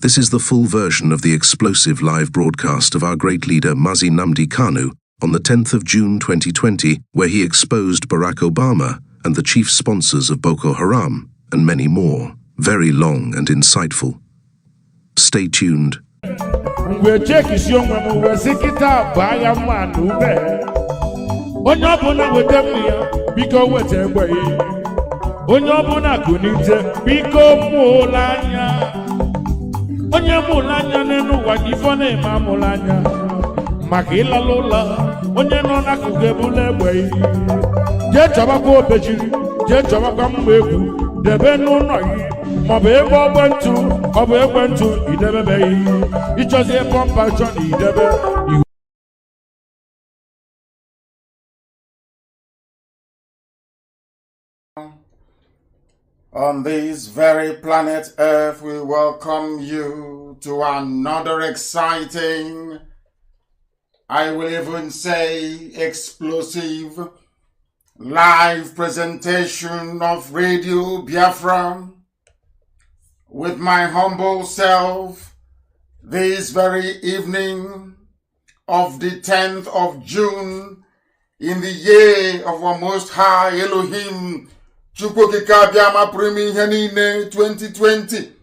This is the full version of the explosive live broadcast of our great leader MAZI NNAMDI KANU on the 10th of June 2020, where he exposed Barack Obama and the chief sponsors of Boko Haram, and many more. Very long and insightful. Stay tuned. Onye mulanya nenu wakifone ma mulanya makila lola onye no na kugebule egbe je chaba ko bechiri je chaba kwa mbegu debe no no yi mo be egbentu idebe be yi ichoze pompa chon idebe. On this very planet Earth, we welcome you to another exciting, I will even say explosive, live presentation of Radio Biafran with my humble self this very evening of the 10th of June in the year of our Most High Elohim, 2020,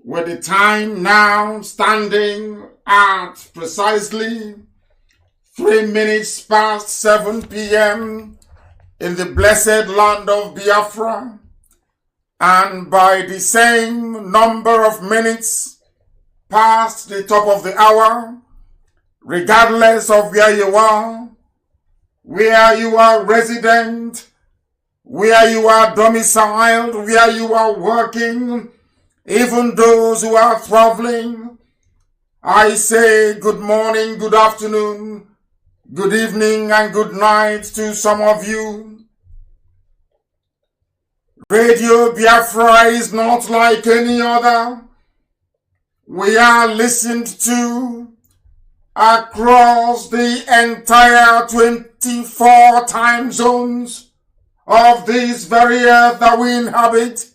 with the time now standing at precisely 3 minutes past 7 p.m. in the blessed land of Biafra, and by the same number of minutes past the top of the hour, regardless of where you are resident, where you are domiciled, where you are working, even those who are traveling, I say good morning, good afternoon, good evening, and good night to some of you. Radio Biafra is not like any other. We are listened to across the entire 24 time zones of this very earth that we inhabit.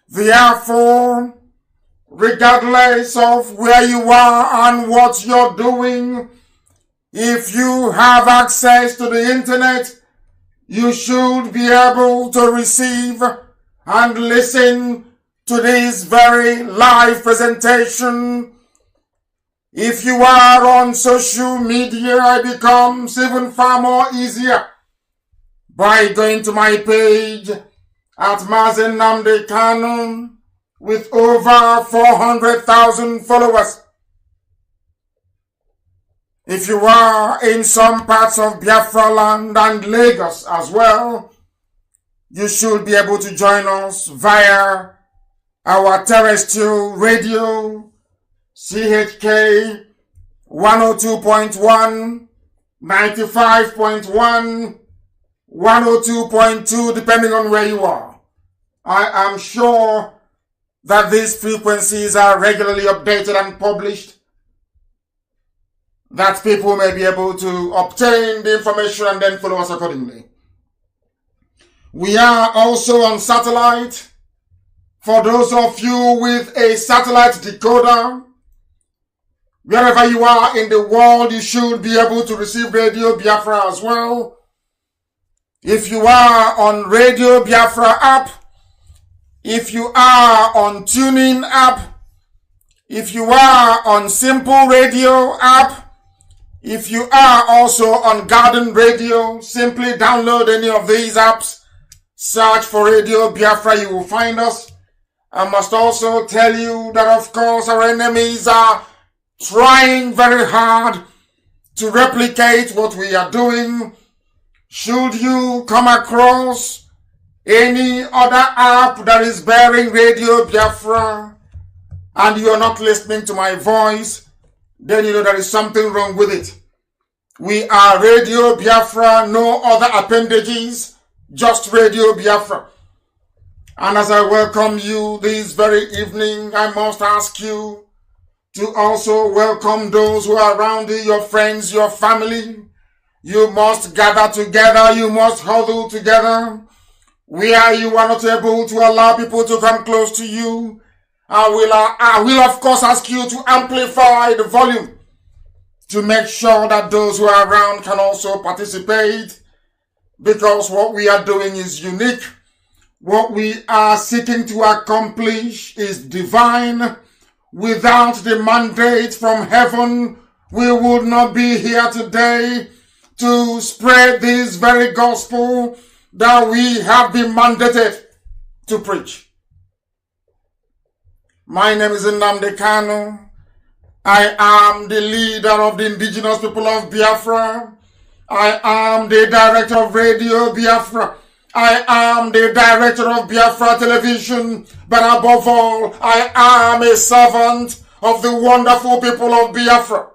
Therefore, regardless of where you are and what you're doing, if you have access to the internet, you should be able to receive and listen to this very live presentation. If you are on social media, it becomes even far more easier by going to my page at MAZI NNAMDI KANU with over 400,000 followers. If you are in some parts of Biafra land and Lagos as well, you should be able to join us via our terrestrial radio, CHK 102.1, 95.1, 102.2, depending on where you are. I am sure that these frequencies are regularly updated and published, that people may be able to obtain the information and then follow us accordingly. We are also on satellite. For those of you with a satellite decoder, wherever you are in the world, you should be able to receive Radio Biafra as well. If you are on Radio Biafra app, if you are on TuneIn app, if you are on Simple Radio app, if you are also on Garden Radio, simply download any of these apps, search for Radio Biafra, you will find us. I must also tell you that, of course, our enemies are trying very hard to replicate what we are doing. Should you come across any other app that is bearing Radio Biafra and you are not listening to my voice, then you know there is something wrong with it. We are Radio Biafra, no other appendages, just Radio Biafra. And as I welcome you this very evening, I must ask you to also welcome those who are around you, your friends, your family. You must gather together, you must huddle together, where you are not able to allow people to come close to you, I will of course ask you to amplify the volume to make sure that those who are around can also participate, because what we are doing is unique. What we are seeking to accomplish is divine. Without the mandate from heaven, we would not be here today to spread this very gospel that we have been mandated to preach. My name is Nnamdi Kanu. I am the leader of the indigenous people of Biafra. I am the director of Radio Biafra. I am the director of Biafra Television. But above all, I am a servant of the wonderful people of Biafra.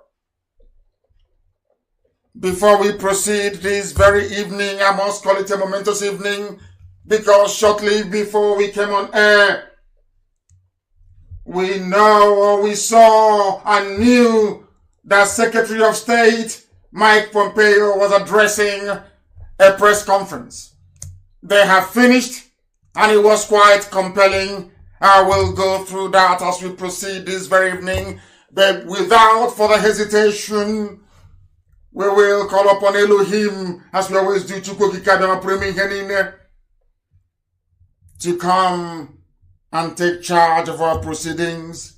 Before we proceed this very evening, I must call it a momentous evening, because shortly before we came on air, we know, or we saw and knew that Secretary of State Mike Pompeo was addressing a press conference. They have finished, and it was quite compelling. I will go through that as we proceed this very evening, but without further hesitation, we will call upon Elohim, as we always do, to come and take charge of our proceedings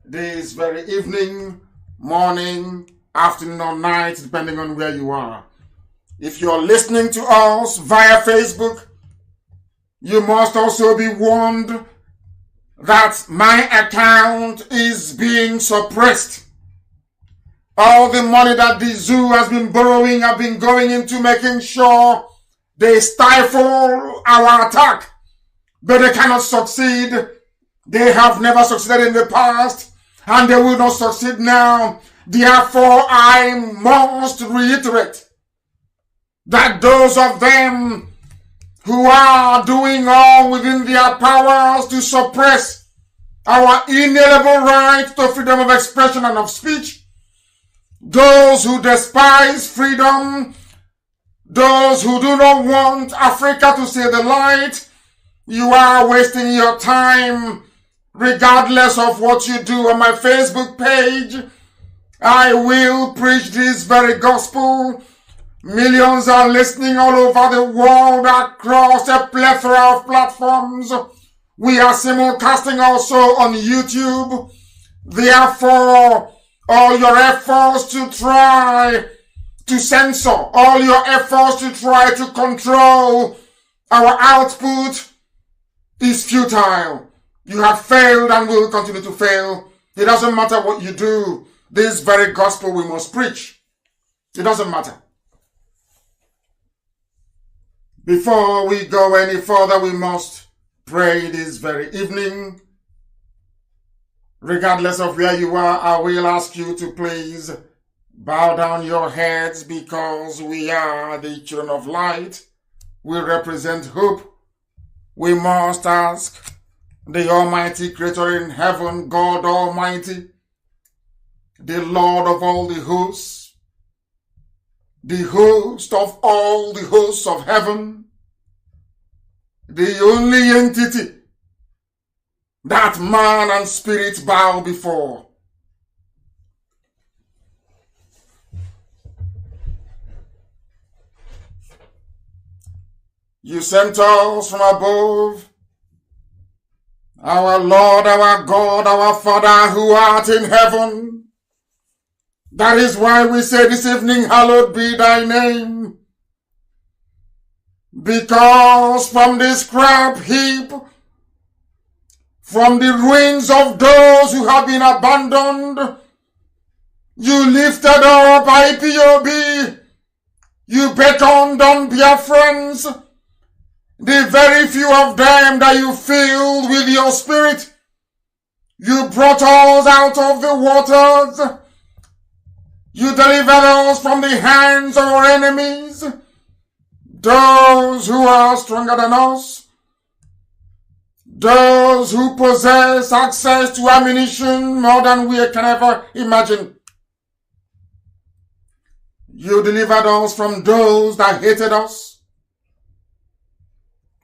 this very evening, morning, afternoon or night, depending on where you are. If you're listening to us via Facebook, you must also be warned that my account is being suppressed. All the money that the zoo has been borrowing have been going into making sure they stifle our attack. But they cannot succeed. They have never succeeded in the past, and they will not succeed now. Therefore, I must reiterate that those of them who are doing all within their powers to suppress our inalienable right to freedom of expression and of speech, those who despise freedom, those who do not want Africa to see the light, you are wasting your time. Regardless of what you do on my Facebook page, I will preach this very gospel. Millions are listening all over the world across a plethora of platforms. We are simulcasting also on YouTube. Therefore, all your efforts to try to censor, all your efforts to try to control our output is futile. You have failed and will continue to fail. It doesn't matter what you do. This very gospel we must preach. It doesn't matter. Before we go any further, we must pray this very evening. Regardless of where you are, I will ask you to please bow down your heads, because we are the children of light. We represent hope. We must ask the Almighty Creator in heaven, God Almighty, the Lord of all the hosts, the host of all the hosts of heaven, the only entity that man and spirit bow before. You sent us from above, our Lord, our God, our Father who art in heaven. That is why we say this evening, hallowed be thy name. Because from this scrap heap, from the ruins of those who have been abandoned, you lifted up Ipob. You beckoned on Biafrans, the very few of them that you filled with your spirit. You brought us out of the waters. You delivered us from the hands of our enemies, those who are stronger than us, those who possess access to ammunition more than we can ever imagine. You delivered us from those that hated us,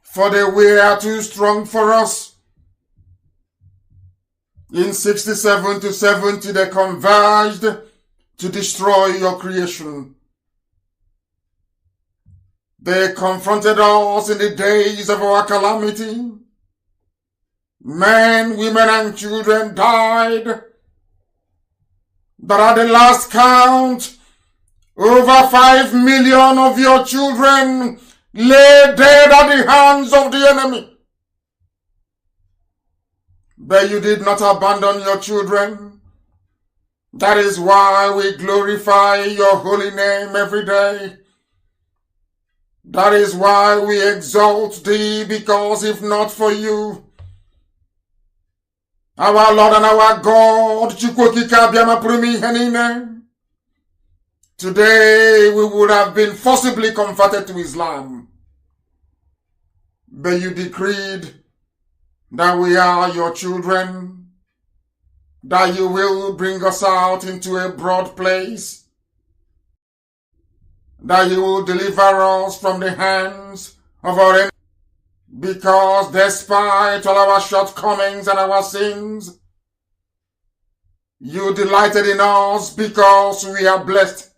for they were too strong for us. In 67 to 70, they converged to destroy your creation. They confronted us in the days of our calamity. Men, women, and children died. But at the last count, over 5 million of your children lay dead at the hands of the enemy. But you did not abandon your children. That is why we glorify your holy name every day. That is why we exalt thee, because if not for you, our Lord and our God, today we would have been forcibly converted to Islam. But you decreed that we are your children, that you will bring us out into a broad place, that you will deliver us from the hands of our enemies. Because despite all our shortcomings and our sins, you delighted in us because we are blessed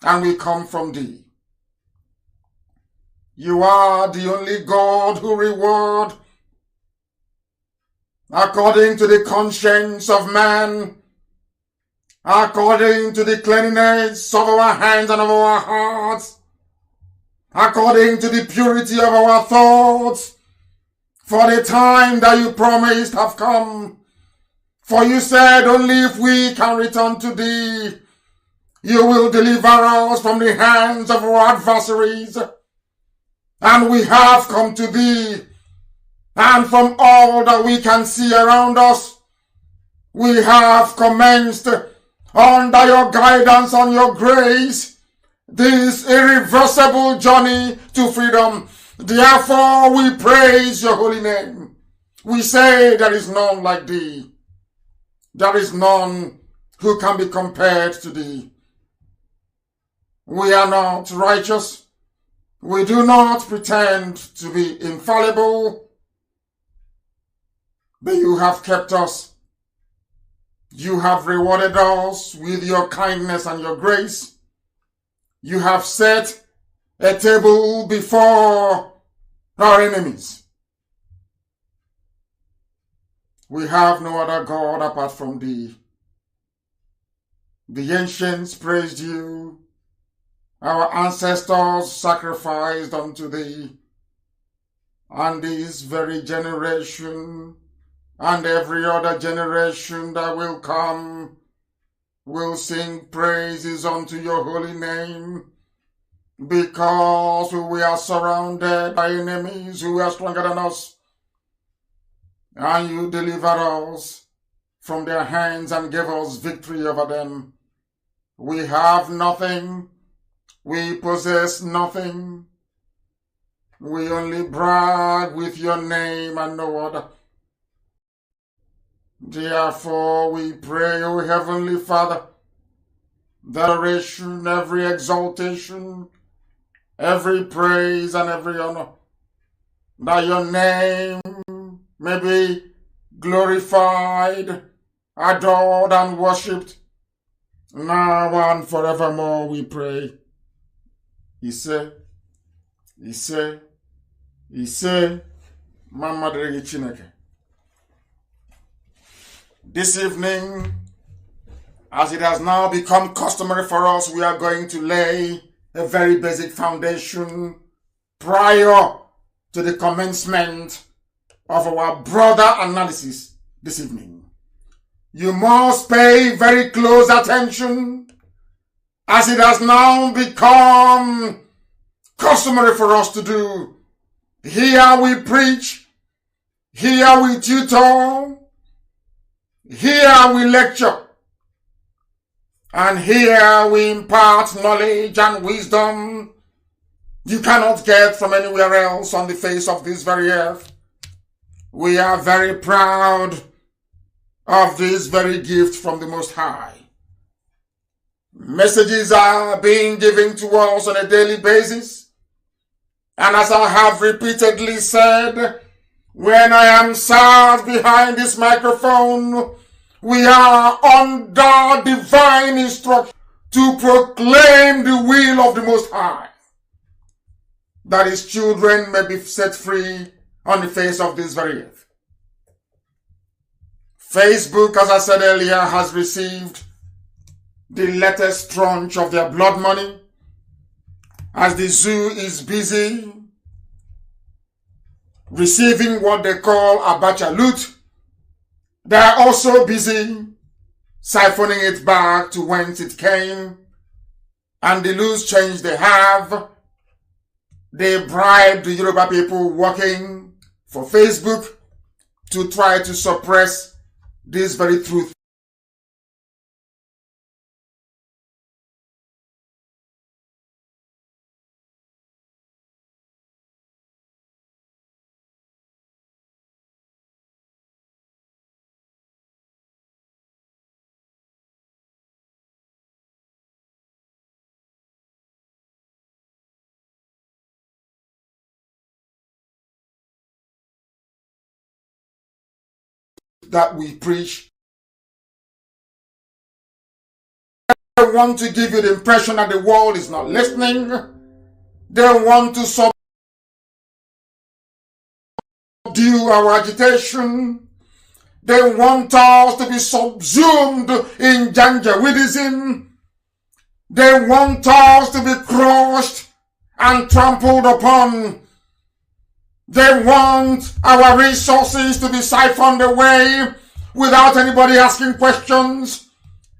and we come from thee. You are the only God who reward according to the conscience of man, according to the cleanliness of our hands and of our hearts, according to the purity of our thoughts. For the time that you promised have come. For you said only if we can return to thee, you will deliver us from the hands of our adversaries. And we have come to thee, and from all that we can see around us, we have commenced under your guidance and your grace this irreversible journey to freedom. Therefore we praise your holy name. We say there is none like thee. There is none who can be compared to thee. We are not righteous. We do not pretend to be infallible. But you have kept us. You have rewarded us with your kindness and your grace. You have set a table before our enemies. We have no other God apart from thee. The ancients praised you. Our ancestors sacrificed unto thee. And this very generation and every other generation that will come will sing praises unto your holy name, because we are surrounded by enemies who are stronger than us, and you deliver us from their hands and give us victory over them. We have nothing, we possess nothing, we only brag with your name and no other. Therefore we pray, O Heavenly Father, that adoration, every exaltation, every praise and every honor, that your name may be glorified, adored and worshipped, now and forevermore we pray. Ise, Mama Dere Chineke. This evening, as it has now become customary for us, we are going to lay a very basic foundation prior to the commencement of our broader analysis this evening. You must pay very close attention, as it has now become customary for us to do. Here we preach, here we tutor, here we lecture, and here we impart knowledge and wisdom you cannot get from anywhere else on the face of this very earth. We are very proud of this very gift from the Most High. Messages are being given to us on a daily basis, and as I have repeatedly said, When I am sat behind this microphone, we are under divine instruction to proclaim the will of the Most High, that his children may be set free on the face of this very earth. Facebook, as I said earlier, has received the latest tranche of their blood money, as the zoo is busy receiving what they call Abacha loot. They are also busy siphoning it back to whence it came, and the loose change they have, they bribe the Yoruba people working for Facebook to try to suppress this very truth. That we preach. They want to give you the impression that the world is not listening. They want to subdue our agitation. They want us to be subsumed in Janjaweedism. They want us to be crushed and trampled upon. They want our resources to be siphoned away without anybody asking questions.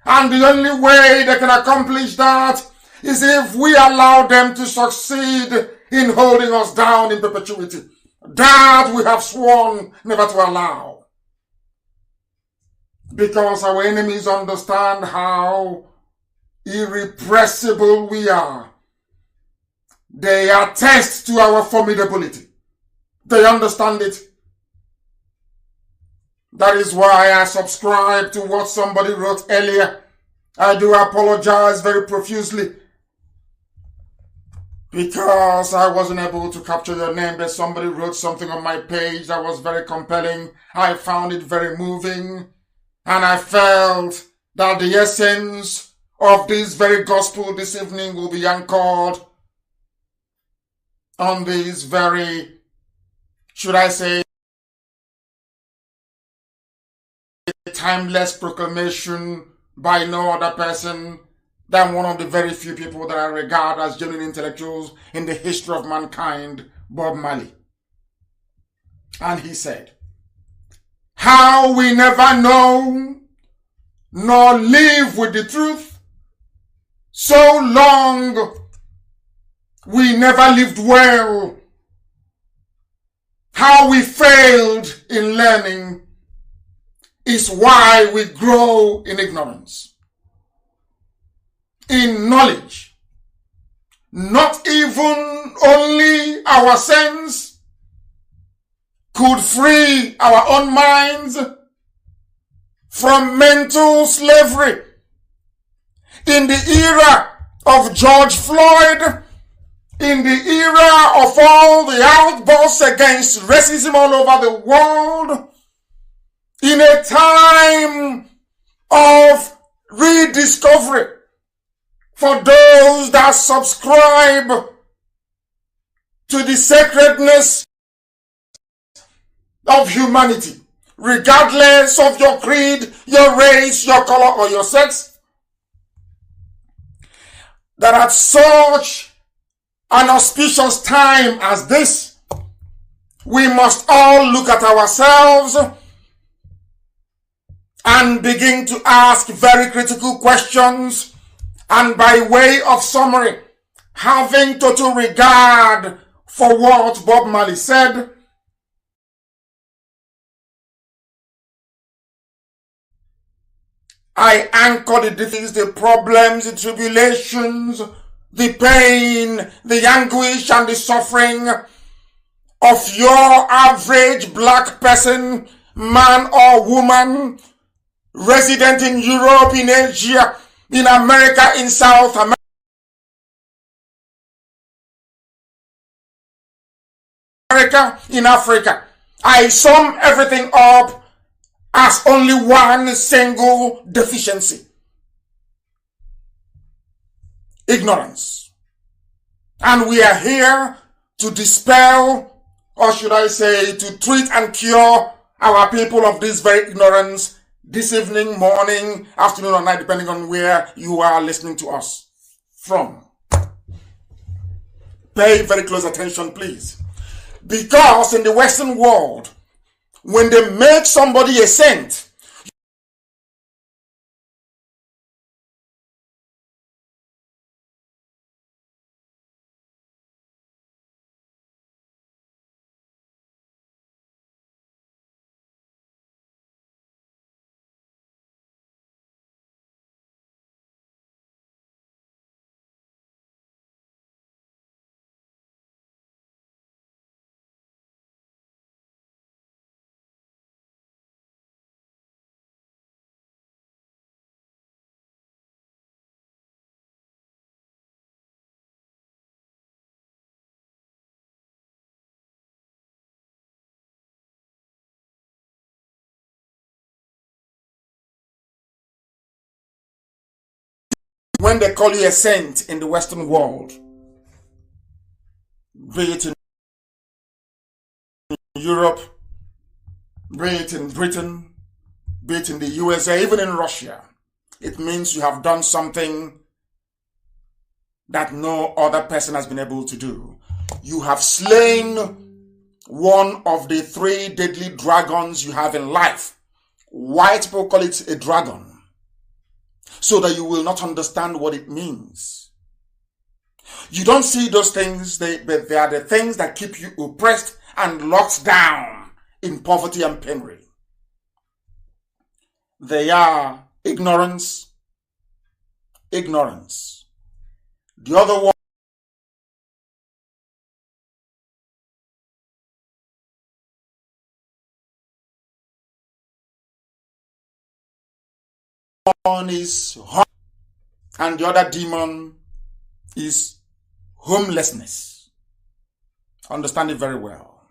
And the only way they can accomplish that is if we allow them to succeed in holding us down in perpetuity. That we have sworn never to allow. Because our enemies understand how irrepressible we are. They attest to our formidability. They understand it. That is why I subscribe to what somebody wrote earlier. I do apologize very profusely because I wasn't able to capture your name, but somebody wrote something on my page that was very compelling. I found it very moving, and I felt that the essence of this very gospel this evening will be anchored on this very, should I say, timeless proclamation by no other person than one of the very few people that I regard as genuine intellectuals in the history of mankind, Bob Marley. And he said, "How we never know nor live with the truth, so long we never lived well. How we failed in learning is why we grow in ignorance. In knowledge, not even only our sense could free our own minds from mental slavery. In the era of George Floyd, in the era of all the outbursts against racism all over the world, in a time of rediscovery for those that subscribe to the sacredness of humanity, regardless of your creed, your race, your color, or your sex, that at such an auspicious time as this, we must all look at ourselves and begin to ask very critical questions, and by way of summary, having total regard for what Bob Marley said, I anchor the defeats, the problems, the tribulations, the pain, the anguish, and the suffering of your average black person, man or woman, resident in Europe, in Asia, in America, in South America, in Africa. I sum everything up as only one single deficiency: ignorance. And we are here to dispel, or should I say, to treat and cure our people of this very ignorance this evening, morning, afternoon, or night, depending on where you are listening to us from. Pay very close attention, please. Because in the Western world, when they make somebody a saint, when they call you a saint in the Western world, be it in Europe, be it in Britain, be it in the USA, even in Russia, it means you have done something that no other person has been able to do. You have slain one of the 3 deadly dragons you have in life. White people call it a dragon, so that you will not understand what it means. You don't see those things, but they are the things that keep you oppressed and locked down in poverty and penury. They are ignorance. The other one is hunger, and the other demon is homelessness. Understand it very well.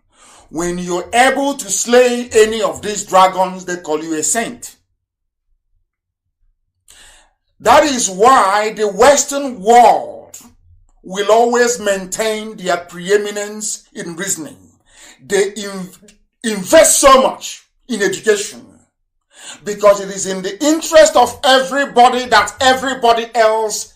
When you're able to slay any of these dragons, they call you a saint. That is why the Western world will always maintain their preeminence in reasoning. They invest so much in education because it is in the interest of everybody that everybody else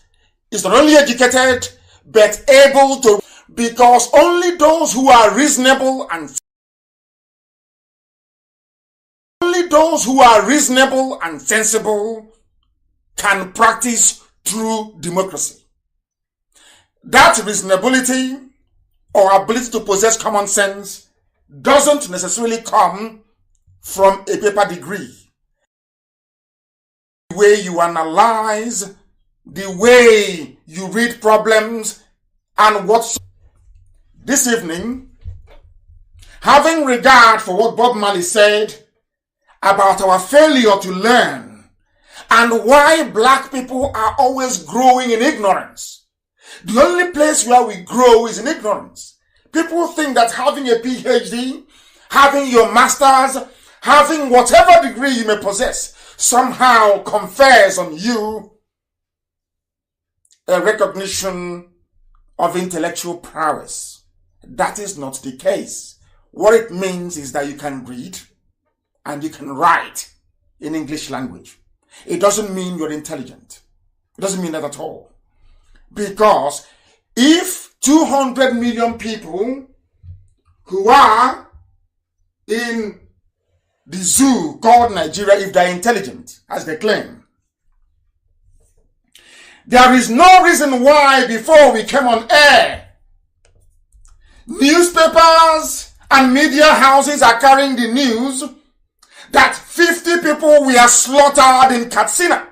is not only educated but able to, because only those who are reasonable and sensible can practice true democracy. That reasonability or ability to possess common sense doesn't necessarily come from a paper degree. The way you analyze, the way you read problems, and what's this evening, having regard for what Bob Marley said about our failure to learn and why black people are always growing in ignorance. The only place where we grow is in ignorance. People think that having a PhD, having your master's, having whatever degree you may possess, somehow confers on you a recognition of intellectual prowess. That is not the case. What it means is that you can read and you can write in English language. It doesn't mean you're intelligent. It doesn't mean that at all. Because if 200 million people who are in the zoo called Nigeria, if they're intelligent, as they claim, there is no reason why before we came on air, newspapers and media houses are carrying the news that 50 people were slaughtered in Katsina,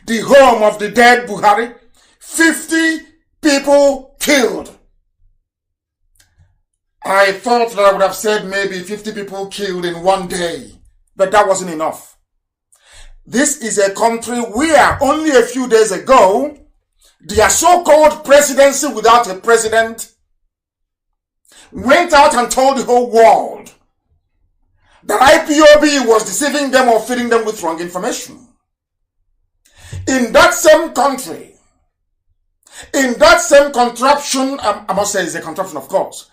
the home of the dead Buhari. 50 people killed. I thought that I would have said maybe 50 people killed in one day, but that wasn't enough. This is a country where only a few days ago, their so-called presidency without a president went out and told the whole world that IPOB was deceiving them or feeding them with wrong information. In that same country, in that same contraption, I must say it's a contraption, of course.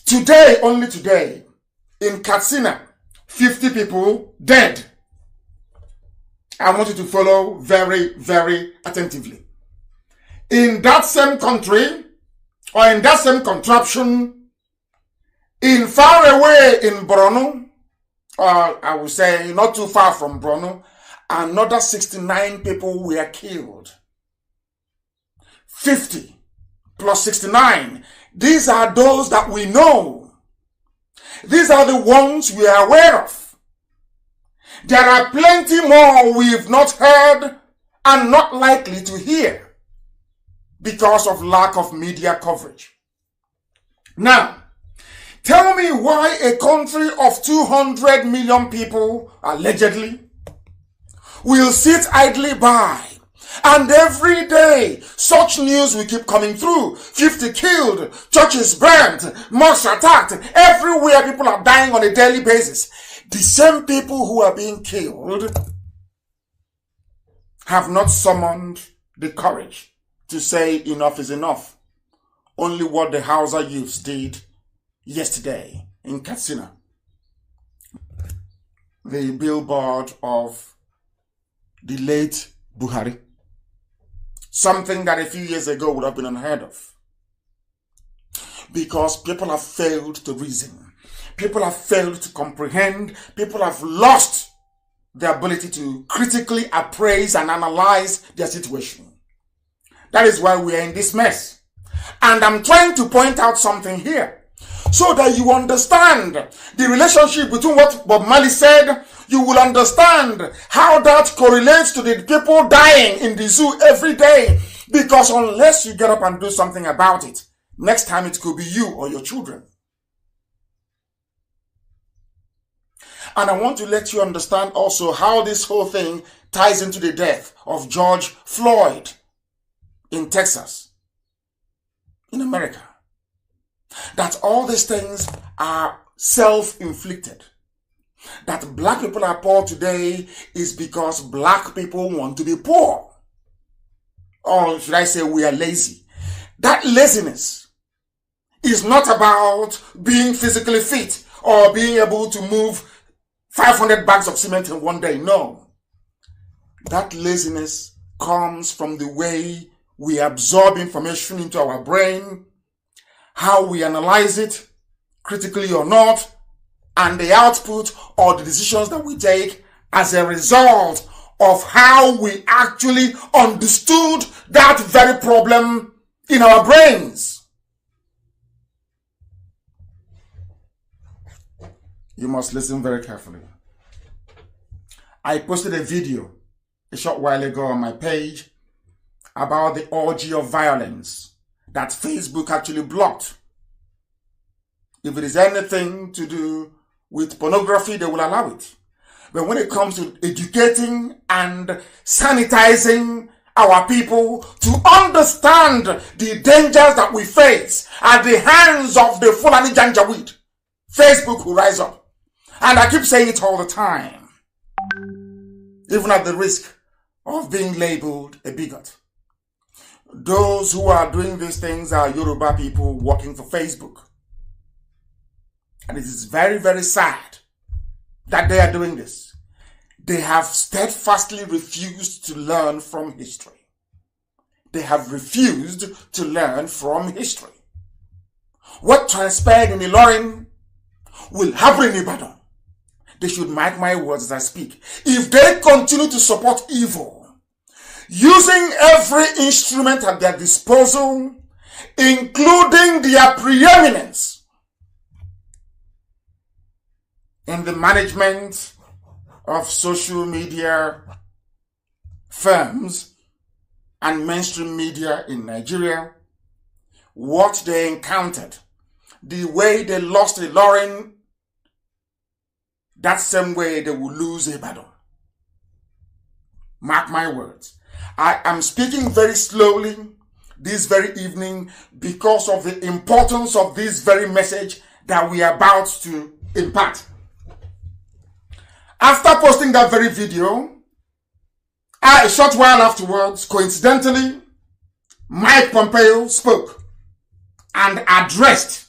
Today, only today, in Katsina, 50 people dead. I want you to follow very, very attentively. In that same country, or in that same contraption, in far away in Borno, or I would say not too far from Borno, another 69 people were killed. 50 plus 69. These are those that we know. These are the ones we are aware of. There are plenty more we've not heard and not likely to hear because of lack of media coverage. Now, tell me why a country of 200 million people, allegedly, will sit idly by. And every day, such news will keep coming through. 50 killed, churches burnt, mosques attacked. Everywhere people are dying on a daily basis. The same people who are being killed have not summoned the courage to say enough is enough. Only what the Hausa youths did yesterday in Katsina. The billboard of the late Buhari. Something that a few years ago would have been unheard of. Because people have failed to reason. People have failed to comprehend. People have lost the ability to critically appraise and analyze their situation. That is why we are in this mess. And I'm trying to point out something here, so that you understand the relationship between what Bob Marley said. You will understand how that correlates to the people dying in the zoo every day. Because unless you get up and do something about it, next time it could be you or your children. And I want to let you understand also how this whole thing ties into the death of George Floyd in Texas, in America. That all these things are self-inflicted. That black people are poor today is because black people want to be poor. Or should I say we are lazy. That laziness is not about being physically fit or being able to move 500 bags of cement in one day. No. That laziness comes from the way we absorb information into our brain, how we analyze it, critically or not, and the output or the decisions that we take as a result of how we actually understood that very problem in our brains. You must listen very carefully. I posted a video a short while ago on my page about the orgy of violence that Facebook actually blocked. If it is anything to do with pornography, they will allow it. But when it comes to educating and sanitizing our people to understand the dangers that we face at the hands of the Fulani Janjaweed, Facebook will rise up. And I keep saying it all the time, even at the risk of being labeled a bigot. Those who are doing these things are Yoruba people working for Facebook. And it is very, very sad that they are doing this. They have steadfastly refused to learn from history. They have refused to learn from history. What transpired in Ilorin will happen in Ibadan. They should mark my words as I speak. If they continue to support evil, using every instrument at their disposal, including their preeminence in the management of social media firms and mainstream media in Nigeria, what they encountered, the way they lost Ilorin, that same way they will lose Ibadan. Mark my words. I am speaking very slowly. this very evening because of the importance of this very message that we are about to impart. After posting that very video, a short while afterwards, coincidentally, Mike Pompeo spoke and addressed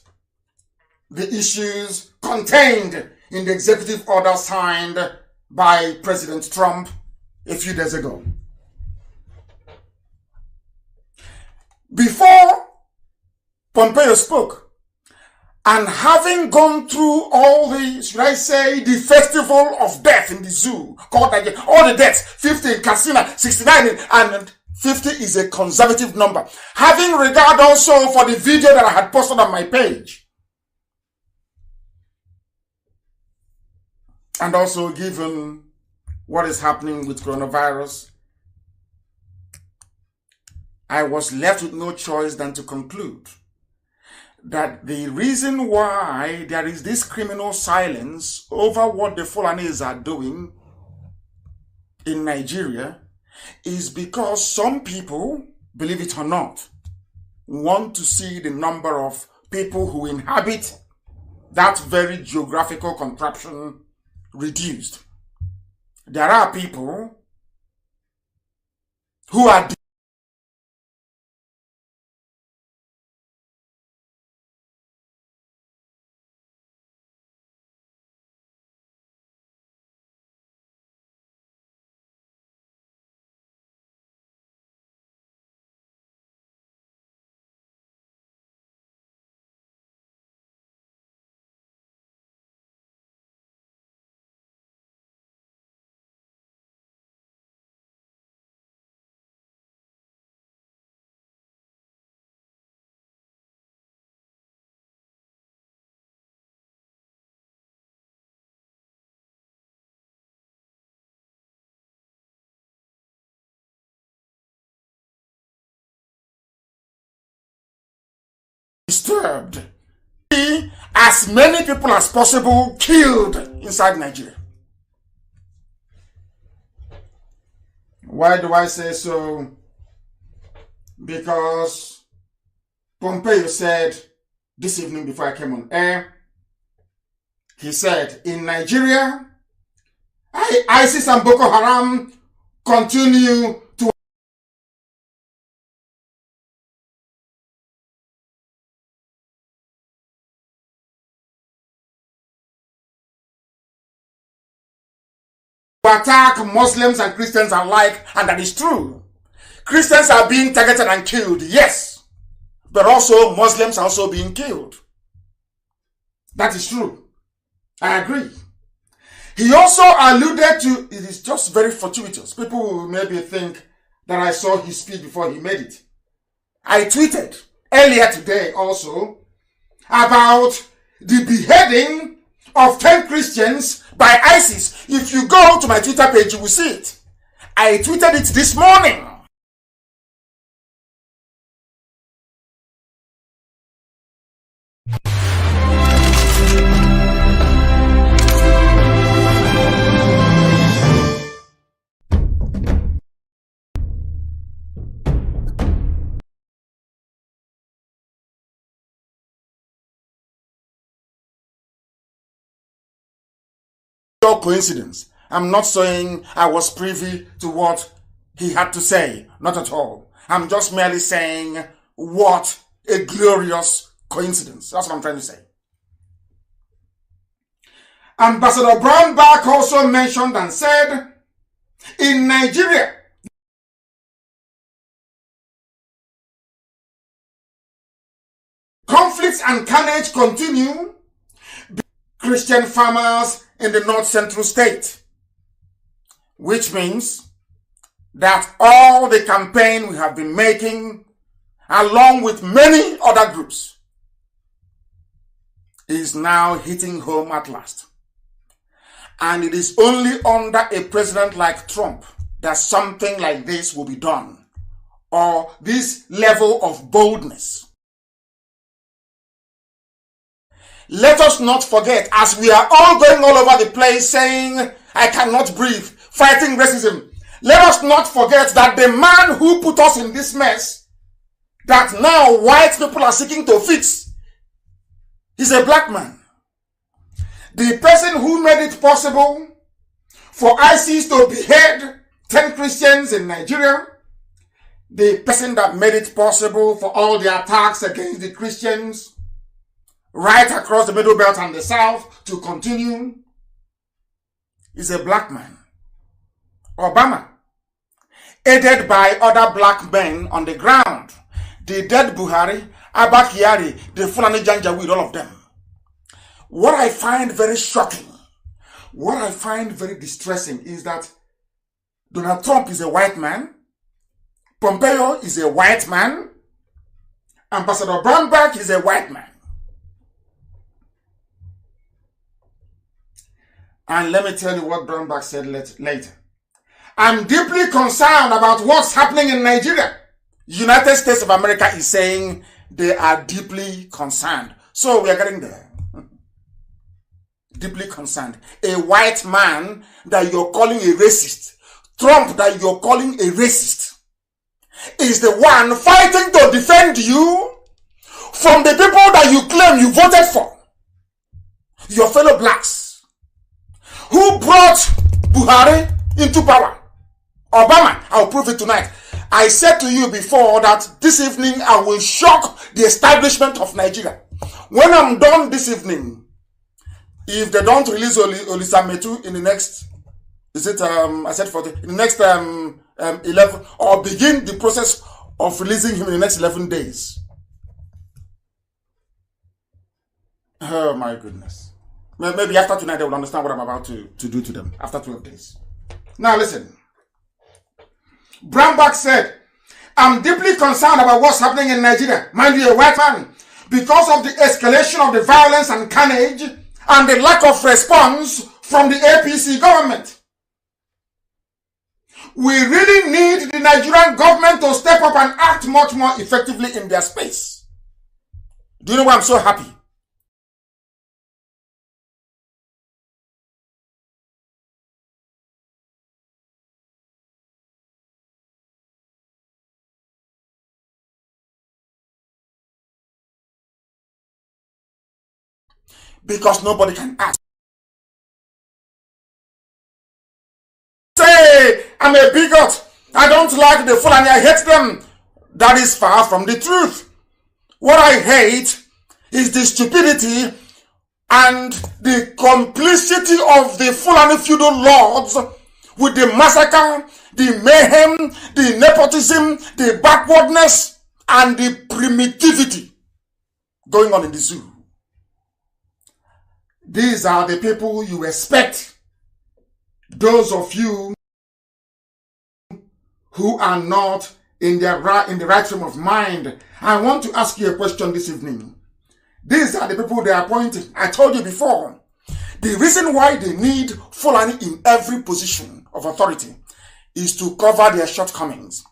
the issues contained in the executive order signed by President Trump a few days ago. Before Pompeo spoke, and having gone through all the, should I say, the festival of death in the zoo, called Nigeria, all the deaths, 50 in Katsina, 69 and 50 is a conservative number. Having regard also for the video that I had posted on my page, and also given what is happening with coronavirus, I was left with no choice than to conclude that the reason why there is this criminal silence over what the Fulanis are doing in Nigeria is because some people, believe it or not, want to see the number of people who inhabit that very geographical contraption reduced. There are people who are disturbed. As many people as possible killed inside Nigeria. Why do I say so? Because Pompeo said this evening before I came on air, he said, in Nigeria, ISIS and Boko Haram continue to attack Muslims and Christians alike, and that is true. Christians are being targeted and killed, yes, but also Muslims are also being killed. That is true. I agree. He also alluded to, it is just very fortuitous. People will maybe think that I saw his speech before he made it. I tweeted earlier today also about the beheading of 10 Christians by ISIS. If you go to my Twitter page, you will see it. I tweeted it this morning. Coincidence. I'm not saying I was privy to what he had to say. Not at all. I'm just merely saying what a glorious coincidence. That's what I'm trying to say. Ambassador Brownback also mentioned and said, in Nigeria, conflicts and carnage continue. Christian farmers in the north central state, which means that all the campaign we have been making, along with many other groups, is now hitting home at last. And it is only under a president like Trump that something like this will be done, or this level of boldness. Let us not forget, as we are all going all over the place saying, I cannot breathe, fighting racism, let us not forget that the man who put us in this mess that now white people are seeking to fix is a black man. The person who made it possible for ISIS to behead 10 Christians in Nigeria, the person that made it possible for all the attacks against the Christians right across the Middle Belt and the South to continue, is a black man. Obama, aided by other black men on the ground, the dead Buhari, Abba Kyari, the Fulani Janjaweed, all of them. What I find very shocking, what I find very distressing is that Donald Trump is a white man, Pompeo is a white man, Ambassador Brownback is a white man. And let me tell you what Brownback said later. I'm deeply concerned about what's happening in Nigeria. United States of America is saying they are deeply concerned. So we are getting there. Deeply concerned. A white man that you're calling a racist, Trump that you're calling a racist, is the one fighting to defend you from the people that you claim you voted for. Your fellow blacks who brought Buhari into power. Obama, I'll prove it tonight. I said to you before that this evening I will shock the establishment of Nigeria. When I'm done this evening, if they don't release Olisametu in the next, is it, I said in the next 11, or begin the process of releasing him in the next 11 days. Oh my goodness. Maybe after tonight they will understand what I'm about to do to them after 12 days. Now listen. Brownback said, I'm deeply concerned about what's happening in Nigeria. Mind you, a white man. Because of the escalation of the violence and carnage and the lack of response from the APC government. We really need the Nigerian government to step up and act much more effectively in their space. Do you know why I'm so happy? Because nobody can act. Say, I'm a bigot. I don't like the Fulani. I hate them. That is far from the truth. What I hate is the stupidity and the complicity of the Fulani feudal lords with the massacre, the mayhem, the nepotism, the backwardness, and the primitivity going on in the zoo. These are the people you expect. Those of you who are not in the right frame of mind. I want to ask you a question this evening. These are the people they are appointing. I told you before. The reason why they need Fulani in every position of authority is to cover their shortcomings,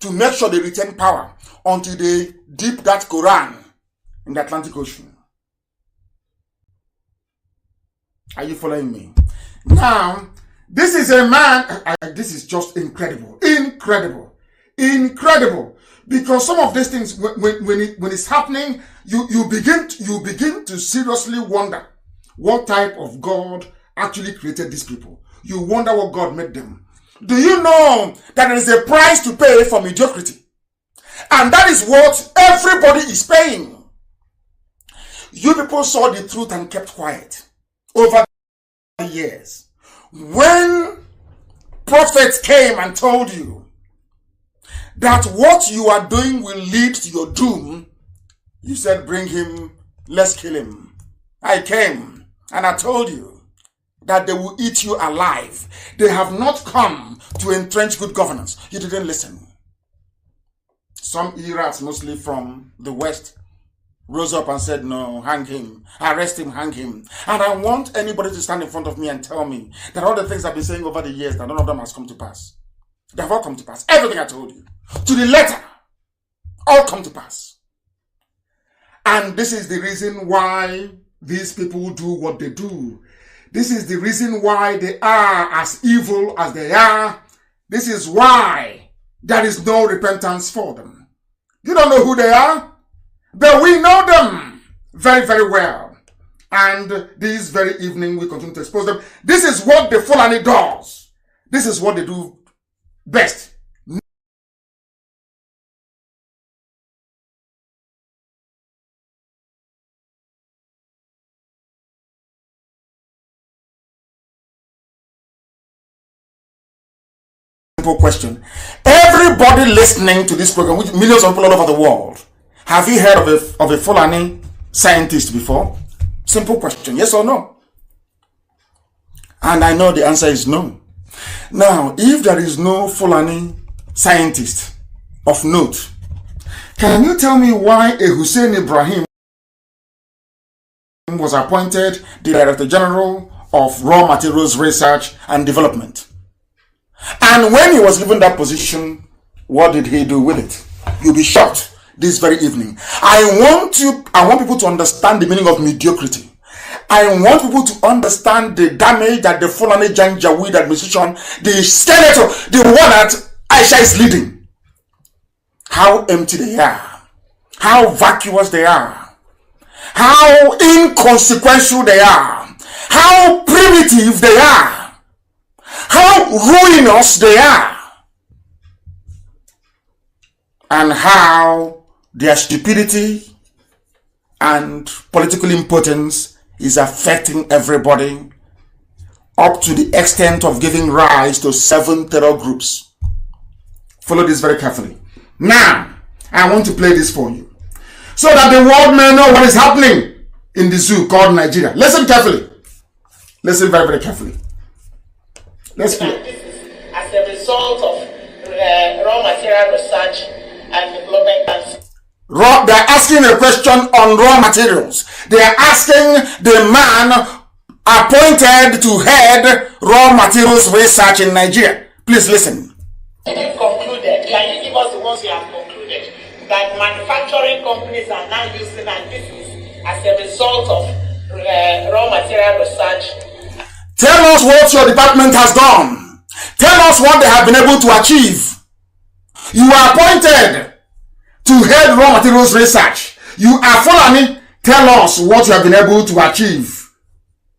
to make sure they retain power until they dip that Quran in the Atlantic Ocean. Are you following me? Now, this is a man, this is just incredible. Incredible. Incredible. Because some of these things, when it's happening, you begin to seriously wonder what type of God actually created these people. You wonder what God made them. Do you know that there is a price to pay for mediocrity? And that is what everybody is paying. You people saw the truth and kept quiet over the years. When prophets came and told you that what you are doing will lead to your doom, you said, bring him, let's kill him. I came and I told you that they will eat you alive. They have not come to entrench good governance. You didn't listen. Some Irats, mostly from the West, rose up and said, no, hang him, arrest him, hang him. And I want anybody to stand in front of me and tell me that all the things I've been saying over the years, that none of them has come to pass. They have all come to pass. Everything I told you, to the letter, all come to pass. And this is the reason why these people do what they do. This is the reason why they are as evil as they are. This is why there is no repentance for them. You don't know who they are, but we know them very, very well. And this very evening, we continue to expose them. This is what the Fulani does. This is what they do best. Question. Everybody listening to this program, which millions of people all over the world, have you heard of a Fulani scientist before? Simple question, yes or no? And I know the answer is no. Now, if there is no Fulani scientist of note, can you tell me why a Hussein Ibrahim was appointed the Director General of Raw Materials Research and Development? And when he was given that position, what did he do with it? You'll be shocked this very evening. I want people to understand the meaning of mediocrity. I want people to understand the damage that the Fulani Janjaweed administration, the skeleton, the one that Aisha is leading, how empty they are, how vacuous they are, how inconsequential they are, how primitive they are, how ruinous they are, and how their stupidity and political impotence is affecting everybody, up to the extent of giving rise to 7 terror groups. Follow this very carefully. Now, I want to play this for you, so that the world may know what is happening in the zoo called Nigeria. Listen carefully. Listen very, very carefully. Let's play. This is as a result of raw material research and development council. They're asking a question on raw materials. They're asking the man appointed to head raw materials research in Nigeria. Please listen. You've concluded, can you give us the ones you have concluded, that manufacturing companies are now using, and this is as a result of raw material research? Tell us what your department has done. Tell us what they have been able to achieve. You are appointed to head raw materials research. You are Fulani. Tell us what you have been able to achieve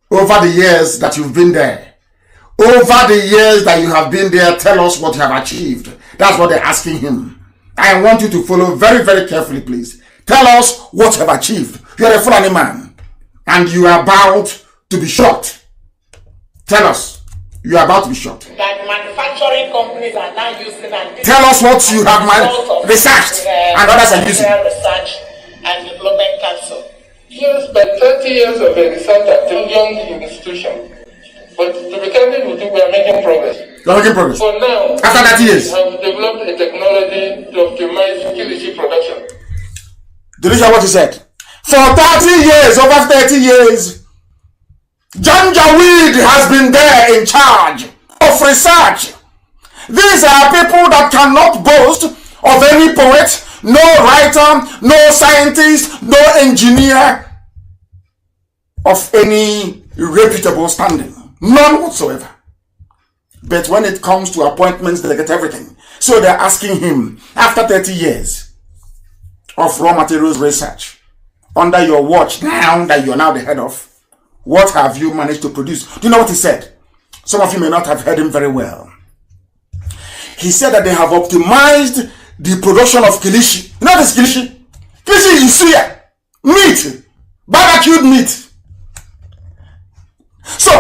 over the years that you've been there. Over the years that you have been there, tell us what you have achieved. That's what they're asking him. I want you to follow very, very carefully, please. Tell us what you have achieved. You are a Fulani man, and you are about to be shot. Tell us. You are about to be shot. That manufacturing companies are now using, and tell us what you have researched and others are using. Research and Development Council. Yes, but 30 years of a research at a young institution. But to be candid with you, we are making progress. You are making progress. For now, after 30 years, we have developed a technology to optimize kilishi production. Did you hear what he said? For 30 years, over 30 years, Janjaweed has been there in charge of research. These are people that cannot boast of any poet, no writer, no scientist, no engineer of any reputable standing. None whatsoever. But when it comes to appointments, they get everything. So they're asking him, after 30 years of raw materials research, under your watch now that you're now the head of, what have you managed to produce? Do you know what he said? Some of you may not have heard him very well. He said that they have optimized the production of kilishi. You know what is kilishi? Kilishi is suya, meat, barbecued meat. So,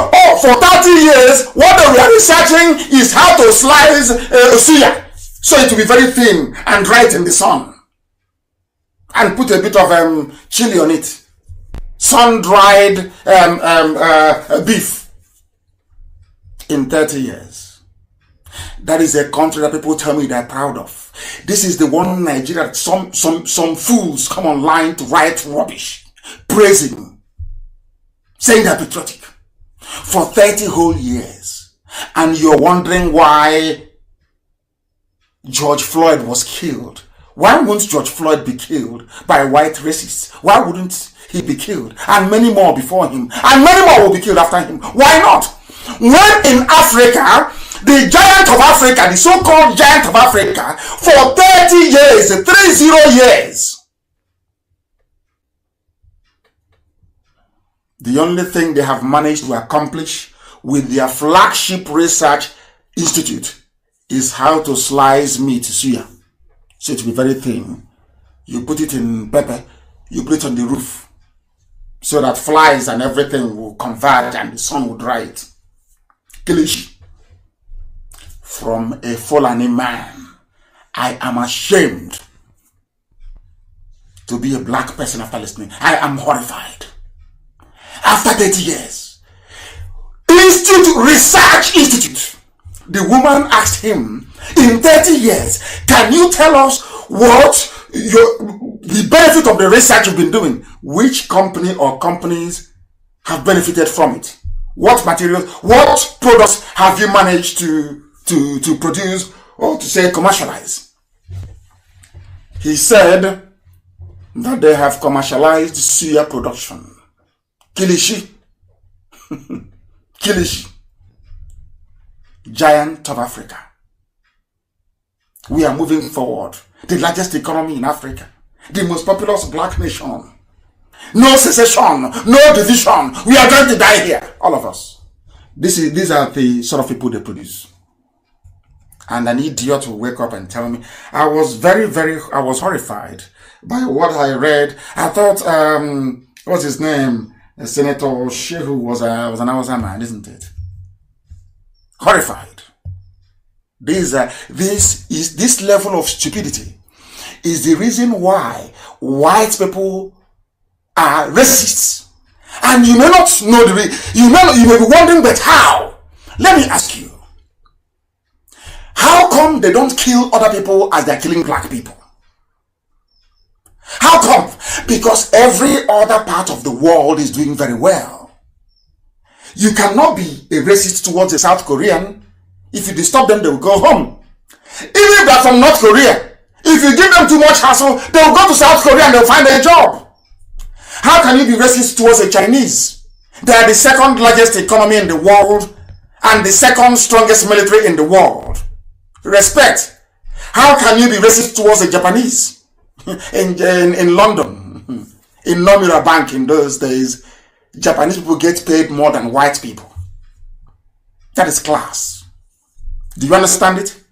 for 30 years, what they were researching is how to slice suya, so it will be very thin and dried in the sun, and put a bit of chili on it. Sun-dried beef in 30 years. That is a country that people tell me they're proud of. This is the one Nigeria that some fools come online to write rubbish, praising, saying they're patriotic for 30 whole years. And you're wondering why George Floyd was killed. Why wouldn't George Floyd be killed by white racists? Why wouldn't he be killed? And many more before him. And many more will be killed after him. Why not? When in Africa, The giant of Africa, the so-called giant of Africa, for 30 years, 30 years. The only thing they have managed to accomplish with their flagship research institute is how to slice meat, suya. So it will be very thin. You put it in pepper, you put it on the roof, so that flies and everything will converge and the sun will dry it. Kilishi. From a Fulani man, I am ashamed to be a black person after listening. I am horrified. After 30 years, Research Institute, the woman asked him, in 30 years, can you tell us what the benefit of the research you've been doing? Which company or companies have benefited from it? What materials, what products have you managed to produce or to say commercialize? He said that they have commercialized suya production. Kilishi. Kilishi. Giant of Africa. We are moving forward. The largest economy in Africa. The most populous black nation. No secession. No division. We are going to die here. All of us. These are the sort of people they produce. And an idiot will wake up and tell me. I was I was horrified by what I read. I thought, what's his name? Senator Shehu was an Hausa man, isn't it? Horrified. This level of stupidity is the reason why white people are racists. And you may not know the reason. You may be wondering, but how? Let me ask you. How come they don't kill other people as they're killing black people? How come? Because every other part of the world is doing very well. You cannot be a racist towards a South Korean. If you disturb them, they will go home. Even if they're from North Korea, if you give them too much hassle, they will go to South Korea and they'll find a job. How can you be racist towards a Chinese? They are the second largest economy in the world and the second strongest military in the world. Respect. How can you be racist towards a Japanese? In London, in Nomura Bank in those days, Japanese people get paid more than white people. That is class. Do you understand it?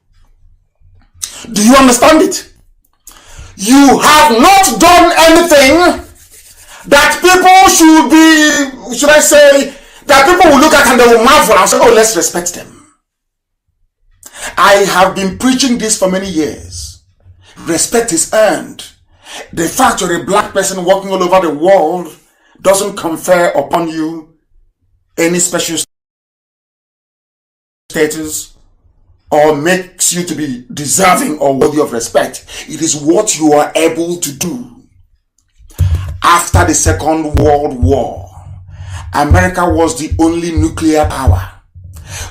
Do you understand it? You have not done anything that people should be, should I say, that people will look at and they will marvel and say, oh, let's respect them. I have been preaching this for many years. Respect is earned. The fact you're a black person walking all over the world doesn't confer upon you any special status or makes you to be deserving or worthy of respect. It is what you are able to do. After the Second World War, America was the only nuclear power.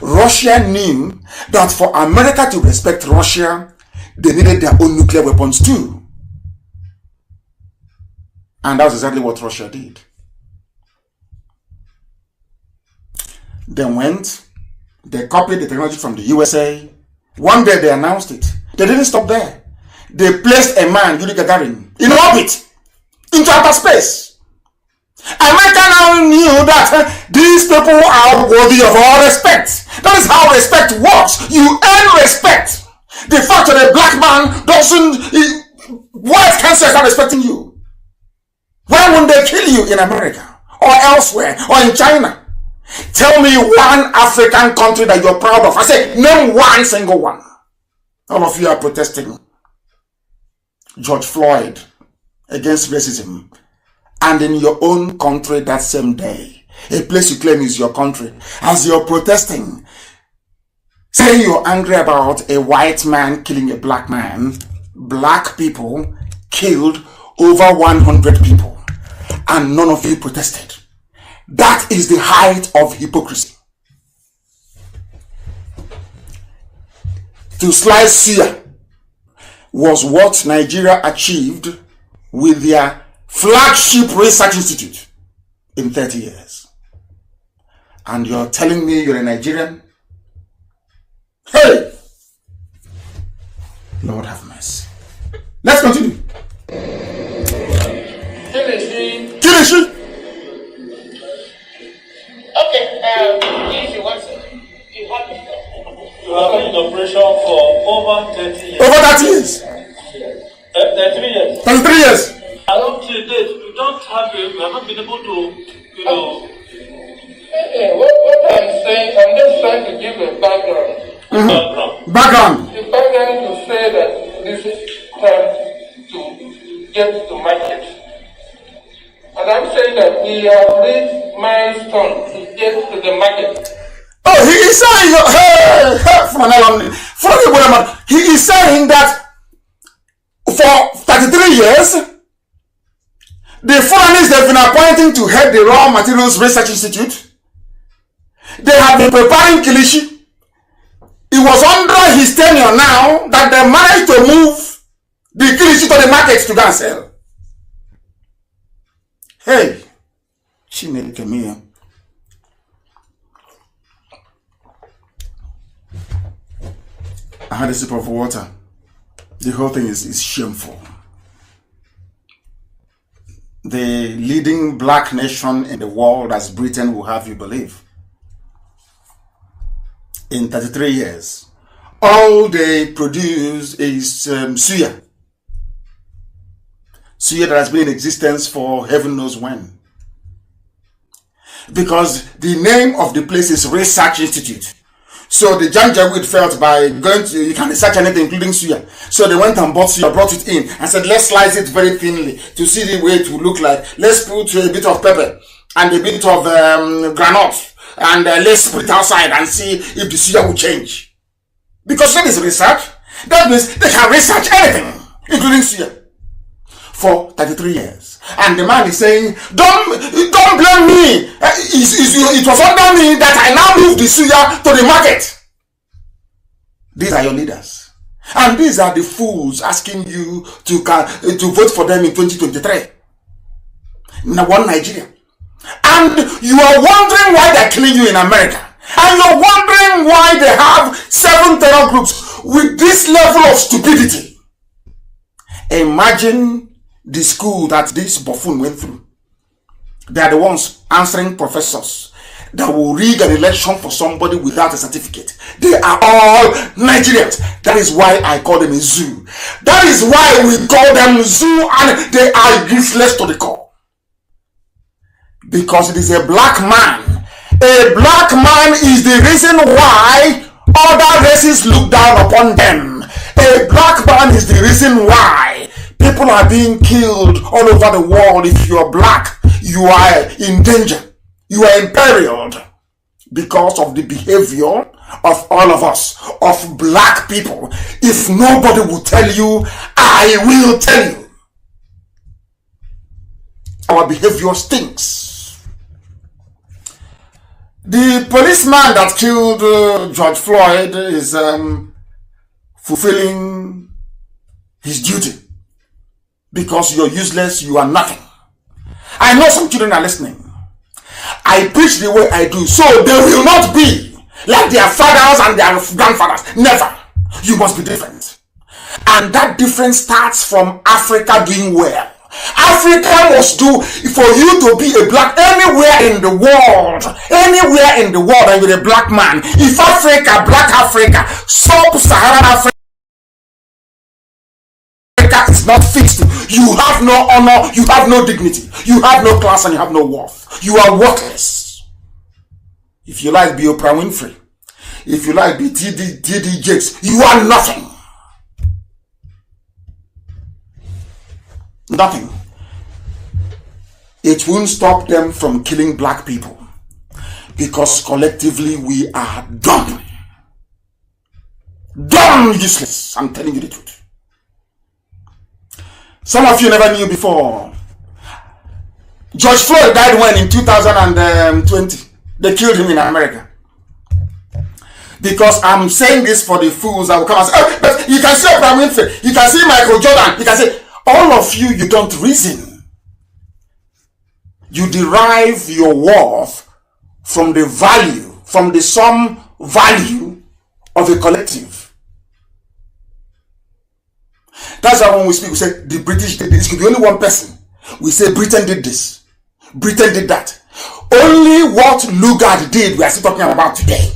Russia knew that for America to respect Russia, they needed their own nuclear weapons too. And that's exactly what Russia did. They went, they copied the technology from the USA. One day they announced it. They didn't stop there. They placed a man, Yuri Gagarin, in orbit, into outer space. America now knew that these people are worthy of all respect. That is how respect works. You earn respect. The fact that a black man white cancer is not respecting you. Why wouldn't they kill you in America or elsewhere or in China? Tell me one African country that you're proud of. I say, name one single one. All of you are protesting. George Floyd against racism. And in your own country that same day, a place you claim is your country, as you're protesting, saying you're angry about a white man killing a black man, black people killed over 100 people, and none of you protested. That is the height of hypocrisy. To slice suya was what Nigeria achieved with their flagship research institute in 30 years. And you're telling me you're a Nigerian? Hey! Lord have mercy. Let's continue. Kilishi. Okay, if you want to, you have it. You have been in operation for over 30 years. Over 30 years. 33 years. 33 years. Up to date, you don't have you have not been able to, What I'm saying, I'm just trying to give a background. Background. The background to say that this is time to get to market. And I'm saying that we have reached milestone to get to the market. Oh, he is saying, he is saying that for 33 years, the foreigners they've been appointing to head the Raw Materials Research Institute, they have been preparing Kilishi. It was under his tenure now that they managed to move the Kilishi to the markets to go and sell. Hey, Chineke mia. I had a sip of water. The whole thing is shameful. The leading black nation in the world as Britain will have you believe. In 33 years, all they produce is suya. Suya that has been in existence for heaven knows when. Because the name of the place is Research Institute. So the Janjaweed felt by going to, you can research anything including suya. So they went and bought suya, brought it in and said, let's slice it very thinly to see the way it will look like. Let's put a bit of pepper and a bit of granite and let's put it outside and see if the suya will change. Because that is research. That means they can research anything, including suya, for 33 years. And the man is saying, don't blame me. It was under me that I now moved the suya to the market. These are your leaders. And these are the fools asking you to vote for them in 2023. One Nigeria. And you are wondering why they're killing you in America. And you're wondering why they have 7 terror groups with this level of stupidity. Imagine the school that this buffoon went through. They are the ones answering professors that will rig an election for somebody without a certificate. They are all Nigerians. That is why I call them a zoo. That is why we call them zoo, and they are useless to the core. Because it is a black man. A black man is the reason why other races look down upon them. A black man is the reason why people are being killed all over the world. If you are black, you are in danger. You are imperiled because of the behavior of all of us, of black people. If nobody will tell you, I will tell you. Our behavior stinks. The policeman that killed George Floyd is fulfilling his duty. Because you're useless, you are nothing. I know some children are listening. I preach the way I do, so they will not be like their fathers and their grandfathers. Never. You must be different. And that difference starts from Africa doing well. Africa must do, for you to be a black, anywhere in the world, and you're a black man. If Africa, black Africa, sub-Saharan Africa, is not fixed, you have no honor, you have no dignity, you have no class, and you have no worth. You are worthless. If you like be Oprah Winfrey, if you like be TD Jakes, you are nothing. Nothing. It won't stop them from killing black people, because collectively we are dumb. Dumb, useless. I'm telling you the truth. Some of you never knew before. George Floyd died when? In 2020. They killed him in America. Because I'm saying this for the fools that will come and say, oh, but you can see Oprah Winfrey, you can see Michael Jordan, you can say, all of you, you don't reason. You derive your worth from the value, from the sum value of a collective. That's why when we speak, we say the British did this. It could be only one person. We say Britain did this. Britain did that. Only what Lugard did we are still talking about today.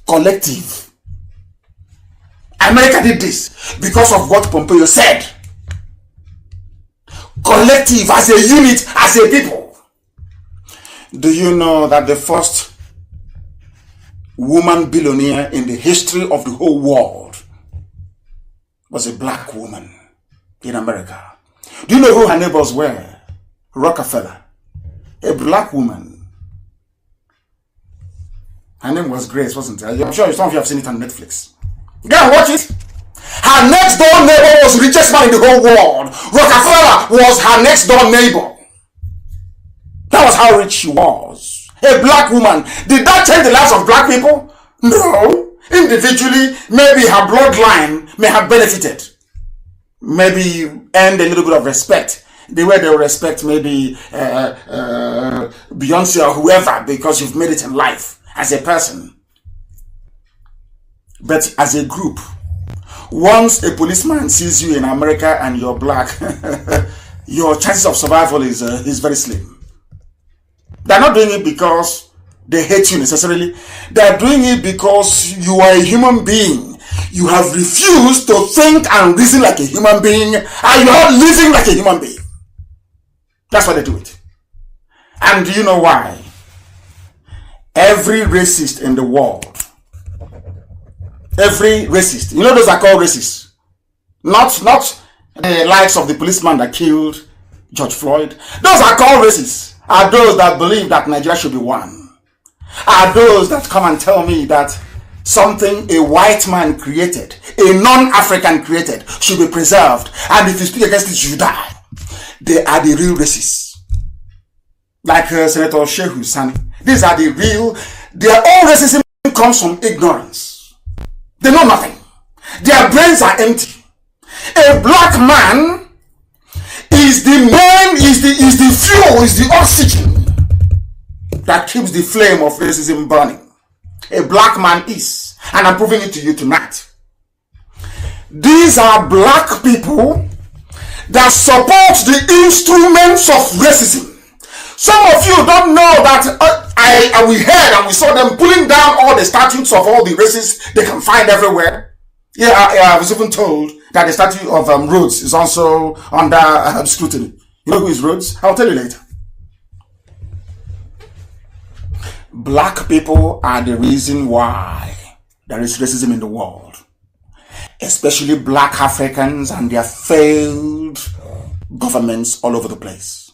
Collective. America did this because of what Pompeo said. Collective, as a unit, as a people. Do you know that the first woman billionaire in the history of the whole world was a black woman in America? Do you know who her neighbors were? Rockefeller, a black woman. Her name was Grace, wasn't it? I'm sure some of you have seen it on Netflix. Go and watch it. Her next door neighbor was the richest man in the whole world. Rockefeller was her next door neighbor. That was how rich she was. A black woman. Did that change the lives of black people? No. Individually, maybe her bloodline may have benefited. Maybe earned a little bit of respect. The way they will respect maybe Beyonce or whoever, because you've made it in life as a person. But as a group, once a policeman sees you in America and you're black, your chances of survival is very slim. They're not doing it because they hate you necessarily. They're doing it because you are a human being. You have refused to think and reason like a human being, and you're not living like a human being. That's why they do it. And do you know why? Every racist in the world, every racist, you know those are called racists. Not the likes of the policeman that killed George Floyd. Those are called racists. Are those that believe that Nigeria should be one. Are those that come and tell me that something a white man created, a non-African created, should be preserved, and if you speak against it, you die. They are the real racists. Like Senator Shehu Sani. These are the real. Their own racism comes from ignorance. They know nothing. Their brains are empty. A black man is the main, is the fuel, is the oxygen that keeps the flame of racism burning. A black man is. And I'm proving it to you tonight. These are black people that support the instruments of racism. Some of you don't know that we heard and we saw them pulling down all the statues of all the racists they can find everywhere. Yeah, I was even told that the statue of Rhodes is also under scrutiny. You know who is Rhodes? I'll tell you later. Black people are the reason why there is racism in the world. Especially black Africans and their failed governments all over the place.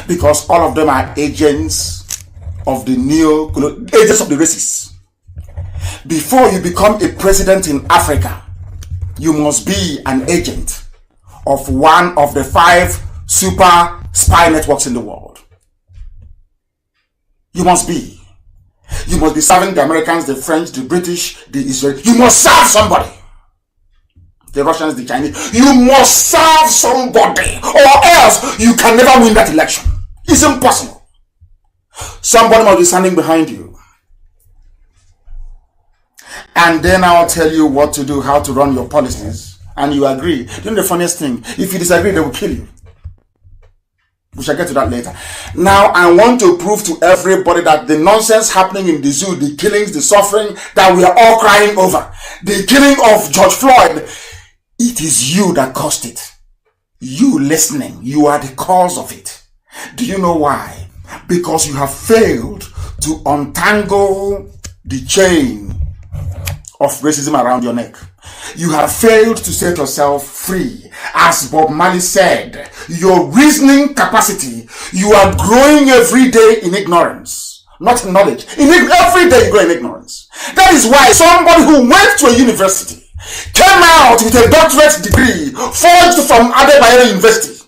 Because all of them are agents of the agents of the racists. Before you become a president in Africa, you must be an agent of one of the 5 super spy networks in the world. You must be. You must be serving the Americans, the French, the British, the Israelis. You must serve somebody. The Russians, the Chinese. You must serve somebody, or else you can never win that election. It's impossible. Somebody must be standing behind you. And then I'll tell you what to do, how to run your policies. And you agree. You know the funniest thing? If you disagree, they will kill you. We shall get to that later. Now, I want to prove to everybody that the nonsense happening in the zoo, the killings, the suffering that we are all crying over, the killing of George Floyd, it is you that caused it. You listening, you are the cause of it. Do you know why? Because you have failed to untangle the chain of racism around your neck. You have failed to set yourself free. As Bob Marley said, your reasoning capacity, you are growing every day in ignorance, not in knowledge. Every day you grow in ignorance. That is why somebody who went to a university, came out with a doctorate degree, forged from Adebayo University,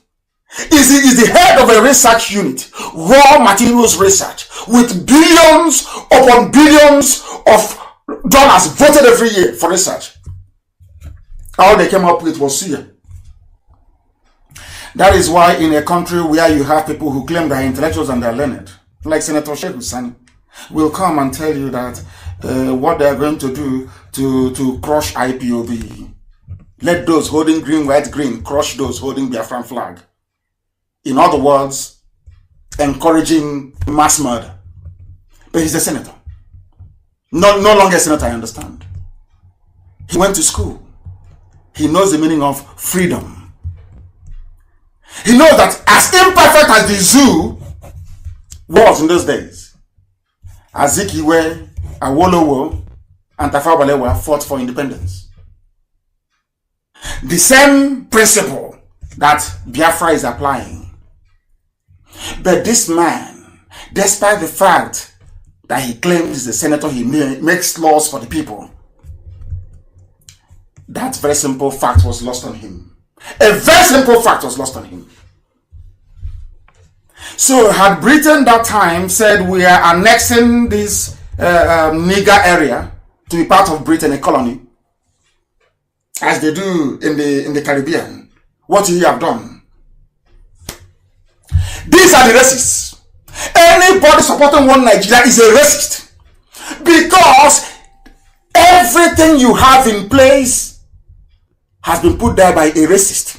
is the head of a research unit, raw materials research, with billions upon billions of dollars voted every year for research. All they came up with was suya. That is why in a country where you have people who claim they're intellectuals and they're learned, like Senator Shehu Sani, will come and tell you that what they are going to do to crush IPOB. Let those holding green, white, green crush those holding Biafran flag. In other words, encouraging mass murder. But he's a senator. No longer a senator, I understand. He went to school. He knows the meaning of freedom. He knows that as imperfect as the zoo was in those days, Azikiwe, Awolowo, and Tafawa Balewa fought for independence. The same principle that Biafra is applying. But this man, despite the fact that he claims he's a senator, he makes laws for the people. That very simple fact was lost on him. A very simple fact was lost on him. So had Britain that time said we are annexing this Niger area to be part of Britain, a colony, as they do in the Caribbean, what would he have done? These are the racists. Anybody supporting one Nigeria is a racist, because everything you have in place has been put there by a racist.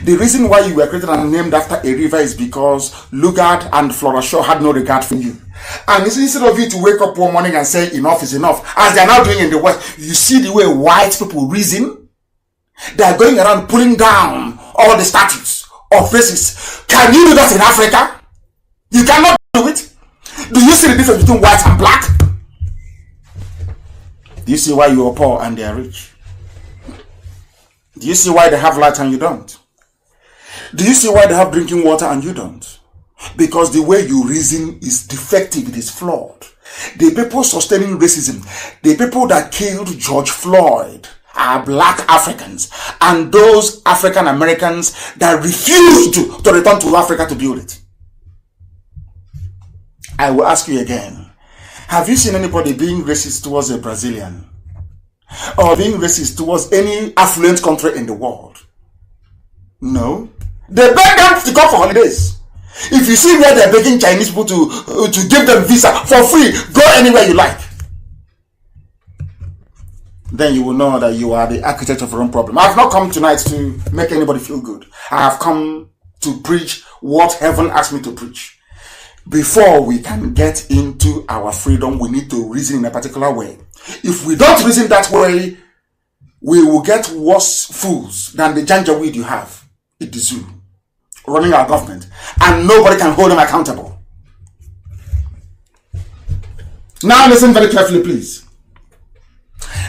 The reason why you were created and named after a river is because Lugard and Flora Shaw had no regard for you. And instead of you to wake up one morning and say enough is enough, as they are now doing in the West, you see the way white people reason. They are going around pulling down all the statues of racists. Can you do that in Africa? You cannot do it. Do you see the difference between white and black? Do you see why you are poor and they are rich? Do you see why they have light and you don't? Do you see why they have drinking water and you don't? Because the way you reason is defective, it is flawed. The people sustaining racism, the people that killed George Floyd, are black Africans, and those African Americans that refused to return to Africa to build it. I will ask you again, have you seen anybody being racist towards a Brazilian or being racist towards any affluent country in the world? No. They beg them to come for holidays. If you see where they're begging Chinese people to give them visa for free, go anywhere you like. Then you will know that you are the architect of your own problem. I have not come tonight to make anybody feel good. I have come to preach what heaven asked me to preach. Before we can get into our freedom, we need to reason in a particular way. If we don't reason that way, we will get worse fools than the janjaweed you have at the zoo, running our government, and nobody can hold them accountable. Now listen very carefully, please.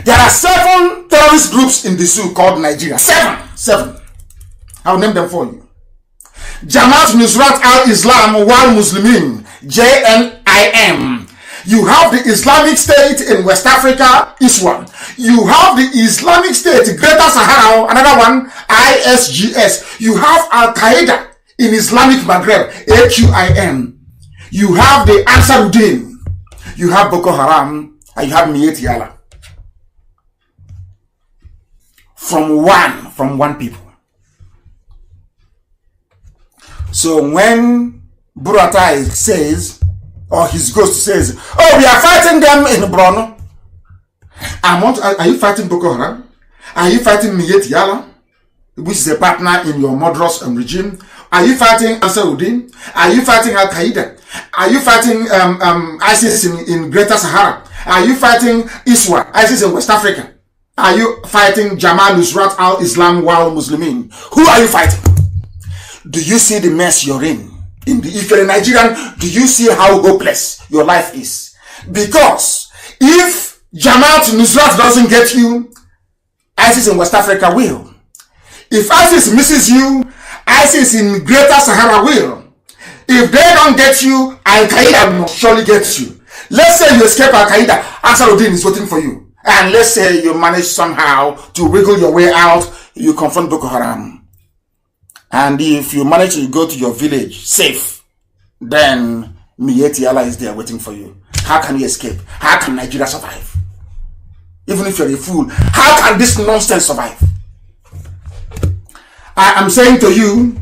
There are 7 terrorist groups in the zoo called Nigeria. 7. I'll name them for you. Jamaat Nusrat al-Islam wal Muslimin, JNIM. You have the Islamic State in West Africa, ISWAM. You have the Islamic State, Greater Sahara, another one, ISGS. You have Al-Qaeda in Islamic Maghreb, AQIM. You have the Ansaruddin. You have Boko Haram, and you have Mediocrity. From one people. So when Buratai says, or his ghost says, oh, we are fighting them in Borno. Are you fighting Boko Haram? Are you fighting Mediocrity, which is a partner in your murderous regime? Are you fighting Ansaruddin? Are you fighting Al-Qaeda? Are you fighting ISIS in Greater Sahara? Are you fighting ISWA, ISIS in West Africa? Are you fighting Jamaat Nusrat al-Islam wal Muslimin? Who are you fighting? Do you see the mess you're in? If you're a Nigerian, do you see how hopeless your life is? Because if Jamaat Nusrat doesn't get you, ISIS in West Africa will. If ISIS misses you, ISIS in Greater Sahara will. If they don't get you, Al-Qaeda will surely get you. Let's say you escape Al-Qaeda, Ansaruddin is waiting for you. And let's say you manage somehow to wiggle your way out, you confront Boko Haram. And if you manage to go to your village safe, then Mediocrity is there waiting for you. How can you escape? How can Nigeria survive? Even if you're a fool, how can this nonsense survive? I am saying to you,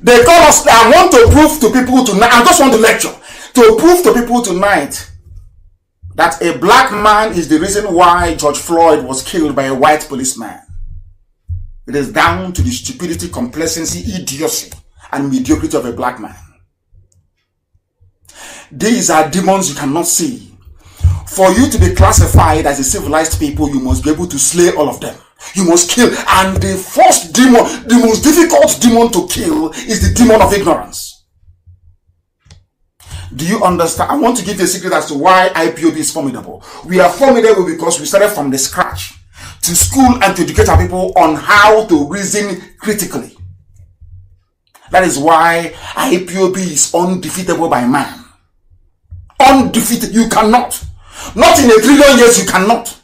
they call us, I want to prove to people tonight, I just want to lecture, to prove to people tonight that a black man is the reason why George Floyd was killed by a white policeman. It is down to the stupidity, complacency, idiocy, and mediocrity of a black man. These are demons you cannot see. For you to be classified as a civilized people, you must be able to slay all of them. You must kill. And the first demon, the most difficult demon to kill, is the demon of ignorance. Do you understand? I want to give you a secret as to why IPOB is formidable. We are formidable because we started from the scratch to school and to educate our people on how to reason critically. That is why IPOB is undefeatable by man. Undefeated. You cannot. Not in 1 trillion years, you cannot.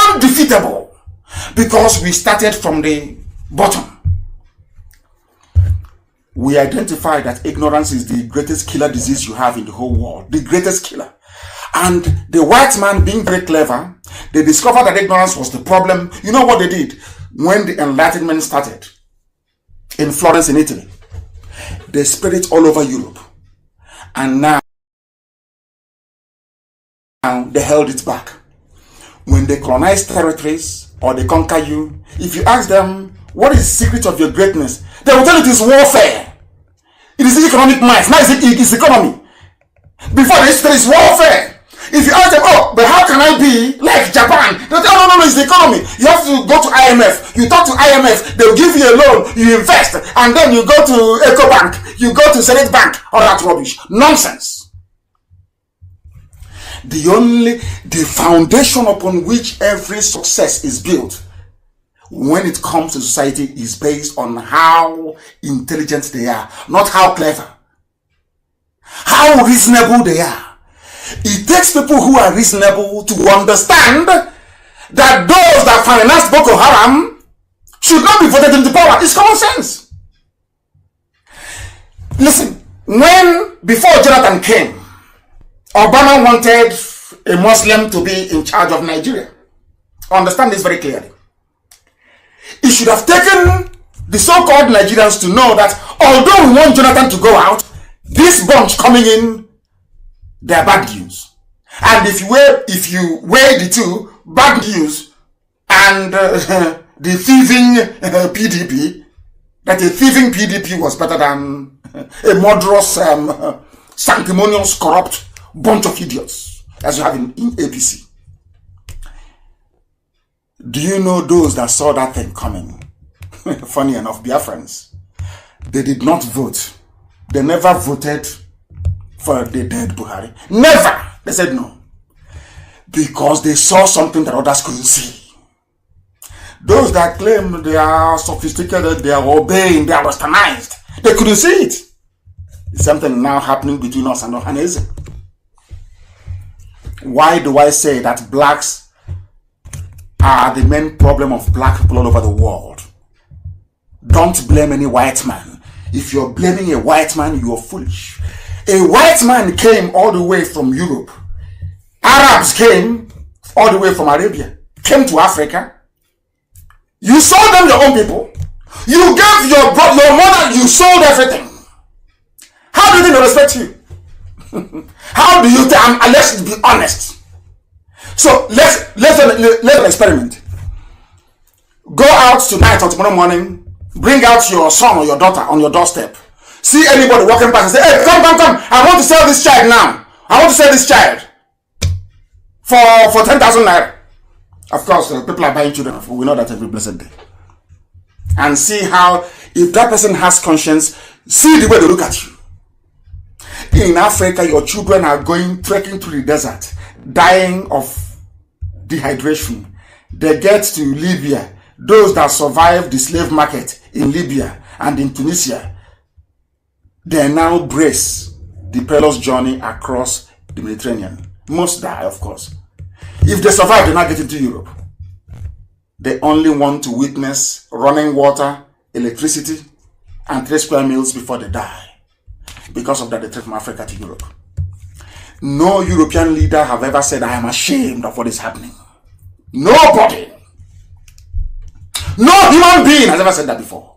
Undefeatable. Because we started from the bottom. We identified that ignorance is the greatest killer disease you have in the whole world. The greatest killer. And the white man, being very clever, they discovered that ignorance was the problem. You know what they did? When the Enlightenment started in Florence in Italy, they spread it all over Europe. And now they held it back. When they colonize territories or they conquer you, if you ask them, what is the secret of your greatness? They will tell you it is warfare. It is economic might. Now it is economy. Before they used to tell it's warfare. If you ask them, oh, but how can I be like Japan? They'll tell you, no, it's the economy. You have to go to IMF. You talk to IMF. They'll give you a loan. You invest. And then you go to EcoBank. You go to Senate Bank. All that rubbish. Nonsense. The foundation upon which every success is built when it comes to society is based on how intelligent they are, not how clever, how reasonable they are. It takes people who are reasonable to understand that those that financed Boko Haram should not be voted into power. It's common sense. Listen, before Jonathan came, Obama wanted a Muslim to be in charge of Nigeria. Understand this very clearly. He should have taken the so-called Nigerians to know that although we want Jonathan to go out, this bunch coming in, they're bad news. And if you weigh the two, bad news and the thieving PDP, that a thieving PDP was better than a murderous, sanctimonious, corrupt bunch of idiots, as you have in APC. Do you know those that saw that thing coming? Funny enough, Biafrans, they did not vote. They never voted for the dead Buhari. Never! They said no. Because they saw something that others couldn't see. Those that claim they are sophisticated, they are obeying, they are westernized, they couldn't see it. It's something now happening between us and Ohanese. Why do I say that blacks are the main problem of black people all over the world? Don't blame any white man. If you're blaming a white man, you're foolish. A white man came all the way from Europe. Arabs came all the way from Arabia, came to Africa. You sold them your own people. You gave your mother, you sold everything. How do they respect you? How do you think? Let's be honest. So let's experiment. Go out tonight or tomorrow morning. Bring out your son or your daughter on your doorstep. See anybody walking past and say, "Hey, come! I want to sell this child now. I want to sell this child for 10,000 naira." Of course, people are buying children. We know that every blessed day. And see how, if that person has conscience, see the way they look at you. In Africa, your children are trekking through the desert, dying of dehydration. They get to Libya. Those that survived the slave market in Libya and in Tunisia, they now brace the perilous journey across the Mediterranean. Most die, of course. If they survive, they now get into Europe. They only want to witness running water, electricity, and 3 square meals before they die. Because of that, they trek from Africa to Europe. No European leader have ever said, "I am ashamed of what is happening." Nobody. No human being has ever said that before.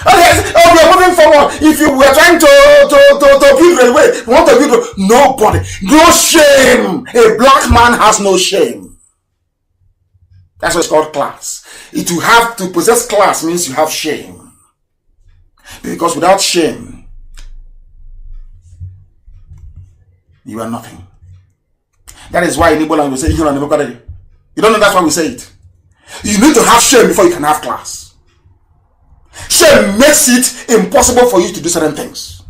Okay, oh, we are moving forward. If you were trying to build railway, you want to build nobody, no shame. A black man has no shame. That's what's called class. If you have to possess class means you have shame. Because without shame, you are nothing. That is why in Igbo language we say, you don't know that's why we say it. You need to have shame before you can have class. Shame makes it impossible for you to do certain things.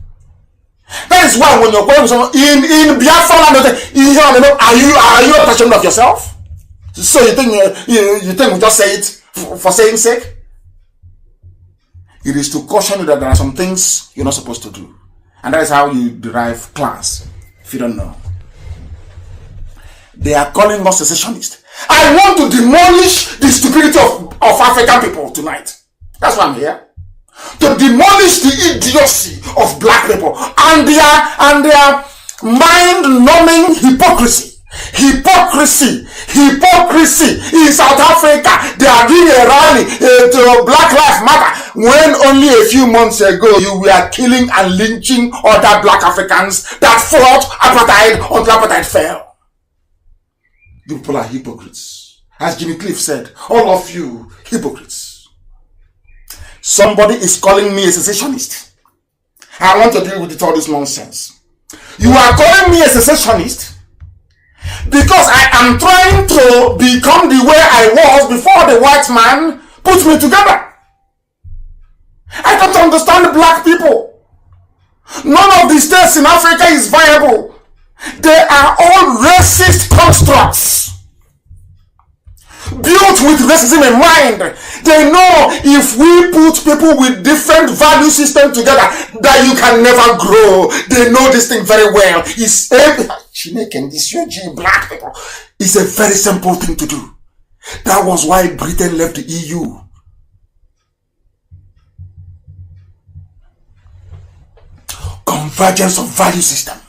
That is why when you're going with someone in Biafran, are you ashamed of yourself? So you think we just say it for saying sake? It is to caution you that there are some things you're not supposed to do. And that is how you derive class, if you don't know. They are calling us secessionists. I want to demolish the stupidity of African people tonight. That's why I'm here. To demolish the idiocy of black people and their mind-numbing hypocrisy. Hypocrisy in South Africa. They are doing a rally to Black Lives Matter when only a few months ago you were killing and lynching other black Africans that fought apartheid until apartheid fell. You people are hypocrites. As Jimmy Cliff said, all of you hypocrites. Somebody is calling me a secessionist. I want to deal with all this nonsense. You are calling me a secessionist because I am trying to become the way I was before the white man put me together. I don't understand the black people. None of the states in Africa is viable. They are all racist constructs. Built with racism in mind. They know if we put people with different value systems together, that you can never grow. They know this thing very well. It's black people. It's a very simple thing to do. That was why Britain left the EU. Convergence of value system.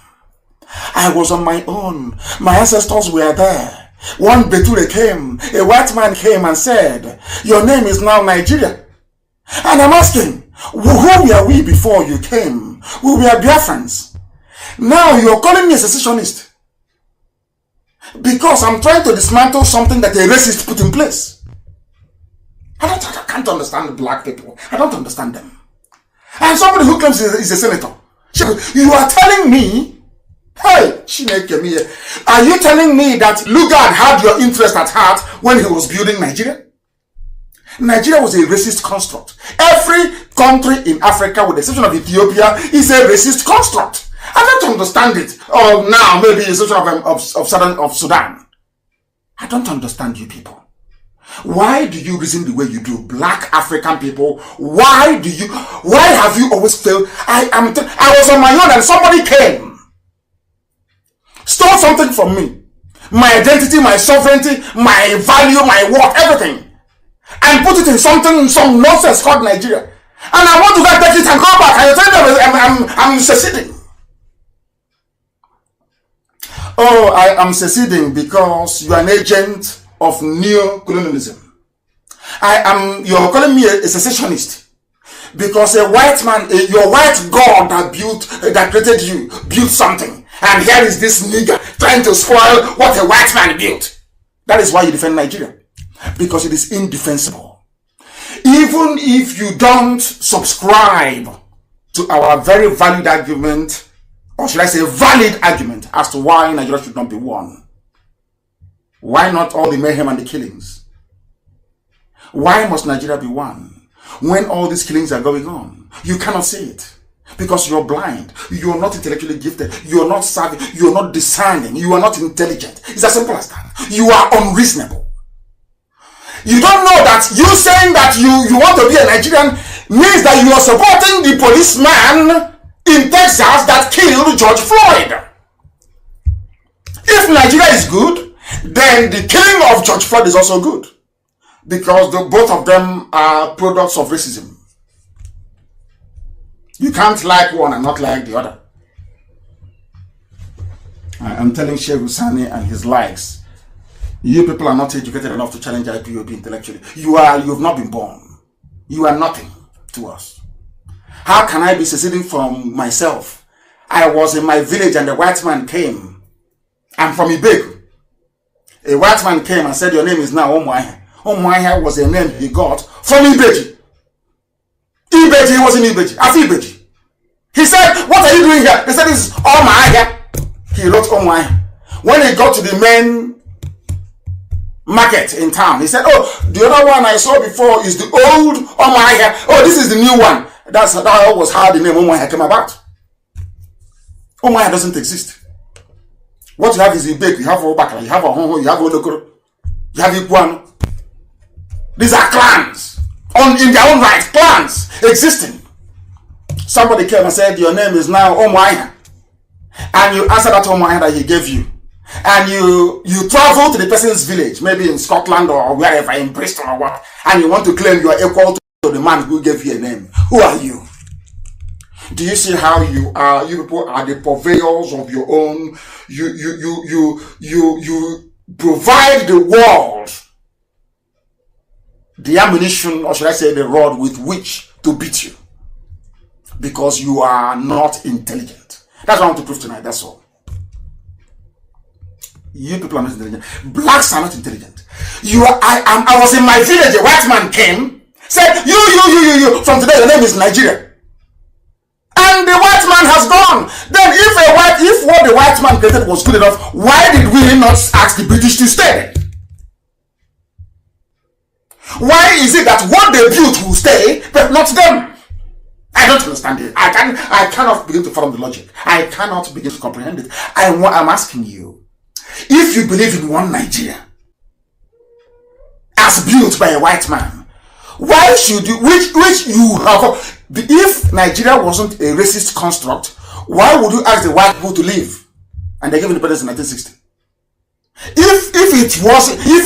I was on my own. My ancestors were there. One Beture came, a white man came and said, your name is now Nigeria. And I'm asking, who were we before you came? We were Biafrans. Now you're calling me a secessionist. Because I'm trying to dismantle something that a racist put in place. I can't understand black people. I don't understand them. And somebody who claims is a senator. You are telling me, hey, are you telling me that Lugard had your interest at heart when he was building Nigeria? Nigeria was a racist construct. Every country in Africa, with the exception of Ethiopia, is a racist construct. I don't understand it. Or now, maybe the exception of Sudan. I don't understand you people. Why do you reason the way you do, black African people? Why have you always failed? I was on my own and somebody came, stole something from me, my identity, my sovereignty, my value, my worth, everything, and put it in some nonsense called Nigeria. And I want to go take it and go back, and you tell me I'm seceding. Oh, I am seceding because you are an agent of neo-colonialism. You're calling me a secessionist because a white man, your white God that created you, built something. And here is this nigger trying to spoil what a white man built. That is why you defend Nigeria. Because it is indefensible. Even if you don't subscribe to our very valid argument, or should I say valid argument, as to why Nigeria should not be won. Why not all the mayhem and the killings? Why must Nigeria be won when all these killings are going on? You cannot see it. Because you're blind, you're not intellectually gifted, you're not savvy, you're not discerning, you are not intelligent. It's as simple as that. You are unreasonable. You don't know that you saying that you want to be a Nigerian means that you are supporting the policeman in Texas that killed George Floyd. If Nigeria is good, then the killing of George Floyd is also good. Because both of them are products of racism. You can't like one and not like the other. I'm telling Sheikh Husani and his likes, you people are not educated enough to challenge IPOB intellectually. You have not been born. You are nothing to us. How can I be seceding from myself? I was in my village and the white man came. I'm from Ipob. A white man came and said, your name is now Umuahia. Umuahia was a name he got from Ipob. Ipob, he was in Ipob. At Ipob. He said, what are you doing here? He said, this is Umuahia. He wrote Umuahia. When he got to the main market in town, he said, oh, the other one I saw before is the old Umuahia. Oh, this is the new one. That was how the name Umuahia came about. Umuahia doesn't exist. What you have is Ipob, you have Obakala, you have Ohonho, you have Olokoro, you have Iguano. These are clans, in their own right, clans existing. Somebody came and said, your name is now Umuahia. And you answer that Umuahia that he gave you. And you travel to the person's village, maybe in Scotland or wherever, in Bristol or what, and you want to claim you are equal to the man who gave you a name. Who are you? Do you see how you are? You people are the purveyors of your own. You provide the world the ammunition, or should I say the rod with which to beat you. Because you are not intelligent. That's what I want to prove tonight, that's all. You people are not intelligent. Blacks are not intelligent. I was in my village, a white man came, said, you, from today your name is Nigeria. And the white man has gone. Then if what the white man created was good enough, why did we not ask the British to stay? Why is it that what they built will stay, but not them? I don't understand it. I cannot begin to follow the logic. I cannot begin to comprehend it. I'm asking you, if you believe in one Nigeria, as built by a white man, why should you, which you have, if Nigeria wasn't a racist construct, why would you ask the white people to leave? And they gave independence in 1960. If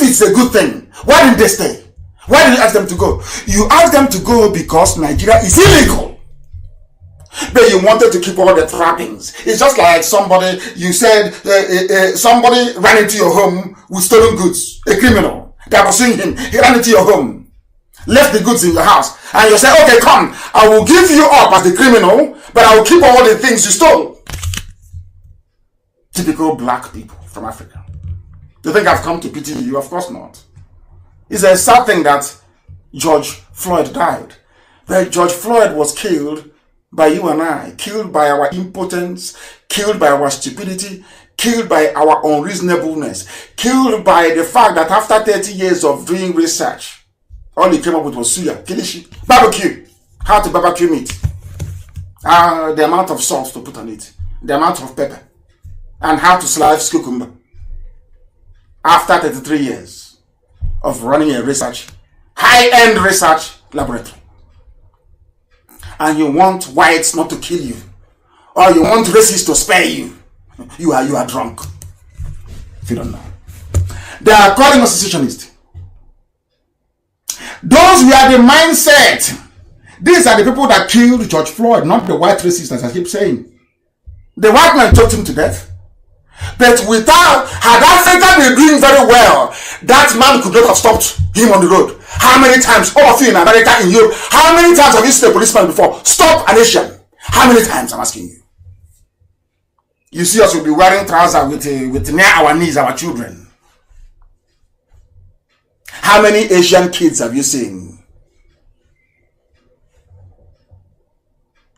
it's a good thing, why didn't they stay? Why did you ask them to go? You asked them to go because Nigeria is illegal. But you wanted to keep all the trappings. It's just like somebody, you said, somebody ran into your home with stolen goods. A criminal. They were pursuing him. He ran into your home. Left the goods in your house. And you said, okay, come. I will give you up as the criminal, but I will keep all the things you stole. Typical black people from Africa. You think I've come to pity you? Of course not. It's a sad thing that George Floyd died. But George Floyd was killed by you and I, killed by our impotence, killed by our stupidity, killed by our unreasonableness, killed by the fact that after 30 years of doing research, all he came up with was suya, kilishi, barbecue, how to barbecue meat, the amount of salt to put on it, the amount of pepper, and how to slice cucumber. After 33 years of running a research, high-end research laboratory. And you want whites not to kill you, or you want racists to spare you. You are drunk. If you don't know. They are calling us secessionists. Those were the mindset. These are the people that killed George Floyd, not the white racists, as I keep saying. The white man choked him to death. But had Africa been doing very well, that man could not have stopped him on the road. How many times, all of you in America, in Europe, how many times have you seen a policeman before stop an Asian? How many times, I'm asking you? You see us will be wearing trousers with near our knees, our children. How many Asian kids have you seen?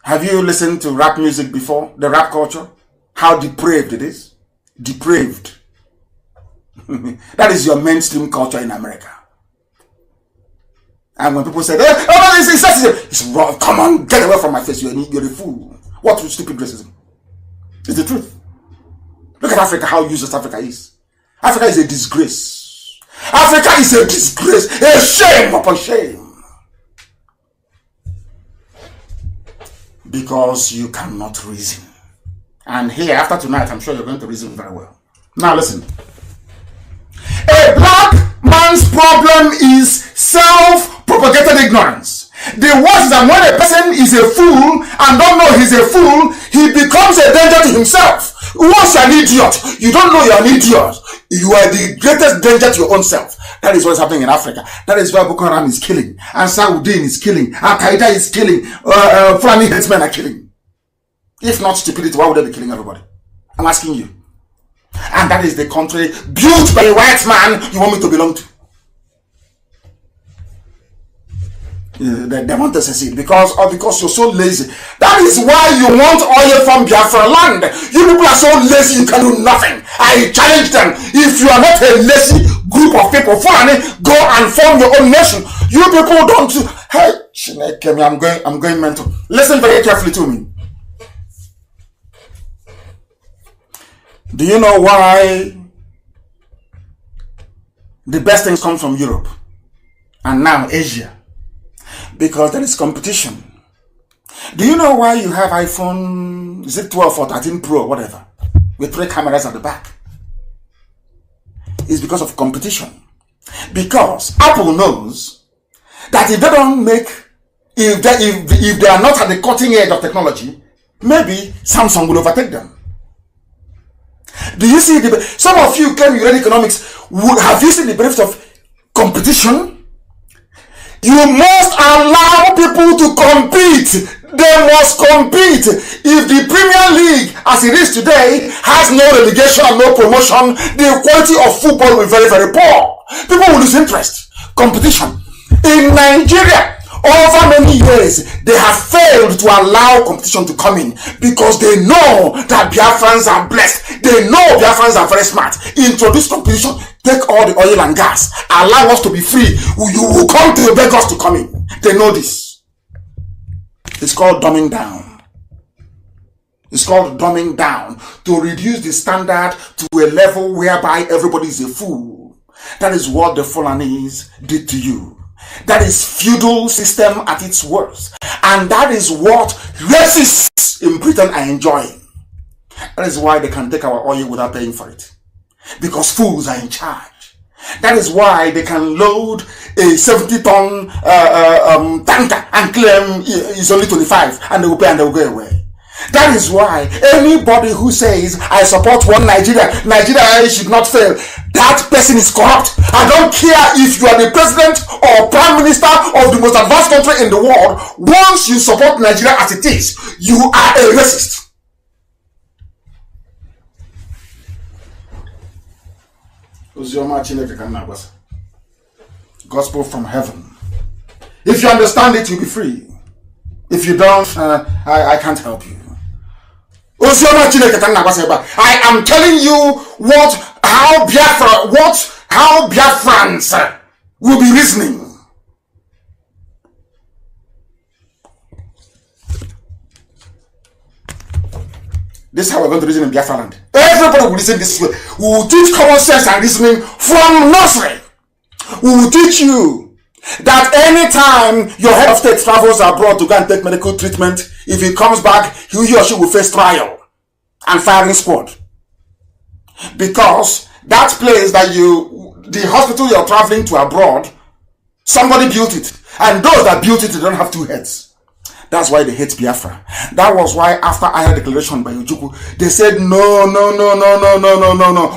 Have you listened to rap music before? The rap culture? How depraved it is? Depraved. That is your mainstream culture in America. And when people say, oh, it's wrong. Come on, get away from my face. You're a fool. What stupid racism? It's the truth. Look at Africa, how useless Africa is. Africa is a disgrace. Africa is a disgrace. A shame upon shame. Because you cannot reason. And here, after tonight, I'm sure you're going to reason very well. Now listen. A black man's problem is self-propagated ignorance. The worst is that when a person is a fool and don't know he's a fool, he becomes a danger to himself. Once you're an idiot, you don't know you're an idiot. You are the greatest danger to your own self. That is what is happening in Africa. That is why Boko Haram is killing, and Saudin is killing, Al Qaeda is killing, Fulani headsmen are killing. If not stupidity, why would they be killing everybody? I'm asking you. And that is the country built by a white man you want me to belong to. They want to secede because you're so lazy. That is why you want oil from Biafra land. You people are so lazy you can do nothing. I challenge them. If you are not a lazy group of people, go and form your own nation. You people don't. Hey, I'm going mental. Listen very carefully to me. Do you know why the best things come from Europe and now Asia? Because there is competition. Do you know why you have iPhone, is it 12 or 13 Pro, whatever, with 3 cameras at the back? It's because of competition. Because Apple knows that if they don't make, if they are not at the cutting edge of technology, maybe Samsung will overtake them. Do you see some of you claim you read economics? Have you seen the benefits of competition? You must allow people to compete. They must compete. If the Premier League, as it is today, has no relegation and no promotion, the quality of football will be very, very poor. People will lose interest. Competition. In Nigeria, over many years, they have failed to allow competition to come in because they know that Biafrans are blessed. They know Biafrans are very smart. Introduce competition. Take all the oil and gas. Allow us to be free. You will come to beg us to come in. They know this. It's called dumbing down. It's called dumbing down. To reduce the standard to a level whereby everybody is a fool. That is what the Fulanese did to you. That is feudal system at its worst. And that is what racists in Britain are enjoying. That is why they can take our oil without paying for it. Because fools are in charge. That is why they can load a 70-ton tanker and claim it's only 25 and they will pay and they will go away. That is why anybody who says, I support one Nigeria should not fail, that person is corrupt. I don't care if you are the president or prime minister of the most advanced country in the world. Once you support Nigeria as it is, you are a racist. Gospel from heaven. If you understand it, you'll be free. If you don't, I can't help you. I am telling you how Biafrans will be reasoning. This is how we're going to reason in Biafra land. Everybody will reason this way. We will teach common sense and reasoning from nursery. We will teach you that anytime your head of state travels abroad to go and take medical treatment, if he comes back, he or she will face trial and firing squad. Because that place that the hospital you're traveling to abroad, somebody built it. And those that built it, they don't have 2 heads. That's why they hate Biafra. That was why after I had declaration by Ojukwu, they said, no.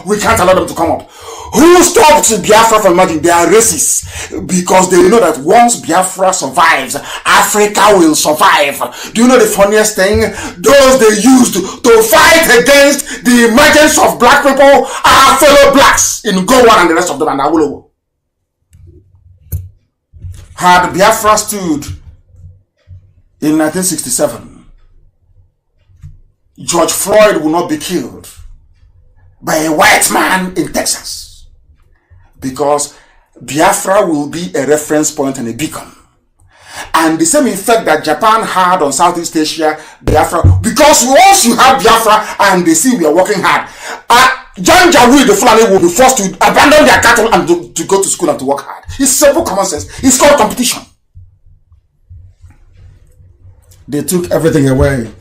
We can't allow them to come up. Who stopped Biafra from emerging? They are racists. Because they know that once Biafra survives, Africa will survive. Do you know the funniest thing? Those they used to fight against the emergence of black people are fellow blacks in Gowan and the rest of them and Awolowo. Had Biafra stood in 1967, George Floyd will not be killed by a white man in Texas, because Biafra will be a reference point and a beacon. And the same effect that Japan had on Southeast Asia, Biafra, because once you have Biafra and they see we are working hard, Janjaweed, the Fulani, will be forced to abandon their cattle and to go to school and to work hard. It's simple common sense. It's called competition. They took everything away.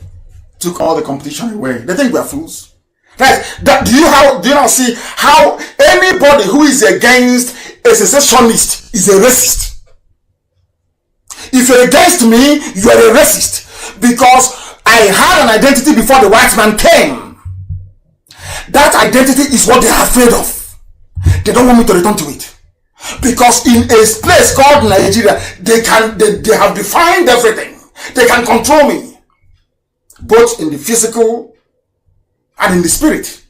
Took all the competition away. They think we are fools. Guys, do you now see how anybody who is against a secessionist is a racist? If you're against me, you are a racist. Because I had an identity before the white man came. That identity is what they are afraid of. They don't want me to return to it. Because in a place called Nigeria, they have defined everything. They can control me, both in the physical and in the spirit.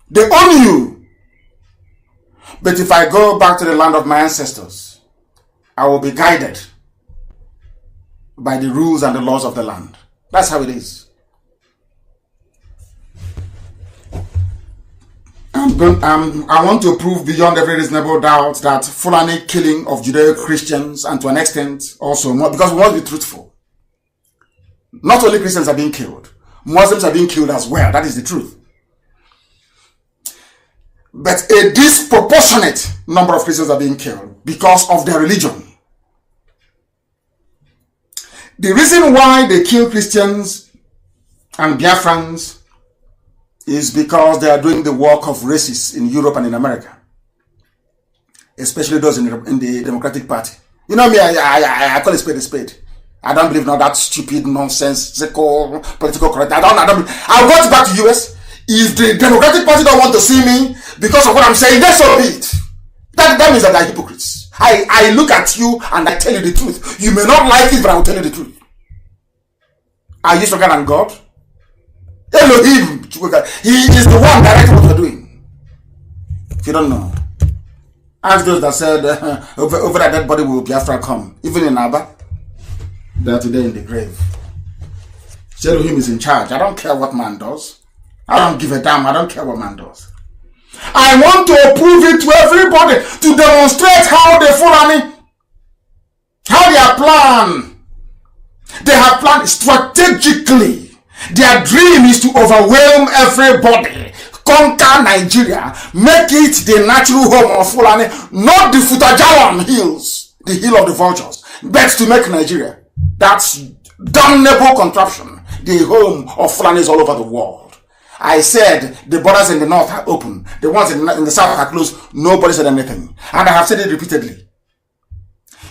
They own you. But if I go back to the land of my ancestors, I will be guided by the rules and the laws of the land. That's how it is. I want to prove beyond every reasonable doubt that Fulani killing of Judeo-Christians, and to an extent also, because we must be truthful. Not only Christians are being killed, Muslims are being killed as well. That is the truth. But a disproportionate number of Christians are being killed because of their religion. The reason why they kill Christians and Biafrans is because they are doing the work of racists in Europe and in America, especially those in the Democratic Party. You know me, I call a spade a spade. I don't believe in all that stupid, nonsensical, political correct. I will go back to US. If the Democratic Party don't want to see me because of what I'm saying, then so be it. That means that they're hypocrites. I look at you and I tell you the truth. You may not like it, but I will tell you the truth. Are you stronger than God? Elohim, he is the one directing what we're doing. If you don't know, ask those that said over that dead body will Biafra come. Even in Abba, they are today in the grave. Elohim is in charge. I don't care what man does. I don't give a damn. I don't care what man does. I want to prove it to everybody, to demonstrate how the Fulani, how they are planned. They have planned strategically. Their dream is to overwhelm everybody, conquer Nigeria, make it the natural home of Fulani, not the Futajawan hills, the hill of the vultures, but to make Nigeria, that's damnable contraption, the home of Fulanis all over the world. I said the borders in the north are open, the ones in the south are closed. Nobody said anything, and I have said it repeatedly.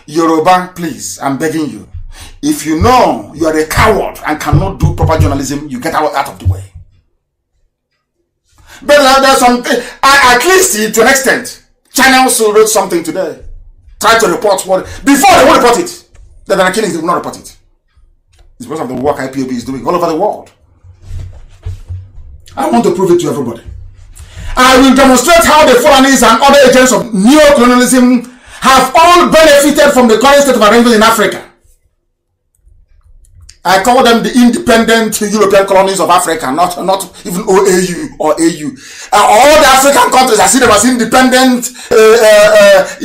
Yoruba, please, I'm begging you. If you know you are a coward and cannot do proper journalism, you get out of the way. But there's something, at least to an extent, channels wrote something today. Try to report what, before they will report it. Then the killings, they will not report it. It's because of the work Ipob is doing all over the world. I want to prove it to everybody. I will demonstrate how the Fulanis and other agents of neo-colonialism have all benefited from the current state of arrangement in Africa. I call them the independent European colonies of Africa, not even OAU or AU. All the African countries, I see them as independent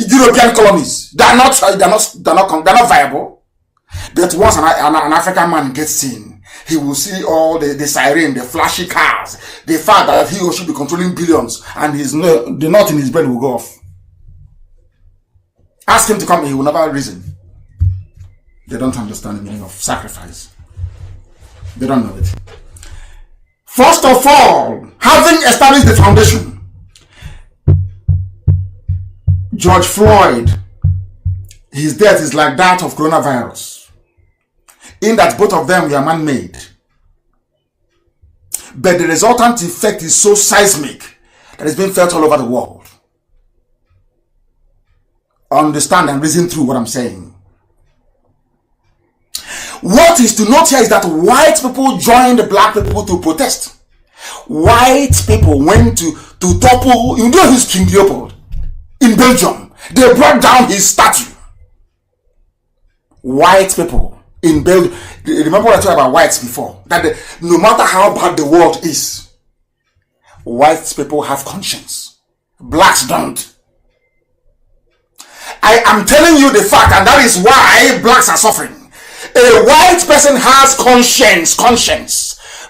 European colonies. They're not viable. But once an African man gets seen, he will see all the siren, the flashy cars, the fact that he or she be controlling billions, and the knot in his brain will go off. Ask him to come, he will never reason. They don't understand the meaning of sacrifice. They don't know it. First of all, having established the foundation, George Floyd, his death is like that of coronavirus, in that both of them were man-made. But the resultant effect is so seismic that it's being felt all over the world. Understand and reason through what I'm saying. What is to note here is that white people joined the black people to protest. White people went to topple, you know who's King Leopold in Belgium. They brought down his statue. White people in Belgium. Remember what I told about whites before? That no matter how bad the world is, white people have conscience. Blacks don't. I am telling you the fact, and that is why blacks are suffering. A white person has conscience.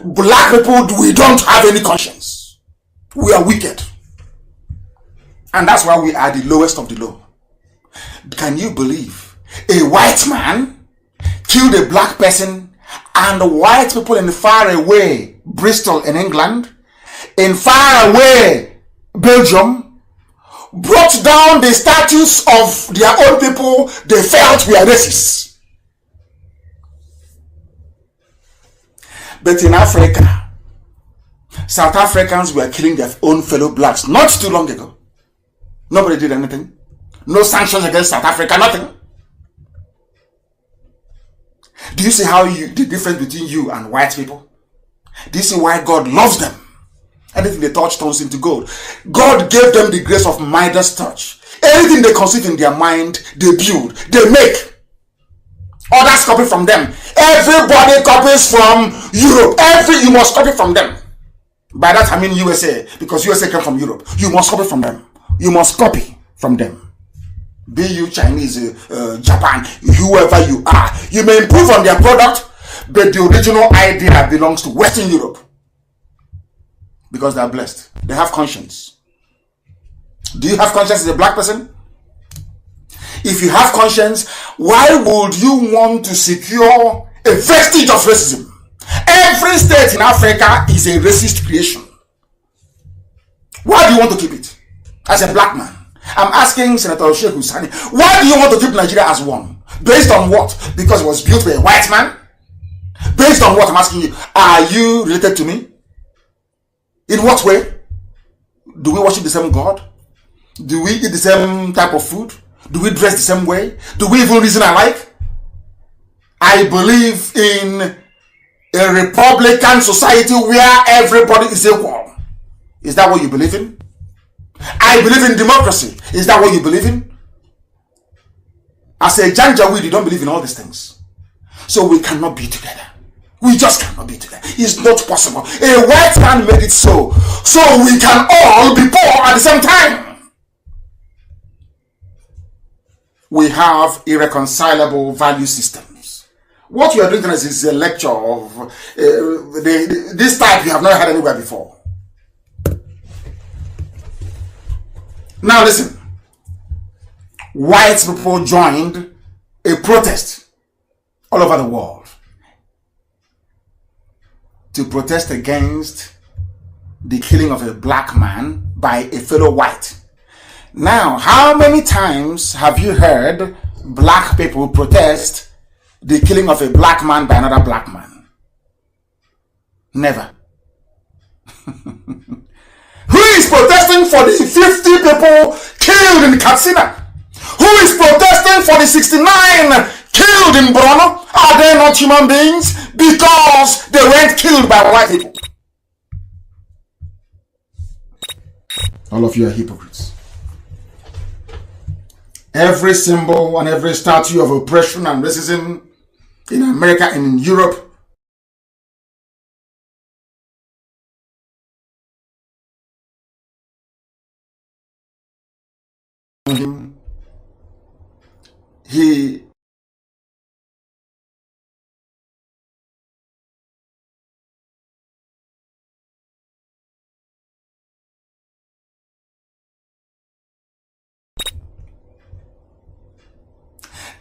Black people, we don't have any conscience. We are wicked. And that's why we are the lowest of the low. Can you believe a white man killed a black person, and white people in far away Bristol in England, in far away Belgium, brought down the statues of their own people they felt were racist? But in Africa, South Africans were killing their own fellow blacks not too long ago. Nobody did anything. No sanctions against South Africa, nothing. Do you see how the difference between you and white people? Do you see why God loves them? Anything they touch turns into gold. God gave them the grace of Midas touch. Anything they conceive in their mind, they build, they make. Others copy from them. Everybody copies from Europe. You must copy from them. By that I mean USA, because USA came from Europe. You must copy from them. You must copy from them. Be you Chinese, Japan, whoever you are. You may improve on their product, but the original idea belongs to Western Europe. Because they are blessed. They have conscience. Do you have conscience as a black person? If you have conscience, why would you want to secure a vestige of racism? Every state in Africa is a racist creation. Why do you want to keep it? As a black man, I'm asking Senator Sheikh Husani, why do you want to keep Nigeria as one? Based on what? Because it was built by a white man? Based on what? I'm asking you. Are you related to me? In what way? Do we worship the same God? Do we eat the same type of food? Do we dress the same way? Do we even reason alike? I believe in a Republican society where everybody is equal. Is that what you believe in? I believe in democracy. Is that what you believe in? As a Janjaweed, you don't believe in all these things. So we cannot be together. We just cannot be together. It's not possible. A white man made it so we can all be poor at the same time. We have irreconcilable value systems. What you are doing is a lecture of this type you have not heard anywhere before. Now listen. White people joined a protest all over the world to protest against the killing of a black man by a fellow white. Now, how many times have you heard black people protest the killing of a black man by another black man? Never. Who is protesting for the 50 people killed in Katsina? Who is protesting for the 69 killed in Borno? Are they not human beings? Because they weren't killed by white people. All of you are hypocrites. Every symbol and every statue of oppression and racism in America and in Europe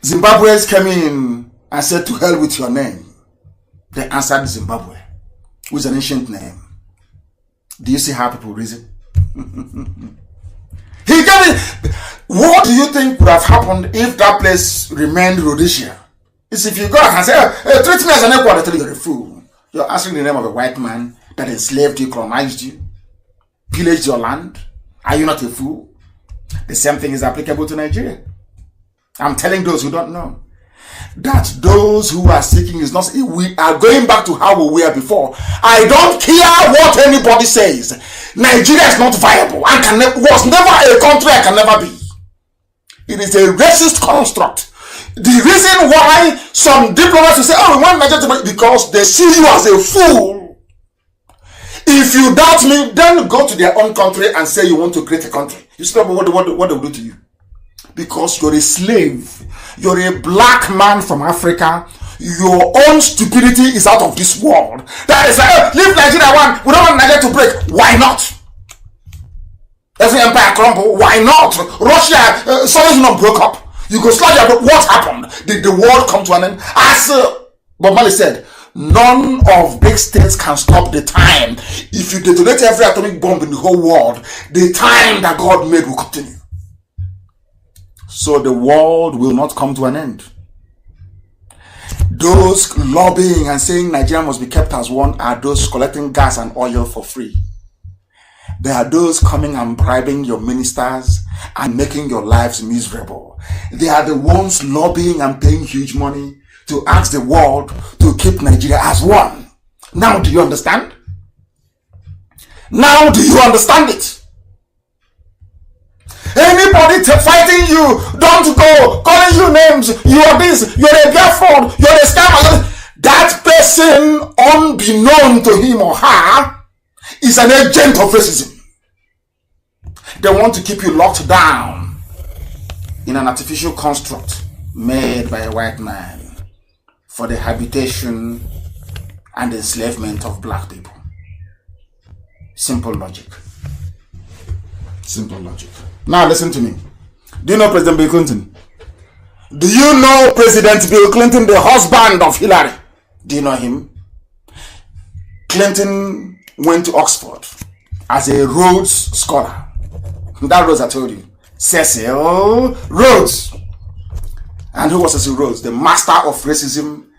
Zimbabweans came in and said, to hell with your name. They answered Zimbabwe, which is an ancient name. Do you see how people reason? He came in. What do you think would have happened if that place remained Rhodesia? It's if you go and say, hey, treat me as an equal, they tell you you're a fool. You're answering the name of a white man that enslaved you, colonized you, pillaged your land. Are you not a fool? The same thing is applicable to Nigeria. I'm telling those who don't know that those who are seeking is not, we are going back to how we were before. I don't care what anybody says. Nigeria is not viable and was never a country I can never be. It is a racist construct. The reason why some diplomats will say, oh, we want Nigeria to be, because they see you as a fool. If you doubt me, then go to their own country and say you want to create a country. You see what they will do to you. Because you're a slave. You're a black man from Africa. Your own stupidity is out of this world. That is like, leave Nigeria one. We don't want Nigeria to break. Why not? Every empire crumble. Why not? Russia, Soviet Union broke up. Yugoslavia broke. What happened? Did the world come to an end? As Bob Marley said, none of big states can stop the time. If you detonate every atomic bomb in the whole world, the time that God made will continue. So the world will not come to an end. Those lobbying and saying Nigeria must be kept as one are those collecting gas and oil for free. There are those coming and bribing your ministers and making your lives miserable. They are the ones lobbying and paying huge money to ask the world to keep Nigeria as one. Now do you understand? Now do you understand it? Anybody fighting you, don't go calling you names. You are this, you're a Biafran, you're a scammer. That person, unbeknown to him or her, is an agent of racism. They want to keep you locked down in an artificial construct made by a white man for the habitation and enslavement of black people. Simple logic. Simple logic. Now listen to me. Do you know President Bill Clinton? Do you know President Bill Clinton, the husband of Hillary? Do you know him? Clinton went to Oxford as a Rhodes Scholar. That Rhodes I told you. Cecil Rhodes. And who was Cecil Rhodes? The master of racism,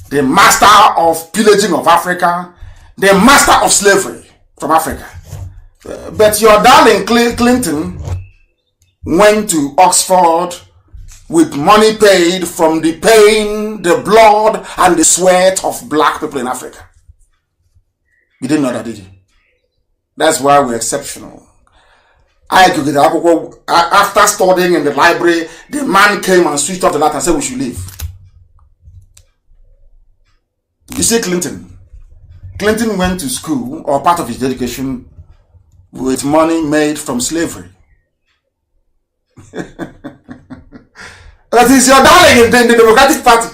the master of pillaging of Africa, the master of slavery from Africa. But your darling Clinton went to Oxford with money paid from the pain, the blood, and the sweat of black people in Africa. You didn't know that, did you? That's why we're exceptional. After studying in the library, the man came and switched off the light and said we should leave. You see, Clinton went to school, or part of his education, with money made from slavery. That is your darling in the Democratic Party.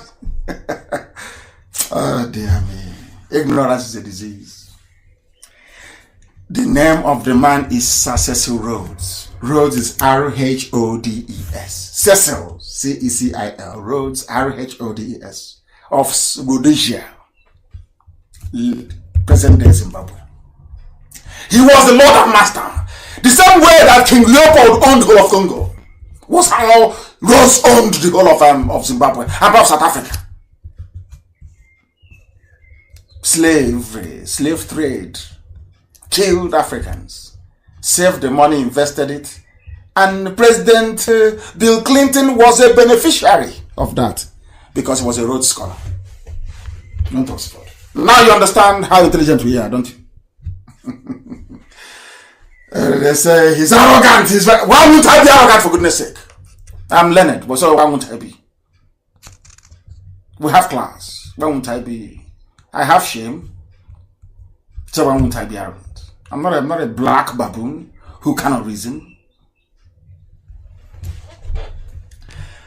Oh dear me. Ignorance is a disease. The name of the man is Sir Cecil Rhodes. Rhodes is R-H-O-D-E-S. Cecil, C-E-C-I-L. Rhodes, R-H-O-D-E-S. Of Rhodesia, present-day Zimbabwe. He was the Lord and Master. The same way that King Leopold owned the whole of Congo was how Rhodes owned the whole of Zimbabwe and of South Africa. Slavery, slave trade, killed Africans, saved the money, invested it, and President Bill Clinton was a beneficiary of that because he was a Rhodes Scholar, not Oxford. Now you understand how intelligent we are, don't you? They say he's arrogant. Why won't I be arrogant, for goodness sake? I'm learned, but so why won't I be? We have class. Why won't I be? I have shame. So why won't I be arrogant? I'm not a black baboon who cannot reason.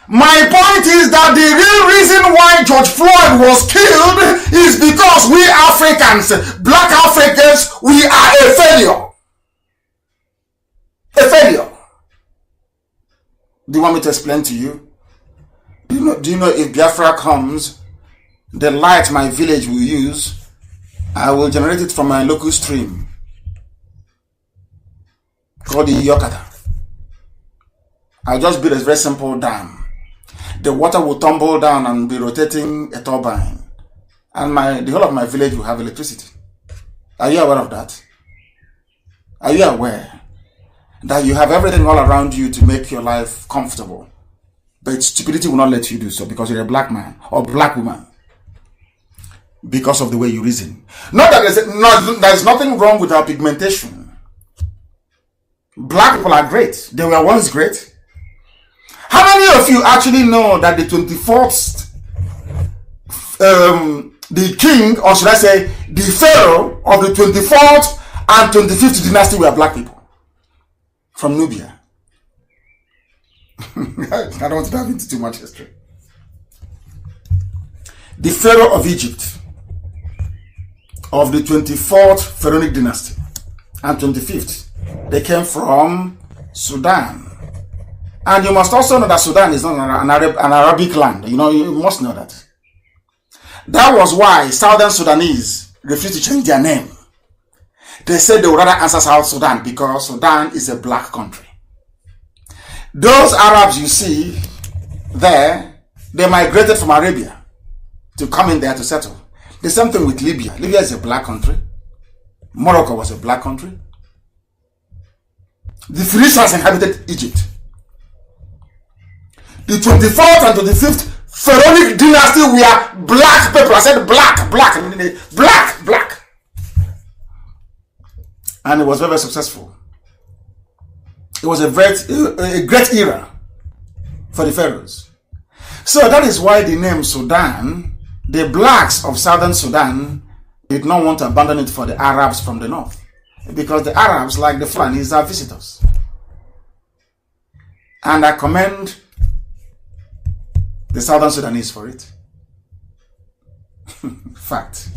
My point is that the real reason why George Floyd was killed is because we Africans, black Africans, we are a failure. A failure. Do you want me to explain to you? Do you know if Biafra comes, the light my village will use, I will generate it from my local stream called the Yokata. I'll just build a very simple dam. The water will tumble down and be rotating a turbine, and the whole of my village will have electricity. Are you aware of that? Are you aware that you have everything all around you to make your life comfortable, but stupidity will not let you do so because you're a black man or black woman, because of the way you reason? Not that there's nothing wrong with our pigmentation. Black people are great. They were once great. How many of you actually know that the 24th, the king, or should I say, the pharaoh of the 24th and 25th dynasty were black people from Nubia? I don't want to dive into too much history. The pharaoh of Egypt of the 24th pharaonic dynasty and 25th, they came from Sudan. And you must also know that Sudan is not an Arabic land. You must know that. That was why Southern Sudanese refused to change their name. They said they would rather answer South Sudan because Sudan is a black country. Those Arabs you see there, they migrated from Arabia to come in there to settle. The same thing with Libya. Libya is a black country. Morocco was a black country. The Phoenicians inhabited Egypt. The 24th and 25th Pharaonic dynasty were black people. I said black. And it was very, very successful. It was a great era for the pharaohs. So that is why the name Sudan, the blacks of southern Sudan did not want to abandon it for the Arabs from the north. Because the Arabs, like the Fulanis, are visitors. And I commend the southern Sudanese for it. Fact.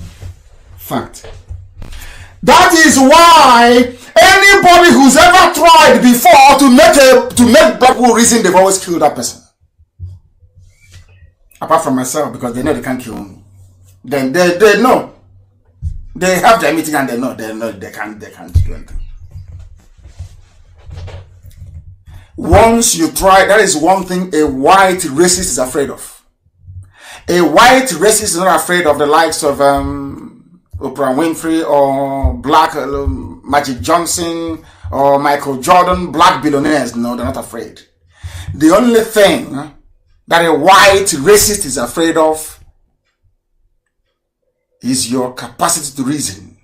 That is why anybody who's ever tried before to make black people reason, they've always killed that person. Apart from myself, because they know they can't kill me. Then they know. They have their meeting and they know they can't do anything. Once you try, that is one thing a white racist is afraid of. A white racist is not afraid of the likes of Oprah Winfrey or Black Magic Johnson or Michael Jordan, black billionaires. No, they're not afraid. The only thing that a white racist is afraid of is your capacity to reason.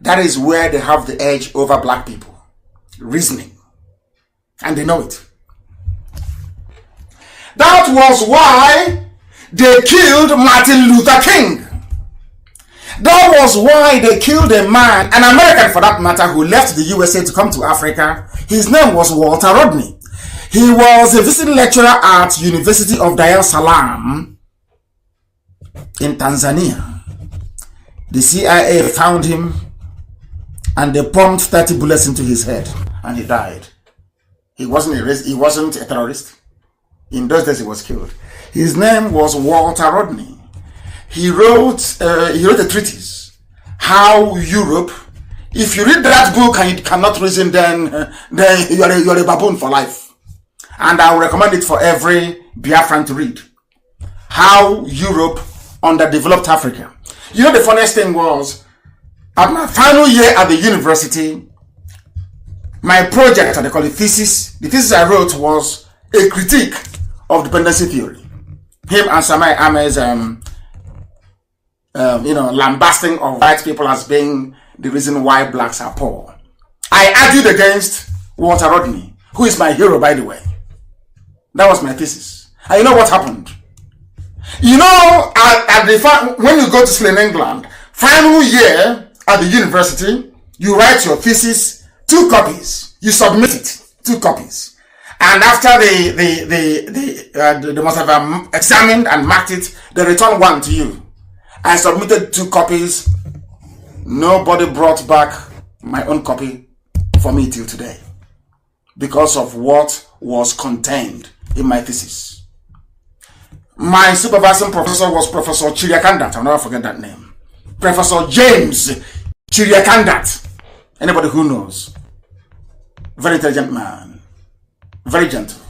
That is where they have the edge over black people. Reasoning. And they know it. That was why they killed Martin Luther King. That was why they killed a man, an American for that matter, who left the USA to come to Africa. His name was Walter Rodney. He was a visiting lecturer at University of Dar es Salaam in Tanzania. The CIA found him and they pumped 30 bullets into his head and he died. He wasn't a terrorist. In those days he was killed. His name was Walter Rodney. He wrote a treatise, How Europe. If you read that book and you cannot reason, then you are a baboon for life. And I will recommend it for every Biafran to read. How Europe underdeveloped Africa. You know, the funniest thing was, at my final year at the university, my project, they call it thesis, the thesis I wrote was a critique of dependency theory. Him and Samai Ame's, lambasting of white people as being the reason why blacks are poor. I argued against Walter Rodney, who is my hero, by the way. That was my thesis. And you know what happened? You know, when you go to school in England, final year at the university, you write your thesis, 2 copies. You submit it, 2 copies. And after they must have examined and marked it, they return 1 to you. I submitted 2 copies. Nobody brought back my own copy for me till today because of what was contained in my thesis. My supervising professor was Professor Chiriakandat. I'll never forget that name. Professor James Chiriakandat. Anybody who knows. Very intelligent man. Very gentle.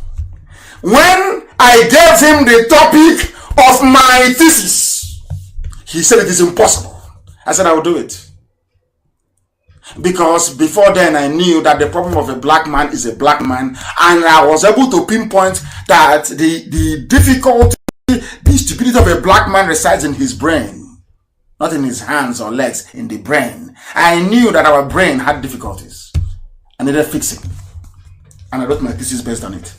When I gave him the topic of my thesis, he said it is impossible. I said I will do it. Because before then I knew that the problem of a black man is a black man, and I was able to pinpoint that the difficulty, the stupidity of a black man resides in his brain, not in his hands or legs, in the brain. I knew that our brain had difficulties and needed fixing, and I wrote my thesis based on it.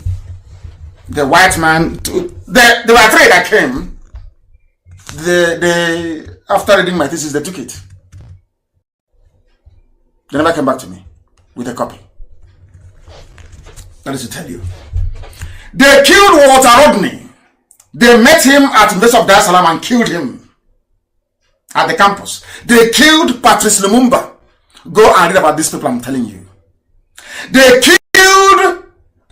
The white man, there were 3 that came. After reading my thesis, they took it. They never came back to me with a copy. That is to tell you. They killed Walter Rodney. They met him at University of Dar es Salaam and killed him at the campus. They killed Patrice Lumumba. Go and read about these people I'm telling you. They killed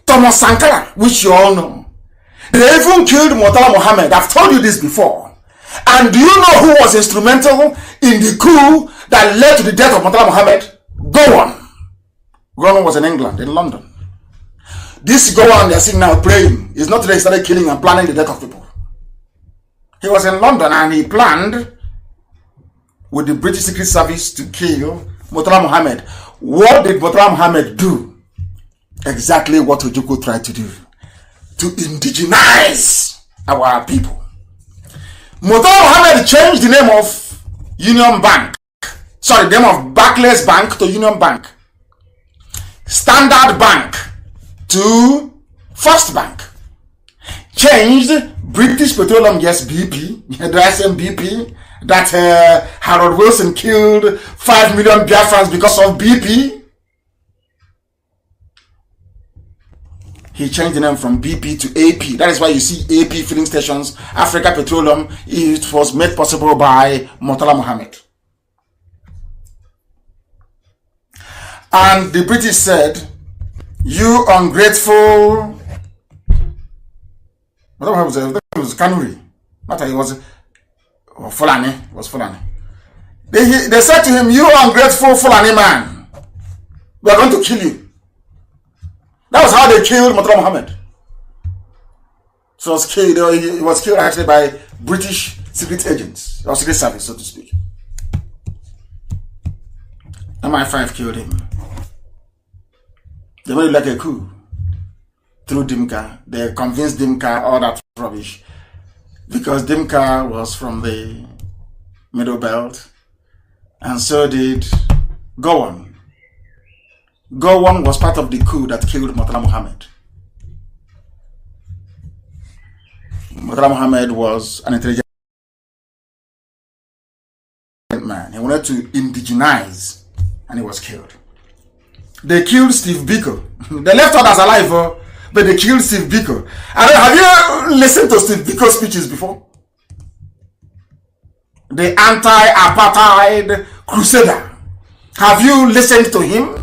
Thomas Sankara, which you all know. They even killed Murtala Mohammed. I've told you this before. And do you know who was instrumental in the coup that led to the death of Murtala Mohammed? Gowon. Gowon was in England, in London. This Gowon they're seeing now praying is not that he started killing and planning the death of people. He was in London and he planned with the British Secret Service to kill Murtala Mohammed. What did Murtala Mohammed do? exactly what Ojukwu tried to do, to indigenize our people. Murtala Mohammed changed the name of Union Bank, sorry, the name of Barclays Bank to Union Bank, Standard Bank to First Bank, changed British Petroleum, yes, BP, the same BP that Harold Wilson killed 5 million Biafrans because of BP. He changed the name from BP to AP. That is why you see AP filling stations, Africa Petroleum. It was made possible by Murtala Mohammed. And the British said, you ungrateful... What was it? It was Kanuri. Not it was Fulani. It was Fulani. They said to him, you ungrateful Fulani man, we are going to kill you. That was how they killed Murtala Mohammed. So he was killed actually by British secret agents, or secret service, so to speak. MI5 killed him. They made it like a coup through Dimka. They convinced Dimka all that rubbish because Dimka was from the Middle Belt, and so did Gowon. Gowon was part of the coup that killed Murtala Mohammed. Murtala Mohammed was an intelligent man. He wanted to indigenize, and he was killed. They killed Steve Biko. They left others alive, but they killed Steve Biko. Have you listened to Steve Biko's speeches before? The anti-apartheid crusader. Have you listened to him?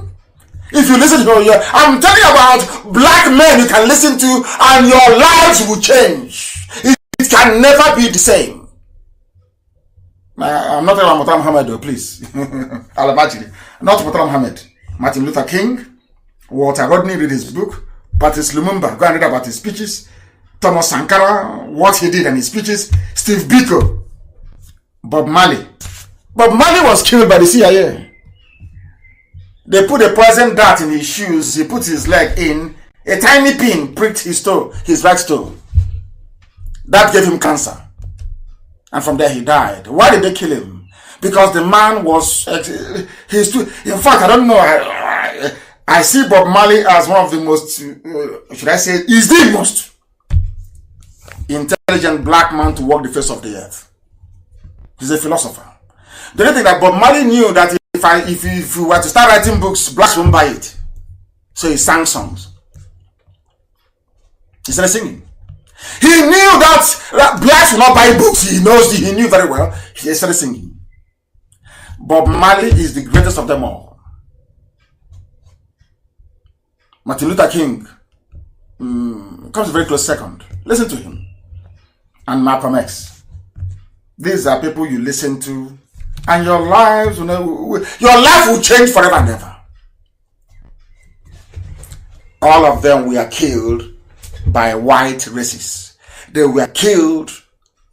If you listen to him, I'm telling you about black men you can listen to and your lives will change. It can never be the same. I'm not talking about Murtala Mohammed though, please. Not Murtala Mohammed. Martin Luther King, Walter Rodney, read his book. Patrice Lumumba, go and read about his speeches. Thomas Sankara, what he did and his speeches. Steve Biko, Bob Marley. Bob Marley was killed by the CIA. They put a poison dart in his shoes. He put his leg in. A tiny pin pricked his toe, his right toe. That gave him cancer. And from there he died. Why did they kill him? Because the man was, in fact, I don't know, I see Bob Marley as one of the most, should I say, is the most intelligent black man to walk the face of the earth. He's a philosopher. The only thing that Bob Marley knew that if we were to start writing books, blacks won't buy it. So he sang songs. He started singing. He knew that blacks will not buy books. He knew very well. He started singing. Bob Marley is the greatest of them all. Martin Luther King comes very close second. Listen to him. And Malcolm X. These are people you listen to, and your lives, your life will change forever and ever. All of them were killed by white racists. They were killed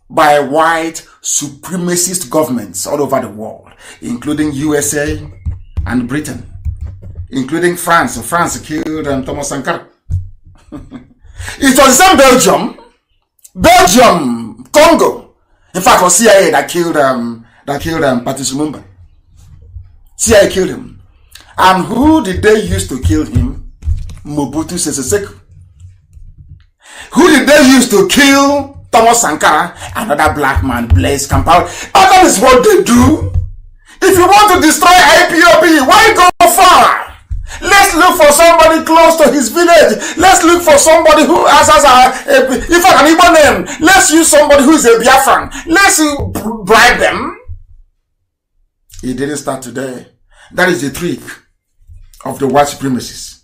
by white supremacist governments all over the world, including USA and Britain, including France. So France killed Thomas Sankara. It was the same Belgium, Congo. In fact, it was CIA that killed Patrice Lumumba. CIA killed him. And who did they use to kill him? Mobutu Sese Seko. Who did they use to kill Thomas Sankara? Another black man, Blaise Compaoré. And that is what they do. If you want to destroy IPOB, why go far? Let's look for somebody close to his village. Let's look for somebody who has if I can even name. Let's use somebody who is a Biafran. Let's bribe them. It didn't start today. That is the trick of the white supremacists.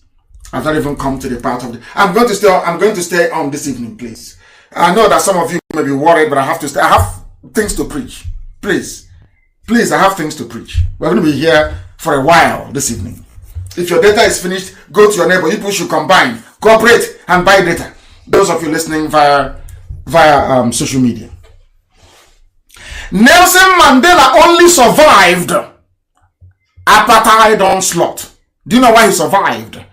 I've not even come to the part of the. I'm going to stay on this evening, please. I know that some of you may be worried, but I have to stay. I have things to preach. Please, I have things to preach. We're going to be here for a while this evening. If your data is finished, go to your neighbor. You people should combine, cooperate, and buy data. Those of you listening via social media. Nelson Mandela only survived apartheid onslaught. Do you know why he survived?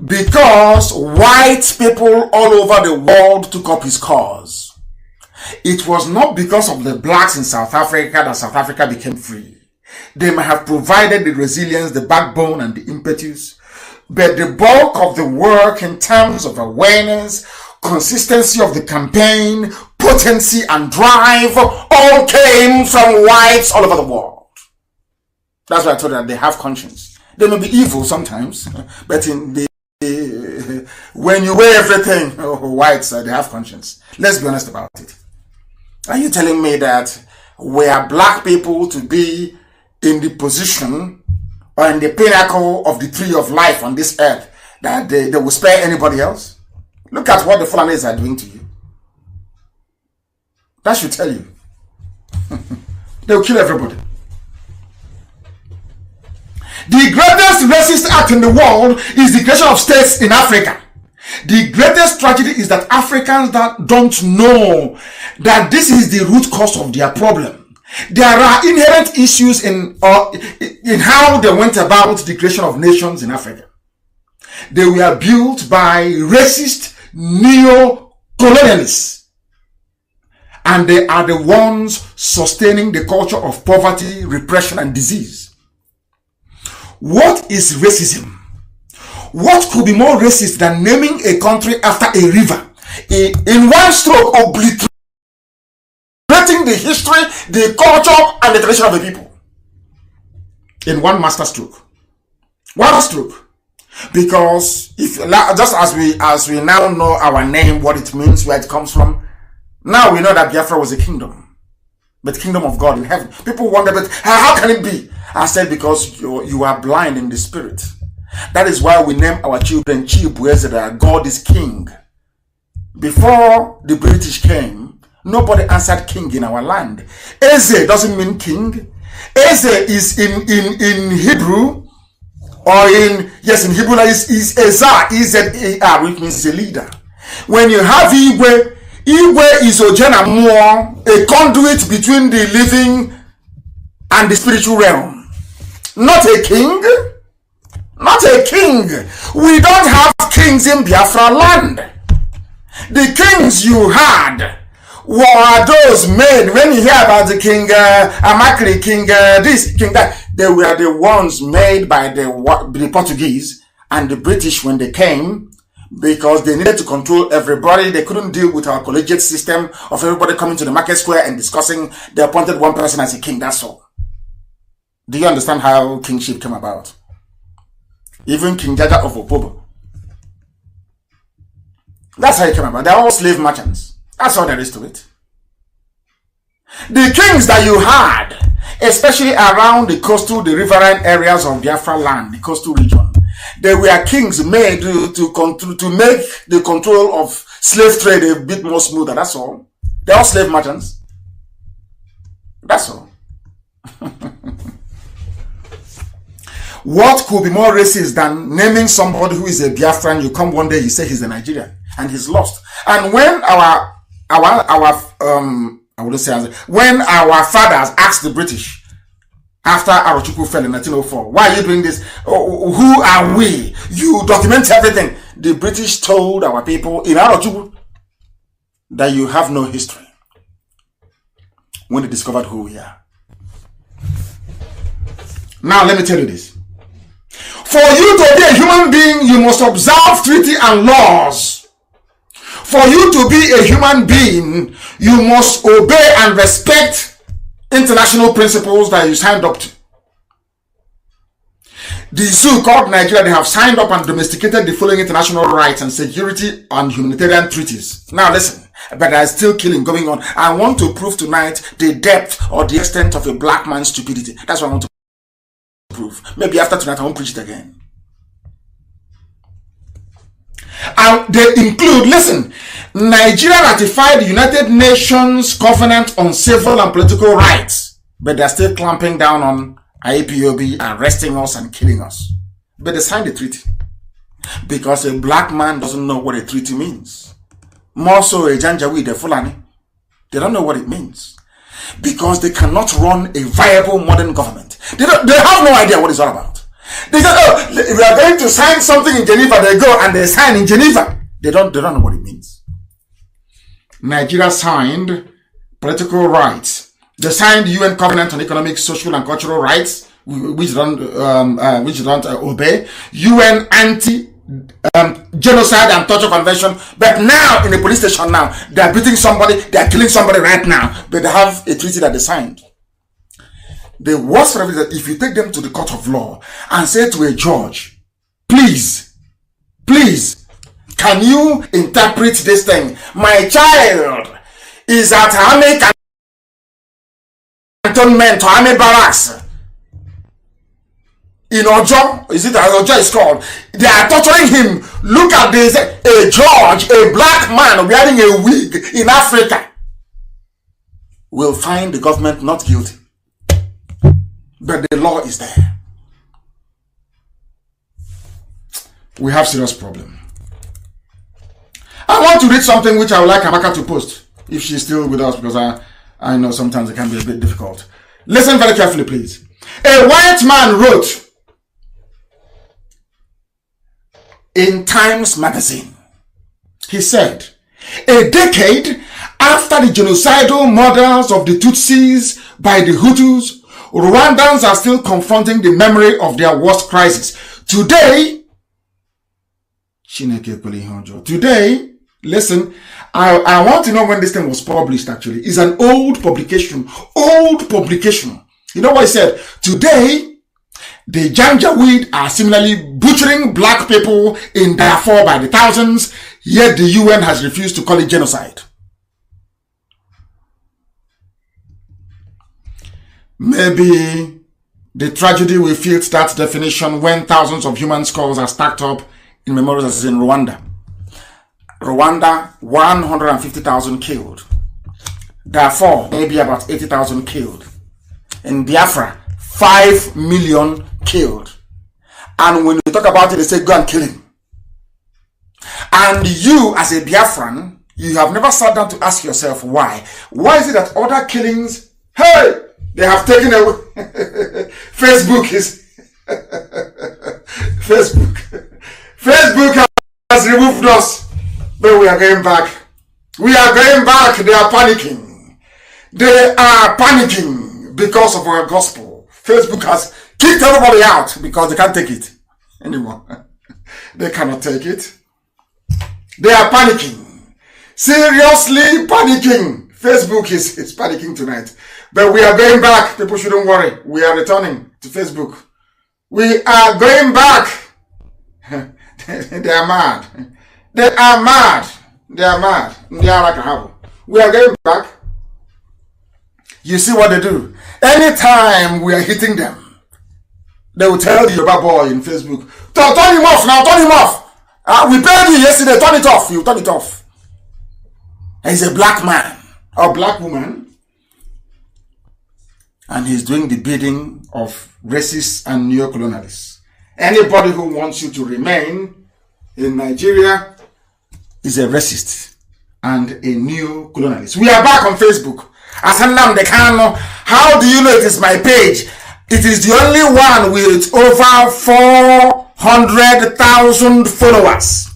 because white people all over the world took up his cause. It was not because of the blacks in South Africa that South Africa became free. They may have provided the resilience, the backbone, and the impetus, but the bulk of the work in terms of awareness, consistency of the campaign, potency, and drive all came from whites all over the world. That's why I told you that they have conscience. They may be evil sometimes, but in the when you weigh everything, whites, they have conscience. Let's be honest about it. Are you telling me that we are black people to be in the position or in the pinnacle of the tree of life on this earth that they will spare anybody else? Look at what the Fulanis are doing to you. That should tell you. They will kill everybody. The greatest racist act in the world is the creation of states in Africa. The greatest tragedy is that Africans that don't know that this is the root cause of their problem. There are inherent issues in how they went about the creation of nations in Africa. They were built by racist neo-colonialists. And they are the ones sustaining the culture of poverty, repression, and disease. What is racism? What could be more racist than naming a country after a river? In one stroke, obliterating the history, the culture, and the tradition of the people. In one master stroke. One stroke. Because if just as we now know our name, what it means, where it comes from, now we know that Biafra was a kingdom. But the kingdom of God in heaven. People wonder, but how can it be? I said, because you are blind in the spirit. That is why we name our children Chibueze, God is king. Before the British came, nobody answered king in our land. Eze doesn't mean king. Eze is in Hebrew, or in Hebrew is Ezar, E-Z-A-R, which means a leader. When you have Igwe, Igwe is Ojena Moore, a conduit between the living and the spiritual realm. Not a king. Not a king. We don't have kings in Biafra land. The kings you had were those made, when you hear about the king Amakri, king this, king that, they were the ones made by the Portuguese and the British when they came, because they needed to control everybody. They couldn't deal with our collegiate system of everybody coming to the market square and discussing. They appointed one person as a king, that's all. Do you understand how kingship came about? Even King Jaja of Opobo. That's how it came about. They're all slave merchants. That's all there is to it. The kings that you had, especially around the coastal, the riverine areas of Biafra land, the coastal region, they were kings made to make the control of slave trade a bit more smoother. That's all. They're all slave merchants. That's all. What could be more racist than naming somebody who is a Biafran? You come one day, you say he's a Nigerian, and he's lost. And when when our fathers asked the British after Arochukwu fell in 1904, why are you doing this? Who are we? You document everything. The British told our people in Arochukwu that you have no history when they discovered who we are. Now let me tell you this. For you to be a human being, you must observe treaty and laws. For you to be a human being, you must obey and respect international principles that you signed up to. The zoo called Nigeria, they have signed up and domesticated the following international rights and security and humanitarian treaties. Now listen, but there's still killing going on. I want to prove tonight the depth or the extent of a black man's stupidity. That's what I want to prove. Maybe after tonight I won't preach it again. And they include, listen, Nigeria ratified the United Nations Covenant on Civil and Political Rights, but they're still clamping down on IPOB, arresting us and killing us. But they signed the treaty because a black man doesn't know what a treaty means. More so a Janjaweed, a Fulani. They don't know what it means because they cannot run a viable modern government. They have no idea what it's all about. They say, oh, we are going to sign something in Geneva. They go and they sign in Geneva. They don't know what it means. Nigeria signed political rights. They signed the UN Covenant on Economic, Social, and Cultural Rights, which don't obey. UN anti-genocide and torture convention. But now in the police station now, they are beating somebody. They are killing somebody right now. But they have a treaty that they signed. The worst for everything is that if you take them to the court of law and say to a judge, please, can you interpret this thing? My child is at Army cantonment or Army barracks in Ojo. Is it as Ojo is called? They are torturing him. Look at this. A judge, a black man wearing a wig in Africa will find the government not guilty. But the law is there. We have serious problem. I want to read something which I would like Amaka to post, if she's still with us, because I know sometimes it can be a bit difficult. Listen very carefully, please. A white man wrote in Times magazine, he said, a decade after the genocidal murders of the Tutsis by the Hutus, Rwandans are still confronting the memory of their worst crisis. Today, listen, I want to know when this thing was published actually. It's an old publication. You know what I said? Today, the Janjaweed are similarly butchering black people in Darfur by the thousands, yet the UN has refused to call it genocide. Maybe the tragedy will fit that definition when thousands of human skulls are stacked up in memorials in Rwanda. Rwanda, 150,000 killed. Darfur, maybe about 80,000 killed. In Biafra, 5 million killed. And when you talk about it, they say, go and kill him. And you, as a Biafran, you have never sat down to ask yourself why. Why is it that other killings, hey, they have taken away. Facebook has removed us. But we are going back. We are going back. They are panicking. They are panicking because of our gospel. Facebook has kicked everybody out because they can't take it anymore. They cannot take it. They are panicking. Seriously panicking. Facebook is panicking tonight. But we are going back. People shouldn't worry. We are returning to Facebook. We are going back. They are mad. They are mad. They are mad. We are going back. You see what they do. Anytime we are hitting them, they will tell the Yoruba boy in Facebook, turn him off now, turn him off. We paid you yesterday, turn it off. You turn it off. And he's a black man or black woman. And he's doing the bidding of racists and neo-colonialists. Anybody who wants you to remain in Nigeria is a racist and a neo-colonialist. We are back on Facebook. Mazin Nnamdi Kanu. How do you know it is my page? It is the only one with over 400,000 followers.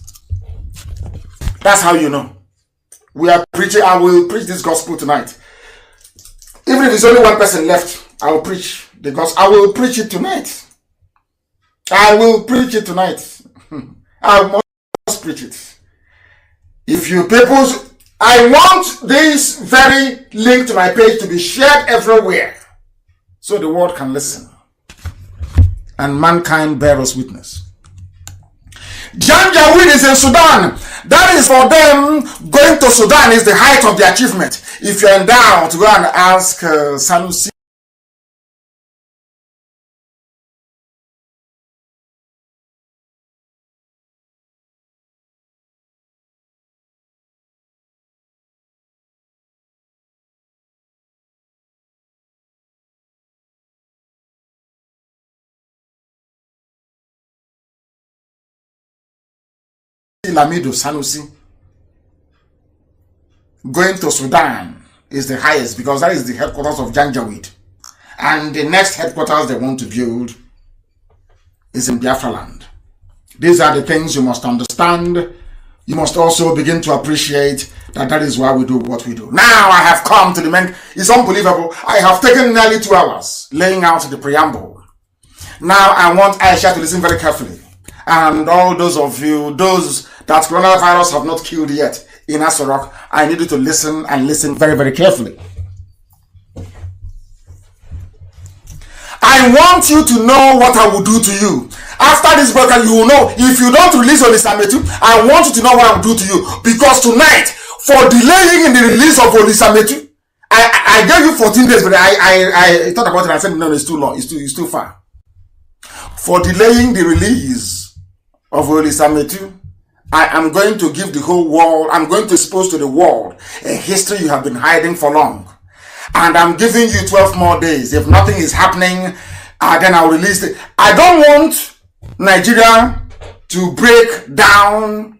That's how you know. We are preaching. I will preach this gospel tonight. Even if there's only one person left, I will preach the gospel. I will preach it tonight. I will preach it tonight. I must preach it. If you people, I want this very link to my page to be shared everywhere so the world can listen and mankind bear us witness. Janjaweed is in Sudan. That is for them. Going to Sudan is the height of the achievement. If you're in doubt, go and ask Sanusi. Lamido Sanusi. Going to Sudan is the highest because that is the headquarters of Janjaweed. And the next headquarters they want to build is in Biafra land. These are the things you must understand. You must also begin to appreciate that is why we do what we do. Now I have come to the main. It's unbelievable. I have taken nearly 2 hours laying out the preamble. Now I want Aisha to listen very carefully. And all those of you, those that coronavirus have not killed yet in Asorok, I need you to listen and listen very, very carefully. I want you to know what I will do to you. After this broadcast, you will know. If you don't release Olisametu, I want you to know what I will do to you. Because tonight, for delaying in the release of Olisametu, I gave you 14 days, but I thought about it and I said, no, it's too long. It's too far. For delaying the release of Olisametu, I am going to give the whole world, I'm going to expose to the world a history you have been hiding for long. And I'm giving you 12 more days. If nothing is happening, then I'll release it. I don't want Nigeria to break down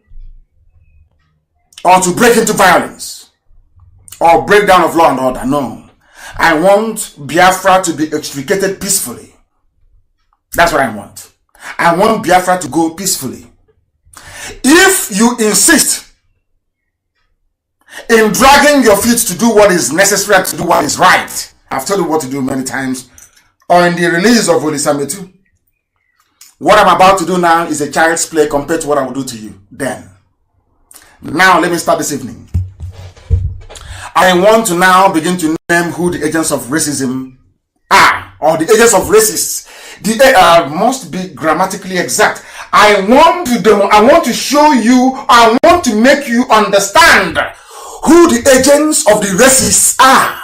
or to break into violence or break down of law and order. No. I want Biafra to be extricated peacefully. That's what I want. I want Biafra to go peacefully. If you insist in dragging your feet to do what is necessary, to do what is right, I've told you what to do many times, or in the release of Olisametu, what I'm about to do now is a child's play compared to what I will do to you then. Now, let me start this evening. I want to now begin to name who the agents of racism are, or the agents of racists. The must be grammatically exact. I want to show you, I want to make you understand who the agents of the racists are.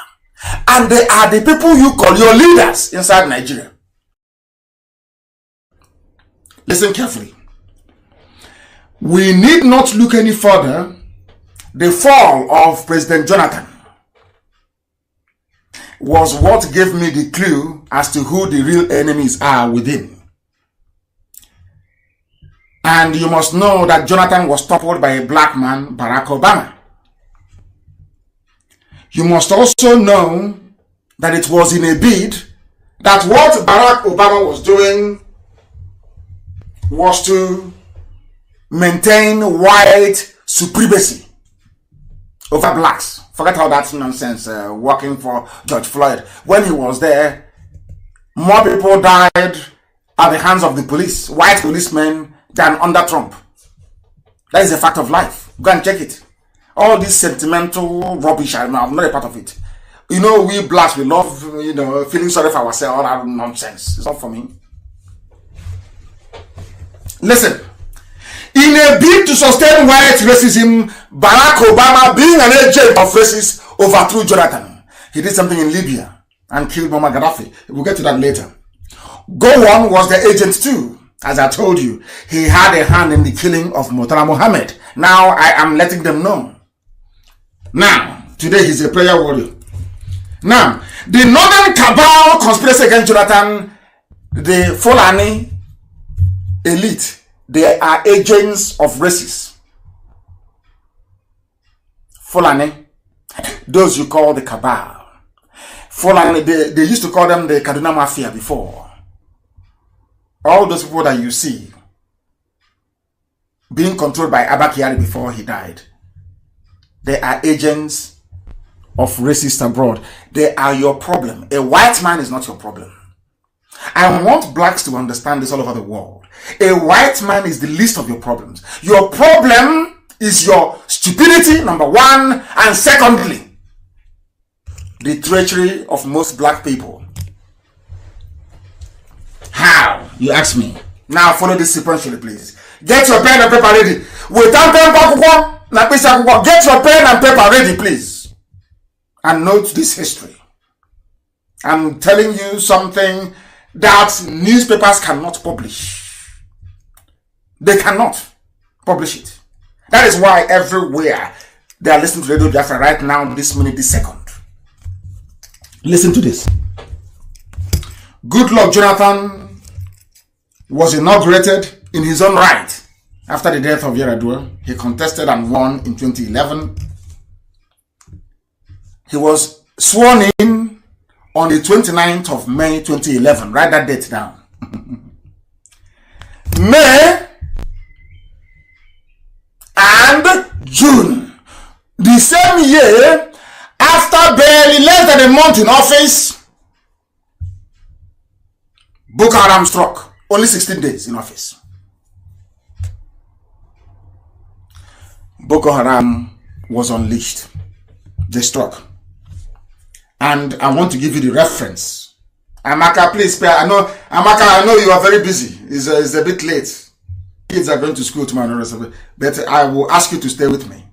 And they are the people you call your leaders inside Nigeria. Listen carefully. We need not look any further. The fall of President Jonathan was what gave me the clue as to who the real enemies are within. And you must know that Jonathan was toppled by a black man, Barack Obama. You must also know that it was in a bid that what Barack Obama was doing was to maintain white supremacy over blacks. Forget all that nonsense working for George Floyd. When he was there, more people died at the hands of the police, white policemen, than under Trump. That is a fact of life. Go and check it. All this sentimental rubbish, I'm not a part of it. You know, we blacks, we love, feeling sorry for ourselves, all that nonsense. It's not for me. Listen. In a bid to sustain white racism, Barack Obama, being an agent of racists, overthrew Jonathan. He did something in Libya and killed Muammar Gaddafi. We'll get to that later. Gowon was the agent too. As I told you, he had a hand in the killing of Murtala Mohammed. Now I am letting them know. Now, today he's a prayer warrior. Now, the Northern Cabal conspiracy against Jonathan, the Fulani elite, they are agents of racists. Fulani, those you call the Cabal. Fulani, they used to call them the Kaduna Mafia before. All those people that you see being controlled by Abba Kyari before he died, they are agents of racists abroad. They are your problem. A white man is not your problem. I want blacks to understand this all over the world. A white man is the least of your problems. Your problem is your stupidity, number one, and secondly, the treachery of most black people. How? You ask me. Now follow this sequentially, please. Get your pen and paper ready. Without pen, get your pen and paper ready, please. And note this history. I'm telling you something that newspapers cannot publish. They cannot publish it. That is why everywhere they are listening to Radio Biafra right now, this minute, this second. Listen to this. Goodluck Jonathan was inaugurated in his own right after the death of Yar'Adua. He contested and won in 2011. He was sworn in on the 29th of May 2011. Write that date down. May and June. The same year, after barely less than a month in office, Boko Haram struck. Only 16 days in office. Boko Haram was unleashed. They struck. And I want to give you the reference. Amaka, please spare. Amaka, I know you are very busy. It's a bit late. Kids are going to school tomorrow, but I will ask you to stay with me.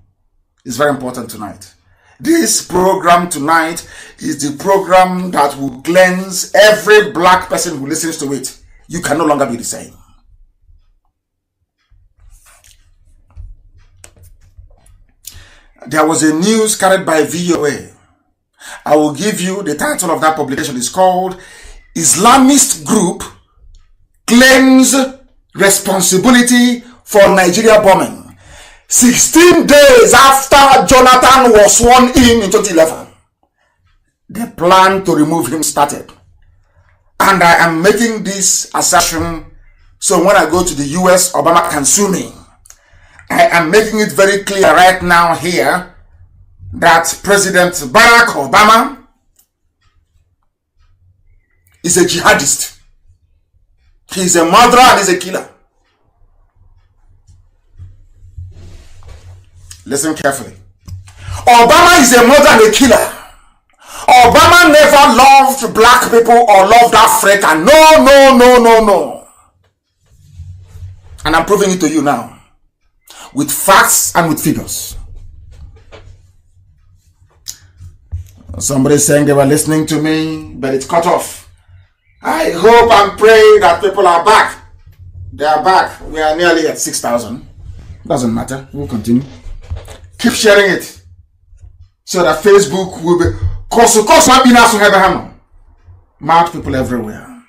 It's very important tonight. This program tonight is the program that will cleanse every black person who listens to it. You can no longer be the same. There was a news carried by VOA. I will give you the title of that publication. It's called Islamist Group Claims Responsibility for Nigeria Bombing. 16 days after Jonathan was sworn in 2011, the plan to remove him started. And I am making this assertion so when I go to the US, Obama can sue me. I am making it very clear right now here that President Barack Obama is a jihadist. He's a murderer and he's a killer. Listen carefully. Obama is a murderer and a killer. Obama never loved black people or loved Africa. No. And I'm proving it to you now. With facts and with figures. Somebody saying they were listening to me, but it's cut off. I hope and pray that people are back. They are back. We are nearly at 6,000. Doesn't matter. We'll continue. Keep sharing it. So that Facebook will be... Mad people everywhere.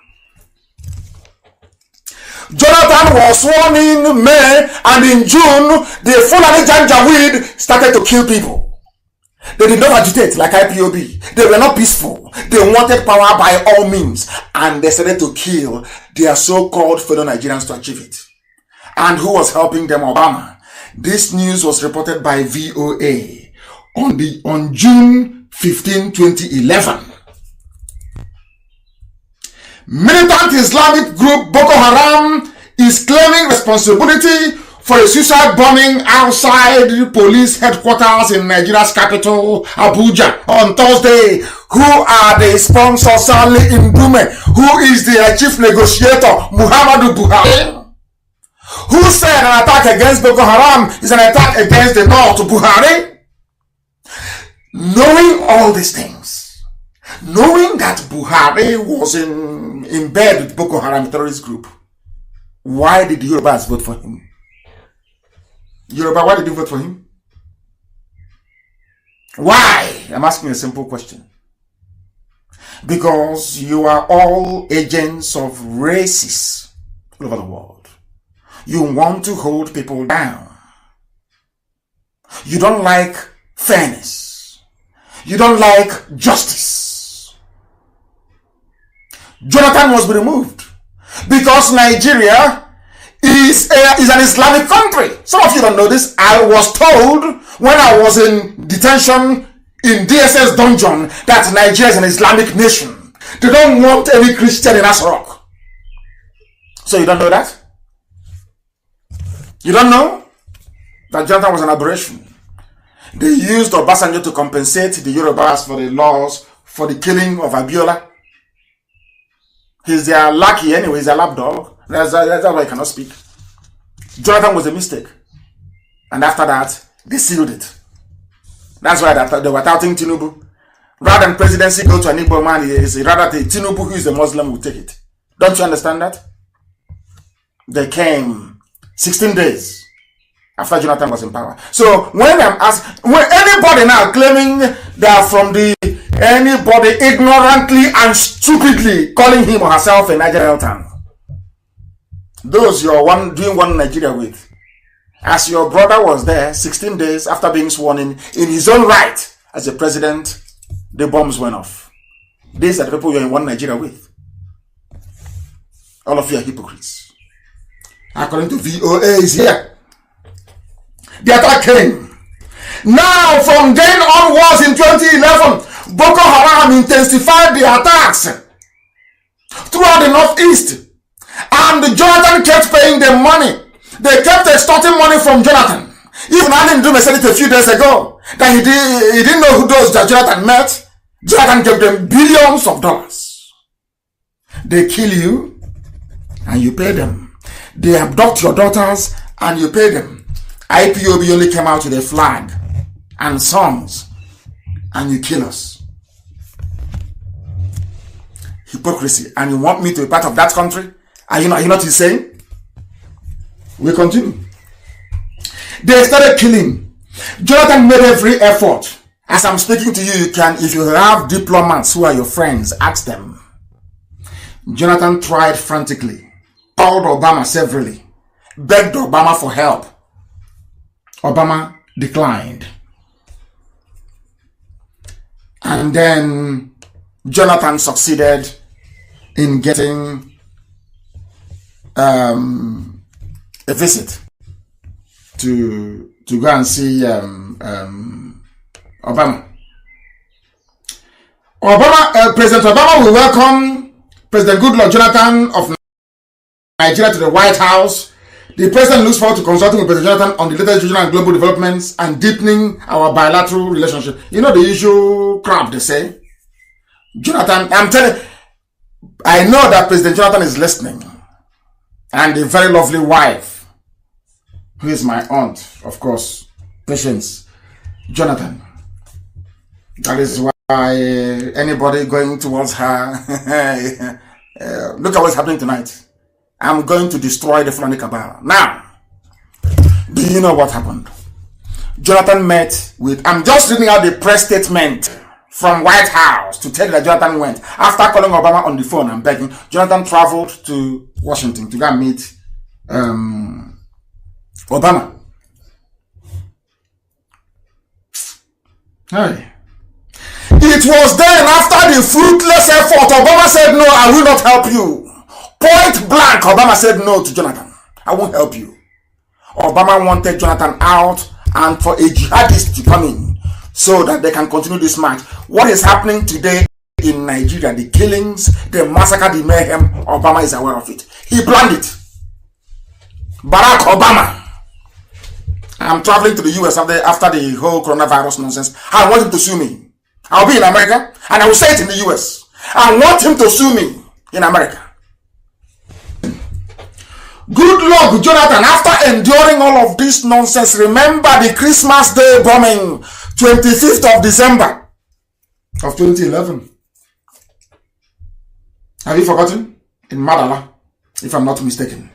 Jonathan was sworn in May, and in June, the Fulani Janjaweed started to kill people. They did not agitate like IPOB. They were not peaceful. They wanted power by all means, and they started to kill their so-called fellow Nigerians to achieve it. And who was helping them? Obama. This news was reported by VOA on June 15, 2011. Militant Islamic group Boko Haram is claiming responsibility for a suicide bombing outside police headquarters in Nigeria's capital, Abuja, on Thursday. Who are the sponsors? Sali Ndume, who is the chief negotiator, Muhammadu Buhari, who said an attack against Boko Haram is an attack against the North, Buhari. Knowing all these things, knowing that Buhari was in bed with Boko Haram terrorist group, why did the Yorubas vote for him? Yoruba, why did you vote for him? Why? I'm asking a simple question. Because you are all agents of races all over the world. You want to hold people down. You don't like fairness. You don't like justice. Jonathan must be removed because Nigeria is an Islamic country. Some of you don't know this. I was told when I was in detention in DSS dungeon that Nigeria is an Islamic nation. They don't want any Christian in Asarok. So you don't know that? You don't know that Jonathan was an aberration. They used Obasanjo to compensate the Yorubas for the laws for the killing of Abiola. He's their lackey anyway, he's a lapdog. That's why I cannot speak. Jonathan was a mistake. And after that, they sealed it. That's why they were touting Tinubu. Rather than presidency go to an Igbo man, it's rather the Tinubu who is a Muslim will take it. Don't you understand that? They came 16 days after Jonathan was in power. So when I'm asked, when anybody now claiming they are from anybody ignorantly and stupidly calling him or herself a Nigerian town, those you're doing one Nigeria with, as your brother was there 16 days after being sworn in his own right as a president, the bombs went off. These are the people you're in one Nigeria with. All of you are hypocrites. according to VOA, is here. The attack came. Now, from then onwards in 2011, Boko Haram intensified the attacks throughout the northeast. And Jonathan kept paying them money. They kept extorting money from Jonathan. Even Alan Dume said it a few days ago that he didn't know who those that Jonathan met. Jonathan gave them billions of dollars. They kill you and you pay them. They abduct your daughters and you pay them. IPOB only came out with a flag and songs and you kill us. Hypocrisy. And you want me to be part of that country? Are you not insane? We continue. They started killing. Jonathan made every effort. As I'm speaking to you, you can, if you have diplomats who are your friends, ask them. Jonathan tried frantically, called Obama severally, begged Obama for help. Obama declined. And then Jonathan succeeded in getting a visit to go and see Obama. President Obama will welcome President Goodluck Jonathan of Nigeria to the White House. The president looks forward to consulting with President Jonathan on the latest regional and global developments and deepening our bilateral relationship. You know the usual crap they say. Jonathan, I'm telling you, I know that President Jonathan is listening. And a very lovely wife, who is my aunt, of course, Patience, Jonathan. That is why anybody going towards her, look at what's happening tonight. I'm going to destroy the Fulani Cabal. Now, do you know what happened? Jonathan met with, I'm just reading out the press statement from White House to tell you that Jonathan went. After calling Obama on the phone and begging, Jonathan traveled to Washington to go and meet Obama. Hey. It was then, after the fruitless effort, Obama said, no, I will not help you. Point blank, Obama said no to Jonathan. I won't help you. Obama wanted Jonathan out and for a jihadist to come in so that they can continue this march. What is happening today in Nigeria, the killings, the massacre, the mayhem, Obama is aware of it. He planned it. Barack Obama. I'm traveling to the US after the whole coronavirus nonsense. I want him to sue me. I'll be in America and I will say it in the US. I want him to sue me in America. Good luck, Jonathan. After enduring all of this nonsense, remember the Christmas Day bombing, 25th of December of 2011. Have you forgotten? In Madala, if I'm not mistaken.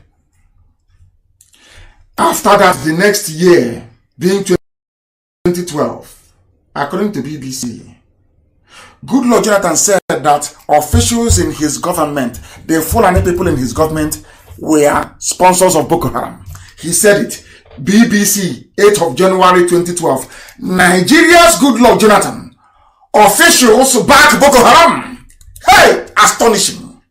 After that, the next year, being 2012, according to BBC, Goodluck Jonathan said that officials in his government, the Fulani people in his government, were sponsors of Boko Haram. He said it. BBC, 8th of January 2012. Nigeria's Goodluck Jonathan. Officials back Boko Haram. Hey, astonishing.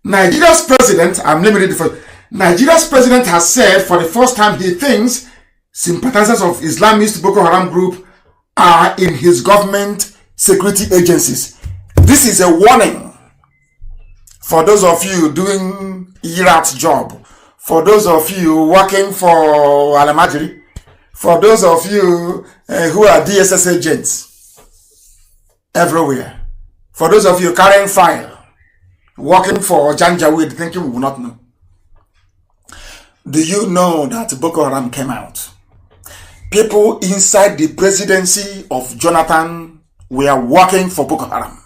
Nigeria's president, I'm limited for Nigeria's president has said for the first time he thinks sympathizers of Islamist Boko Haram group are in his government security agencies. This is a warning for those of you doing IRAT job, for those of you working for Alamajiri, for those of you who are DSS agents everywhere, for those of you carrying file, working for Janjaweed, thinking we will not know. Do you know that Boko Haram came out? People inside the presidency of Jonathan were working for Boko Haram.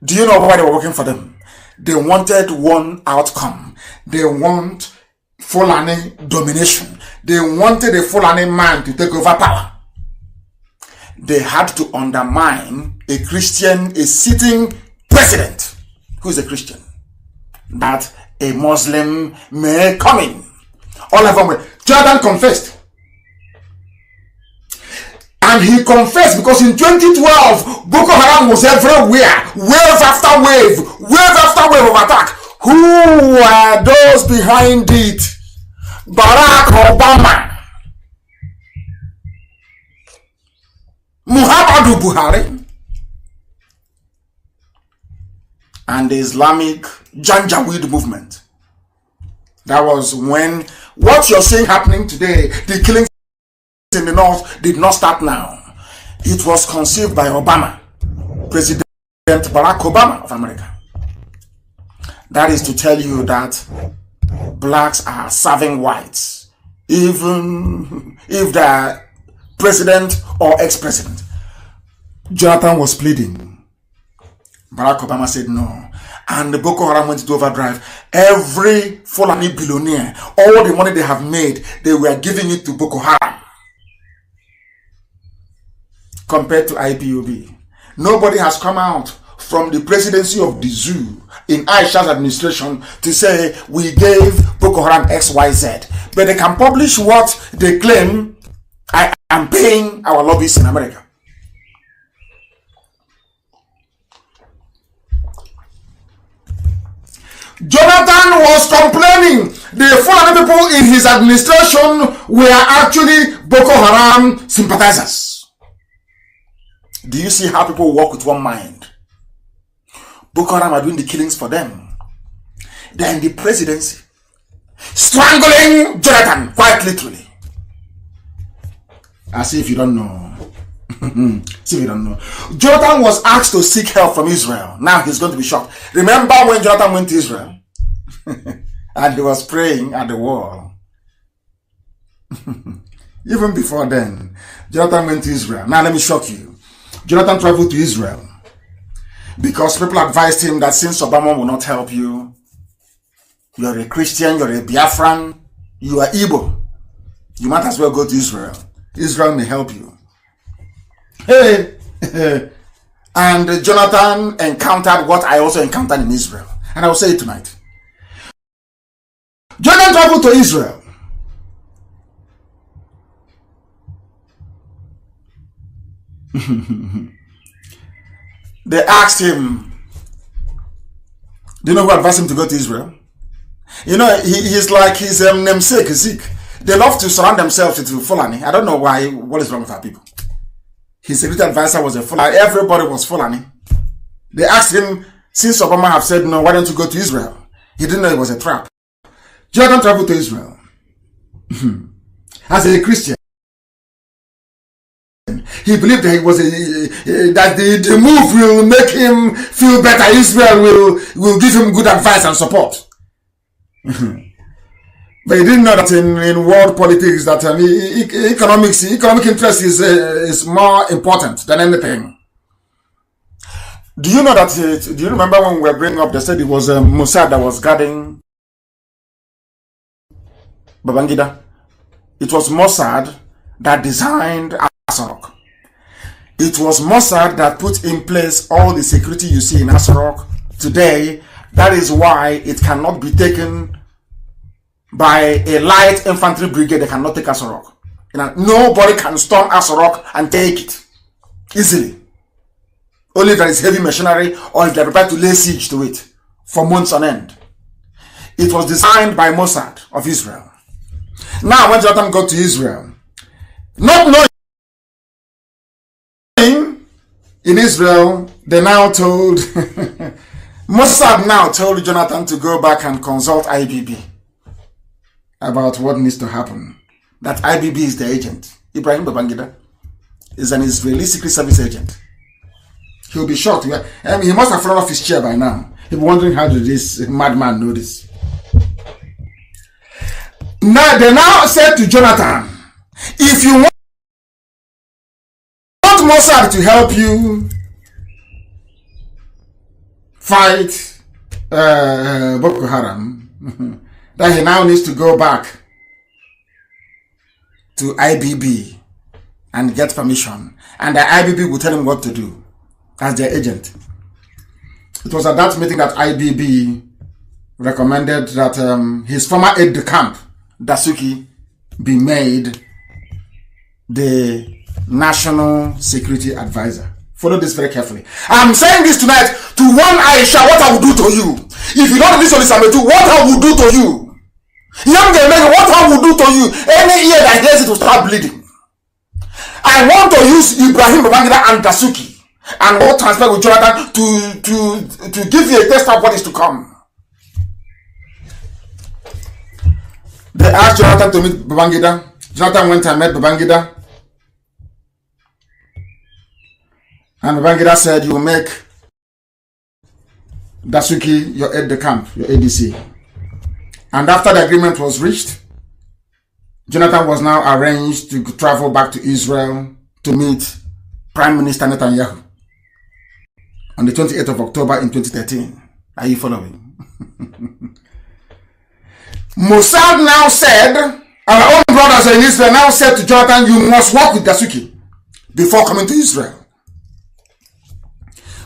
Do you know why they were working for them? They wanted one outcome. They want Fulani domination. They wanted a Fulani man to take over power. They had to undermine a Christian, a sitting president who is a Christian, that a Muslim may come in. All of them. Jordan confessed. And he confessed because in 2012, Boko Haram was everywhere. Wave after wave of attack. Who were those behind it? Barack Obama, Muhammadu Buhari, and the Islamic Janjaweed movement. That was when what you're seeing happening today, the killings in the north, did not start now. It was conceived by Obama, President Barack Obama of America. That is to tell you that blacks are serving whites, even if they are president or ex-president. Jonathan was pleading. Barack Obama said no. And the Boko Haram went into overdrive. Every Fulani billionaire, all the money they have made, they were giving it to Boko Haram. Compared to IPOB. Nobody has come out from the presidency of the zoo in Aisha's administration to say we gave Boko Haram XYZ. But they can publish what they claim. I am paying our lobbyists in America. Jonathan was complaining the Fulani people in his administration were actually Boko Haram sympathizers. Do you see how people work with one mind? Boko Haram are doing the killings for them. They're in the presidency, strangling Jonathan, quite literally. As if you don't know. See if you don't know. Jonathan was asked to seek help from Israel. Now he's going to be shocked. Remember when Jonathan went to Israel? And he was praying at the wall. Even before then, Jonathan went to Israel. Now let me shock you. Jonathan traveled to Israel because people advised him that since Obama will not help you, you're a Christian, you're a Biafran, you are Ipob, you might as well go to Israel. Israel may help you. Hey, and Jonathan encountered what I also encountered in Israel. And I will say it tonight. Jonathan traveled to Israel. They asked him, do you know who advised him to go to Israel? You know, he's like his namesake, Zeke. They love to surround themselves with Fulani. I don't know why. What is wrong with our people? His security advisor was a Fulani. Everybody was Fulani. They asked him, since Obama have said no, why don't you go to Israel? He didn't know it was a trap. Jonathan traveled to Israel. As a Christian. He believed that it was that the move will make him feel better. Israel will give him good advice and support. But he didn't know that in world politics that economic interest is more important than anything. Do you know that? Do you remember when we were growing up? They said it was Mossad that was guarding Babangida. It was Mossad that designed Asarok. It was Mossad that put in place all the security you see in Asarok today. That is why it cannot be taken by a light infantry brigade. They cannot take Asarok. Nobody can storm Asarok and take it easily. Only if there is heavy machinery or if they are prepared to lay siege to it for months on end. It was designed by Mossad of Israel. Now, when Jonathan got to Israel, not knowing in Israel, they now told Mossad now told Jonathan to go back and consult IBB about what needs to happen. That IBB is the agent. Ibrahim Babangida is an Israeli Secret Service agent. He'll be shocked. He must have fallen off his chair by now. He'll be wondering, how did this madman know this? Now, they now said to Jonathan, if you want Mossad to help you fight Boko Haram, that he now needs to go back to IBB and get permission. And the IBB will tell him what to do as their agent. It was at that meeting that IBB recommended that his former aide-de-camp, Dasuki, be made the National Security Advisor. Follow this very carefully. I'm saying this tonight to warn Aisha what I will do to you. If you don't listen to this, what I will do to you. What I will do to you, any ear that hears it will start bleeding. I want to use Ibrahim Babangida and Dasuki and what transfer with Jonathan to give you a taste of what is to come. They asked Jonathan to meet Babangida. Jonathan went and met Babangida. And Babangida said, you will make Dasuki your aide de camp, your ADC. And after the agreement was reached, Jonathan was now arranged to travel back to Israel to meet Prime Minister Netanyahu on the 28th of October in 2013. Are you following? Mossad now said, our own brothers in Israel now said to Jonathan, you must work with Dasuki before coming to Israel.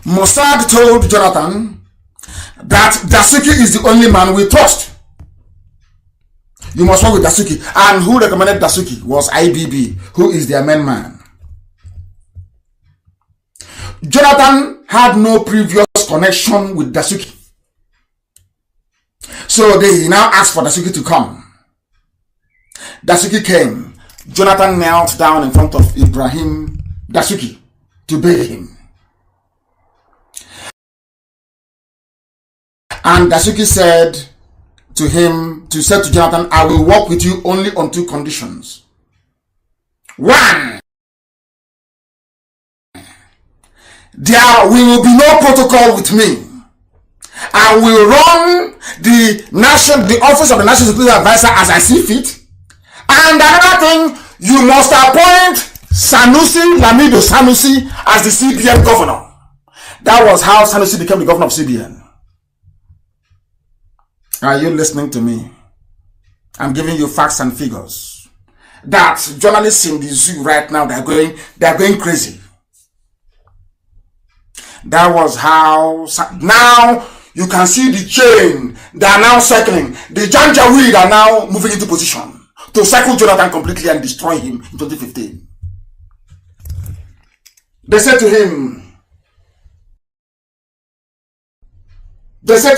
Mossad told Jonathan that Dasuki is the only man we trust. You must work with Dasuki. And who recommended Dasuki was IBB, who is their main man. Jonathan had no previous connection with Dasuki. So they now asked for Dasuki to come. Dasuki came. Jonathan knelt down in front of Ibrahim Dasuki to beg him. And Dasuki said to Jonathan, I will work with you only on two conditions. One, there will be no protocol with me. I will run the office of the National Security Advisor as I see fit. And another thing, you must appoint Lamido Sanusi as the CBN governor. That was how Sanusi became the governor of CBN. Are you listening to me? I'm giving you facts and figures. That journalists in the zoo right now, they're going crazy. That was how. Now you can see the chain. They are now circling. The Janjaweed are now moving into position to circle Jonathan completely and destroy him in 2015. They said to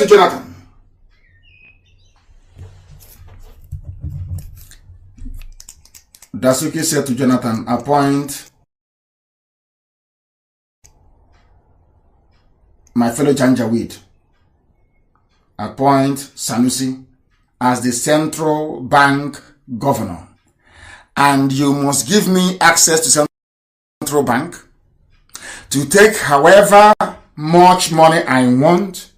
Jonathan, Dasuki said to Jonathan, appoint my fellow Janjaweed, appoint Sanusi as the central bank governor, and you must give me access to central bank to take however much money I want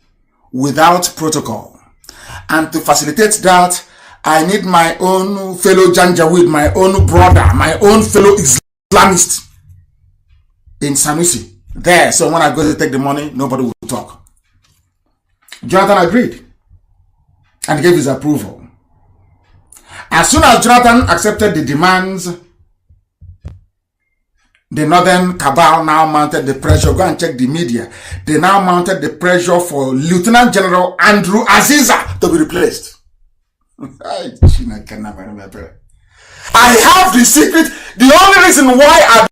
without protocol. And to facilitate that, I need my own fellow Janjaweed, my own brother, my own fellow Islamist in Sanusi. There, so when I go to take the money, nobody will talk. Jonathan agreed and gave his approval. As soon as Jonathan accepted the demands, the Northern Cabal now mounted the pressure. Go and check the media. They now mounted the pressure for Lieutenant General Andrew Aziza to be replaced. I have the secret. The only reason why I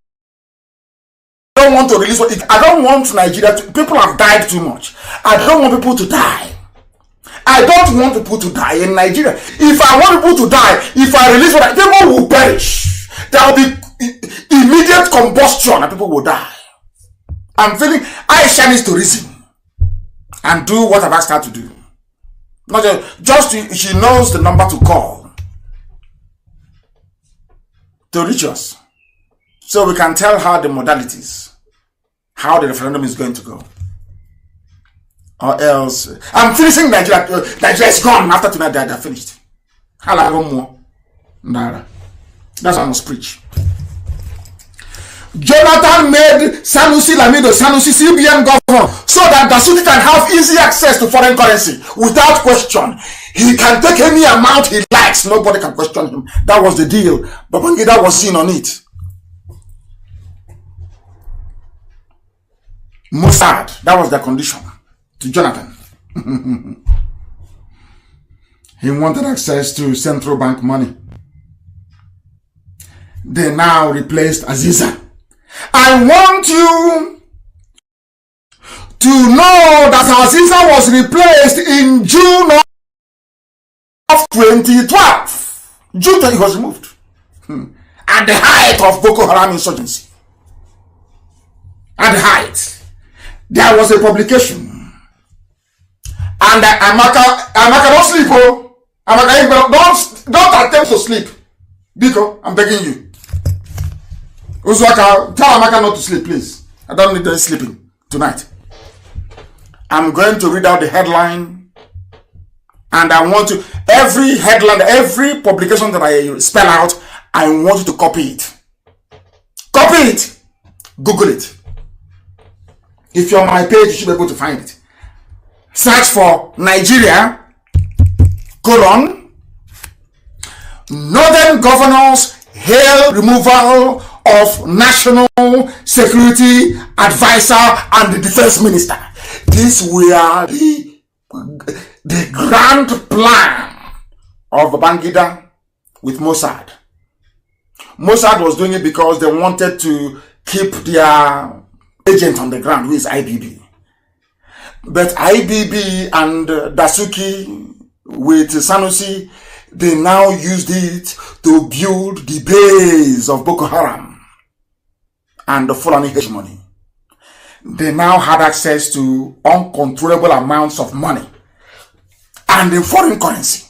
don't want to release it, I don't want Nigeria to, people have died too much. I don't want people to die. I don't want people to die in Nigeria. If I want people to die, if I release it, people will perish. There will be immediate combustion and people will die. I'm feeling Aisha needs to reason and do what I've asked her to do. Not just she knows the number to call to reach us, so we can tell her the modalities, how the referendum is going to go. Or else, I'm finishing Nigeria. Nigeria is gone after tonight. They're finished. That's what I must preach. Jonathan made Sanusi Lamido Sanusi CBN governor so that Dasuki can have easy access to foreign currency without question. He can take any amount he likes. Nobody can question him. That was the deal. Babangida was seen on it. Mossad, that was the condition to Jonathan. He wanted access to central bank money. They now replaced Aziza. I want you to know that Aziza was replaced in June of of 2012, June 20, he was removed. At the height of Boko Haram insurgency. At the height, there was a publication. And Amaka, don't sleep, oh. Amaka, don't attempt to sleep. Biko, I'm begging you. Uzuaka, tell Amaka not to sleep, please. I don't need her sleeping tonight. I'm going to read out the headline. And I want to, every headline, every publication that I spell out, I want you to copy it. Copy it. Google it. If you're on my page, you should be able to find it. Search for Nigeria, Northern governors hail removal of National Security Advisor and the Defense Minister. These were the grand plan of Babangida with Mossad. Mossad was doing it because they wanted to keep their agent on the ground, who is IBB. But IBB and Dasuki with Sanusi, they now used it to build the base of Boko Haram and the Fulani hegemony. They now had access to uncontrollable amounts of money and in foreign currency.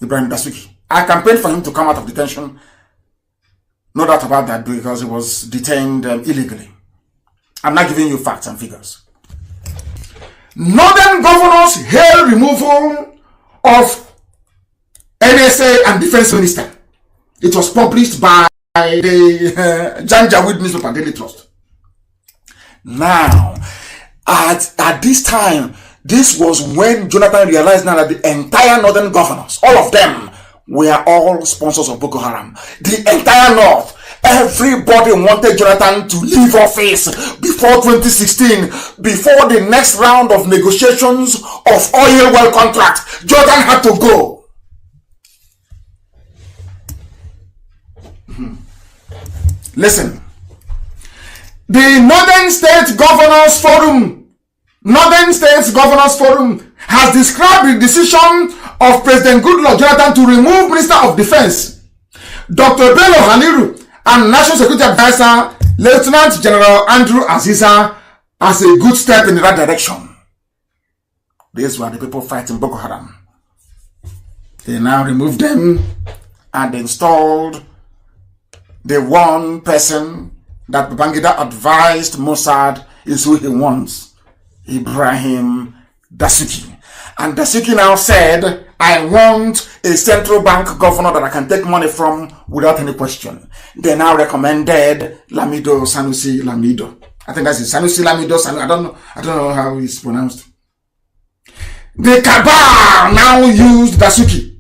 Ibrahim Dasuki. I campaigned for him to come out of detention. No doubt about that, because he was detained illegally. I'm not giving you facts and figures. Northern governors hail removal of NSA and Defense Minister. It was published by the Janjaweed newspaper, Daily Trust. Now, at this time, this was when Jonathan realized now that the entire northern governors, all of them, were all sponsors of Boko Haram. The entire North, everybody wanted Jonathan to leave office before 2016, before the next round of negotiations of oil well contract. Jonathan had to go. Listen, the Northern States Governors Forum has described the decision of President Goodluck Jonathan to remove Minister of Defense Dr. Bello Haliru and National Security Advisor Lieutenant General Andrew Aziza as a good step in the right direction. These were the people fighting Boko Haram. They now removed them and installed the one person that Babangida advised Mossad is who he wants, Ibrahim Dasuki. And Dasuki now said, I want a central bank governor that I can take money from without any question. They now recommended Lamido Sanusi Lamido. I think that's it. Sanusi Lamido. I don't know how it's pronounced. The cabal now used Dasuki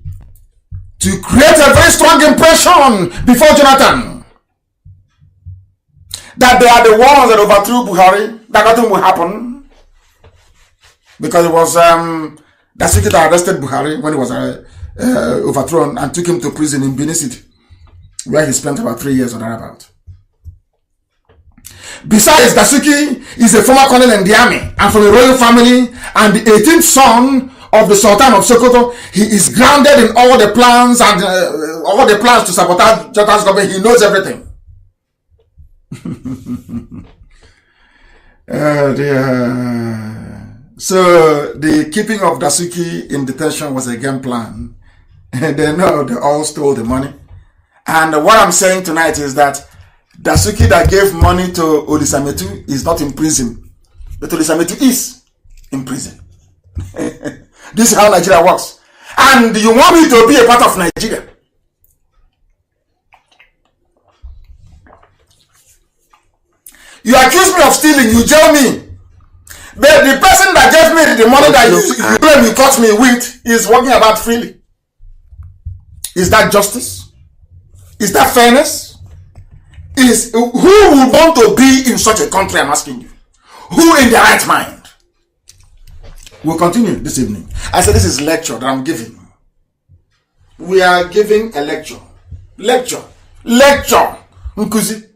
to create a very strong impression before Jonathan that they are the ones that overthrew Buhari, that nothing will happen. Because it was Dasuki that arrested Buhari when he was overthrown and took him to prison in Benin City, where he spent about 3 years or thereabout. Besides, Dasuki is a former colonel in the army and from a royal family and the 18th son of the Sultan of Sokoto. He is grounded in all the plans and all the plans to sabotage Jonathan's government. He knows everything. So the keeping of Dasuki in detention was a game plan. They know they all stole the money. And what I'm saying tonight is that Dasuki that gave money to Olisametu is not in prison. But Olisametu is in prison. This is how Nigeria works. And you want me to be a part of Nigeria? You accuse me of stealing, you jail me. But the person that gave me the money that you claim you caught me with is walking about freely. Is that justice? Is that fairness? Who would want to be in such a country, I'm asking you? Who in their right mind? We'll continue this evening. I said this is lecture that I'm giving. We are giving a lecture. Lecture. Nkuzi.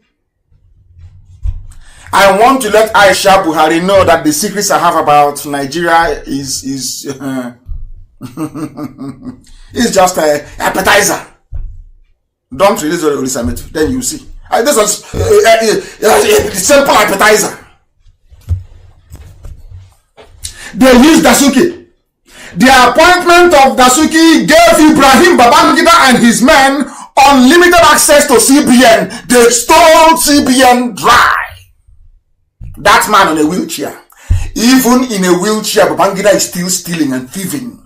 I want to let Aisha Buhari know that the secrets I have about Nigeria is It's just an appetizer. Don't release the Olisametu, then you see. This was a simple appetizer. They used Dasuki. The appointment of Dasuki gave Ibrahim Babangida and his men unlimited access to CBN. They stole CBN dry. That man on a wheelchair. Even in a wheelchair, Babangida is still stealing and thieving.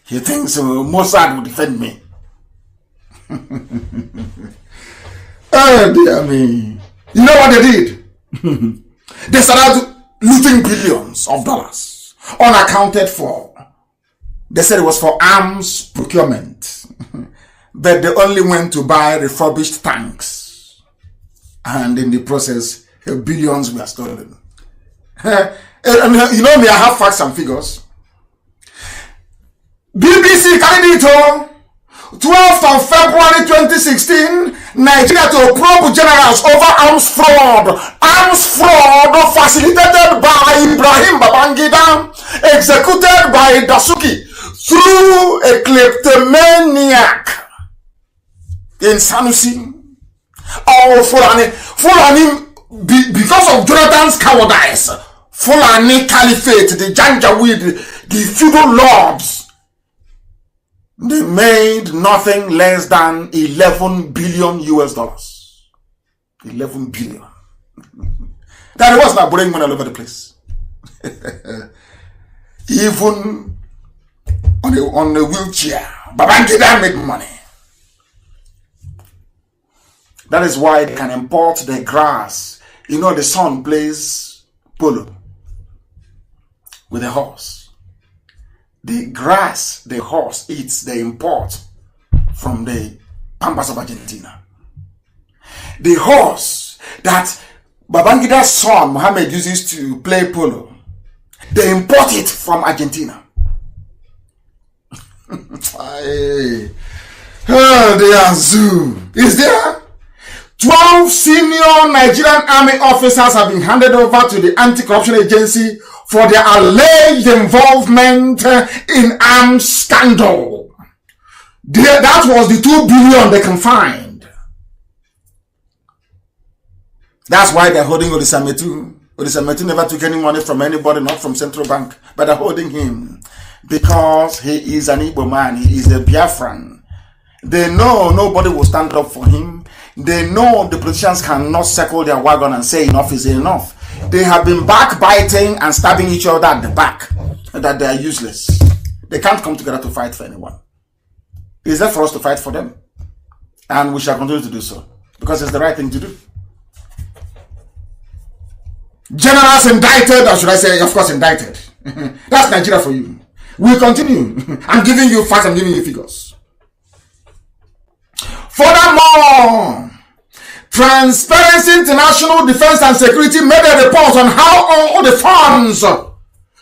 He thinks Mossad will defend me. Oh dear me. You know what they did? They started looting billions of dollars, unaccounted for. They said it was for arms procurement. But they only went to buy refurbished tanks. And in the process, billions were stolen. And you know me, I have facts and figures. BBC carried it on 12th of February 2016, Nigeria to probe generals over arms fraud. Arms fraud facilitated by Ibrahim Babangida, executed by Dasuki through a kleptomaniac in Sanusi. Oh, Fulani, because of Jonathan's cowardice, Fulani Caliphate, the Janjaweed, the feudal lords, they made nothing less than 11 billion US dollars. 11 billion. That was not borrowing money all over the place. Even on a wheelchair, Babangida made money. That is why they can import the grass. You know, the son plays polo with a horse. The grass the horse eats, they import from the pampas of Argentina. The horse that Babangida's son Mohammed uses to play polo, they import it from Argentina. The zoo is there. 12 senior Nigerian army officers have been handed over to the anti-corruption agency for their alleged involvement in arms scandal. That was the 2 billion they can find. That's why they're holding Olisametu. Olisametu never took any money from anybody, not from Central Bank, but they're holding him because he is an Igbo man. He is a Biafran. They know nobody will stand up for him. They know the politicians cannot circle their wagon and say enough is enough. They have been backbiting and stabbing each other at the back, that they are useless. They can't come together to fight for anyone. It's there for us to fight for them. And we shall continue to do so, because it's the right thing to do. Generals indicted, or should I say, of course, indicted. That's Nigeria for you. We'll continue. I'm giving you facts, I'm giving you figures. Furthermore, Transparency International Defense and Security made a report on how all the funds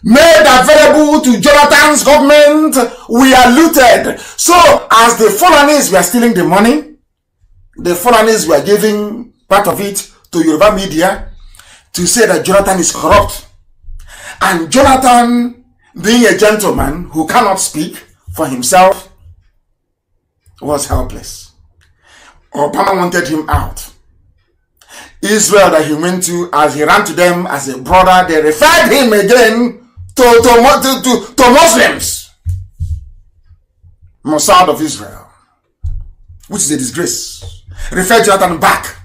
made available to Jonathan's government were looted. So, as the Fulanis were stealing the money, the Fulanis were giving part of it to Yoruba media to say that Jonathan is corrupt. And Jonathan, being a gentleman who cannot speak for himself, was helpless. Obama wanted him out. Israel that he went to, as he ran to them as a brother, they referred him again to Muslims. Mossad of Israel, which is a disgrace. Referred Jonathan back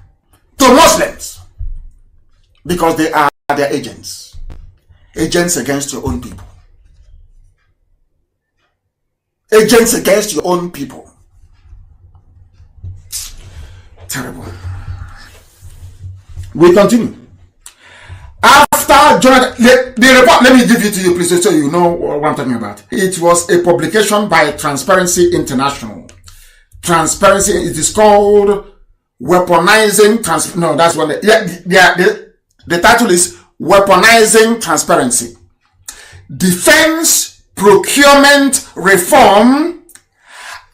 to Muslims because they are their agents. Agents against your own people. Agents against your own people. Terrible. We continue. After Jonathan, the report, let me give it to you, please, so you know what I'm talking about. It was a publication by Transparency International. Transparency, it is called Weaponizing no, that's what the title is Weaponizing Transparency. Defense Procurement Reform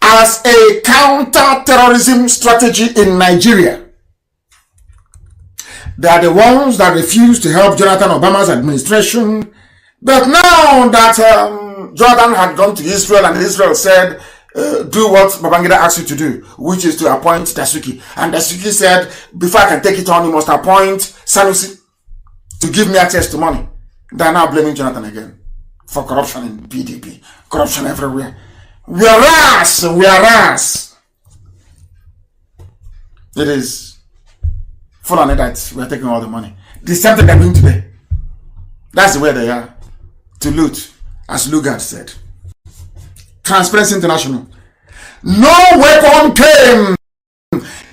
as a counter-terrorism strategy in Nigeria. They are the ones that refused to help Jonathan Obama's administration. But now that Jordan had gone to Israel, and Israel said, do what Babangida asked you to do, which is to appoint Dasuki. And Dasuki said, before I can take it on, you must appoint Sanusi to give me access to money. They are now blaming Jonathan again for corruption in PDP. Corruption everywhere. Whereas it is Fulani that we are taking all the money. The same thing they're doing today. That's the way they are. To loot, as Lugard said. Transparency International. No weapon came.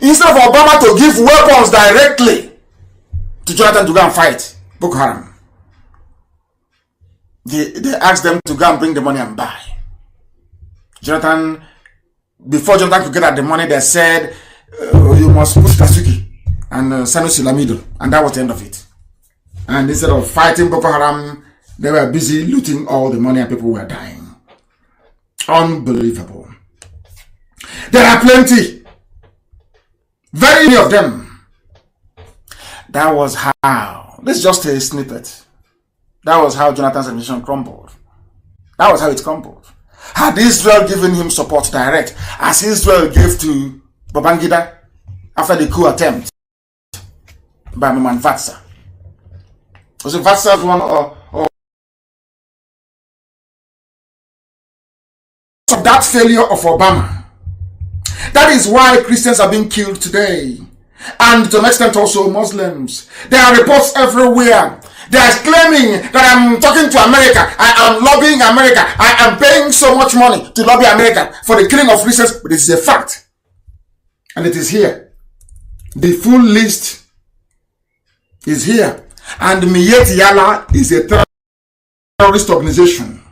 Instead of Obama to give weapons directly to Jonathan to go and fight Boko Haram, they asked them to go and bring the money and buy. Jonathan, before Jonathan could get at the money, they said, you must put Tasuki and Sanusi Lamido. And that was the end of it. And instead of fighting Boko Haram, they were busy looting all the money and people were dying. Unbelievable. There are plenty. Very many of them. That was how. This is just a snippet. That was how Jonathan's administration crumbled. That was how it crumbled. Had Israel given him support direct, as Israel gave to Babangida after the coup attempt by Maman Vatsa. Was it Vatsa's one or of that failure of Obama? That is why Christians are being killed today, and to an extent also Muslims. There are reports everywhere. They are claiming that I'm talking to America, I am lobbying America, I am paying so much money to lobby America for the killing of Christians, but it is a fact, and it is here. The full list is here, and Miyeti Yala is a terrorist organization.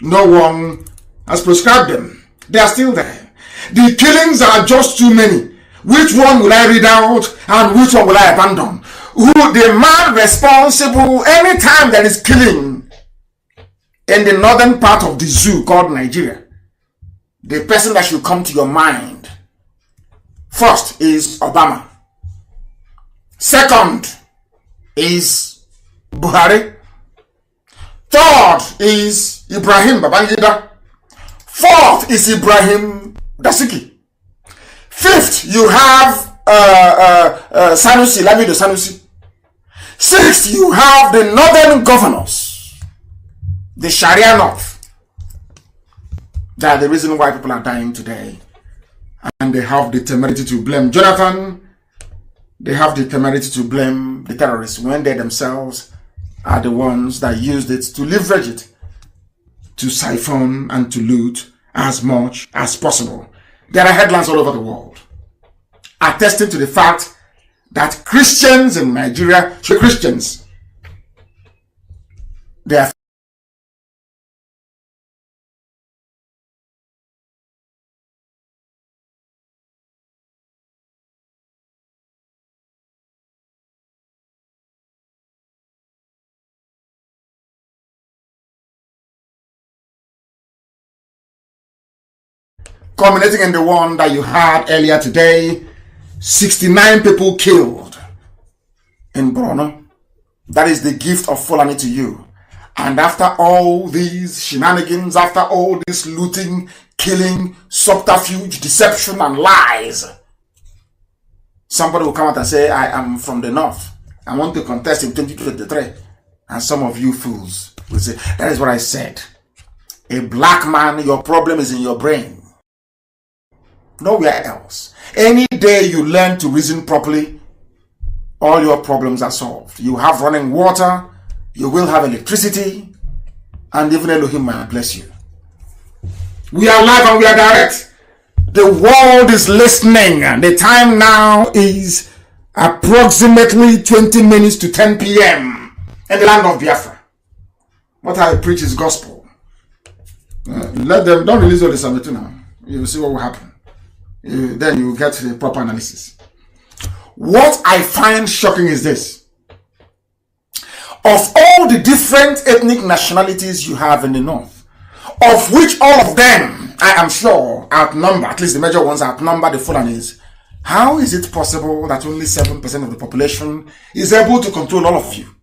No one has prescribed them. They are still there. The killings are just too many. Which one will I read out and which one will I abandon? Who the man responsible anytime there is killing in the northern part of the zoo called Nigeria? The person that should come to your mind first is Obama. Second is Buhari. Third is Ibrahim Babangida. Fourth is Ibrahim Dasuki. Fifth, you have Sanusi, Lamido Sanusi. Sixth, you have the northern governors, the Sharia North. They are the reason why people are dying today. And they have the temerity to blame Jonathan. They have the temerity to blame the terrorists when they themselves are the ones that used it to leverage it, to siphon and to loot as much as possible. There are headlines all over the world attesting to the fact that Christians in Nigeria, Christians, they are culminating in the one that you had earlier today. 69 people killed in Borno. That is the gift of Fulani to you. And after all these shenanigans, after all this looting, killing, subterfuge, deception, and lies, somebody will come out and say, I am from the north. I want to contest in 2023. And some of you fools will say, that is what I said. A black man, your problem is in your brain. Nowhere else. Any day you learn to reason properly, all your problems are solved. You have running water, you will have electricity, and even Elohim might bless you. We are live and we are direct. The world is listening. The time now is approximately 20 minutes to 10 p.m. in the land of Biafra. What I preach is gospel. Let them, don't release all the Sametu now. You will see what will happen. Then you get the proper analysis. What I find shocking is this. Of all the different ethnic nationalities you have in the north, of which all of them, I am sure, outnumber, at least the major ones outnumber the Fulanis, how is it possible that only 7% of the population is able to control all of you?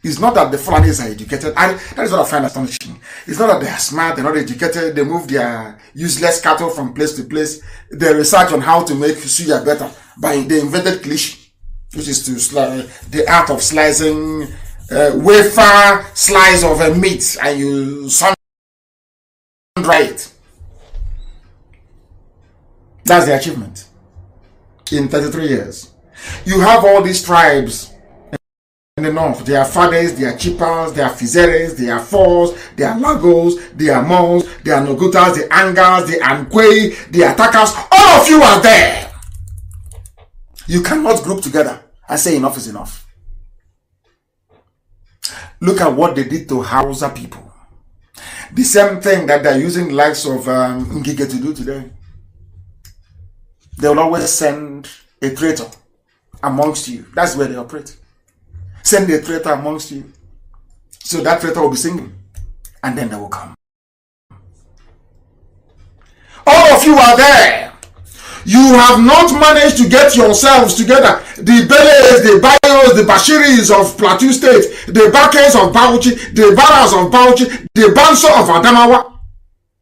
It's not that the Fulanis are educated. And that is what I find astonishing. It's not that they are smart, they're not educated, they move their useless cattle from place to place. They research on how to make suya better by the invented cliche, which is the art of slicing wafer slice of a meat and you sun dry it. That's the achievement in 33 years. You have all these tribes in the north. They are Fades, they are Chipas, they are Fizeres, they are Fors, they are Lagos, they are Mons, they are Nogutas, the Angas, the Ankwe, the Attackers. All of you are there. You cannot group together and say enough is enough. Look at what they did to Hausa people. The same thing that they're using the likes of Ngige to do today. They will always send a traitor amongst you. That's where they operate. Send a traitor amongst you. So that traitor will be singing. And then they will come. All of you are there. You have not managed to get yourselves together. The Beles, the Bayos, the Bashiris of Plateau State, the Bakers of Bauchi, the Baras of Bauchi, the Banso of Adamawa.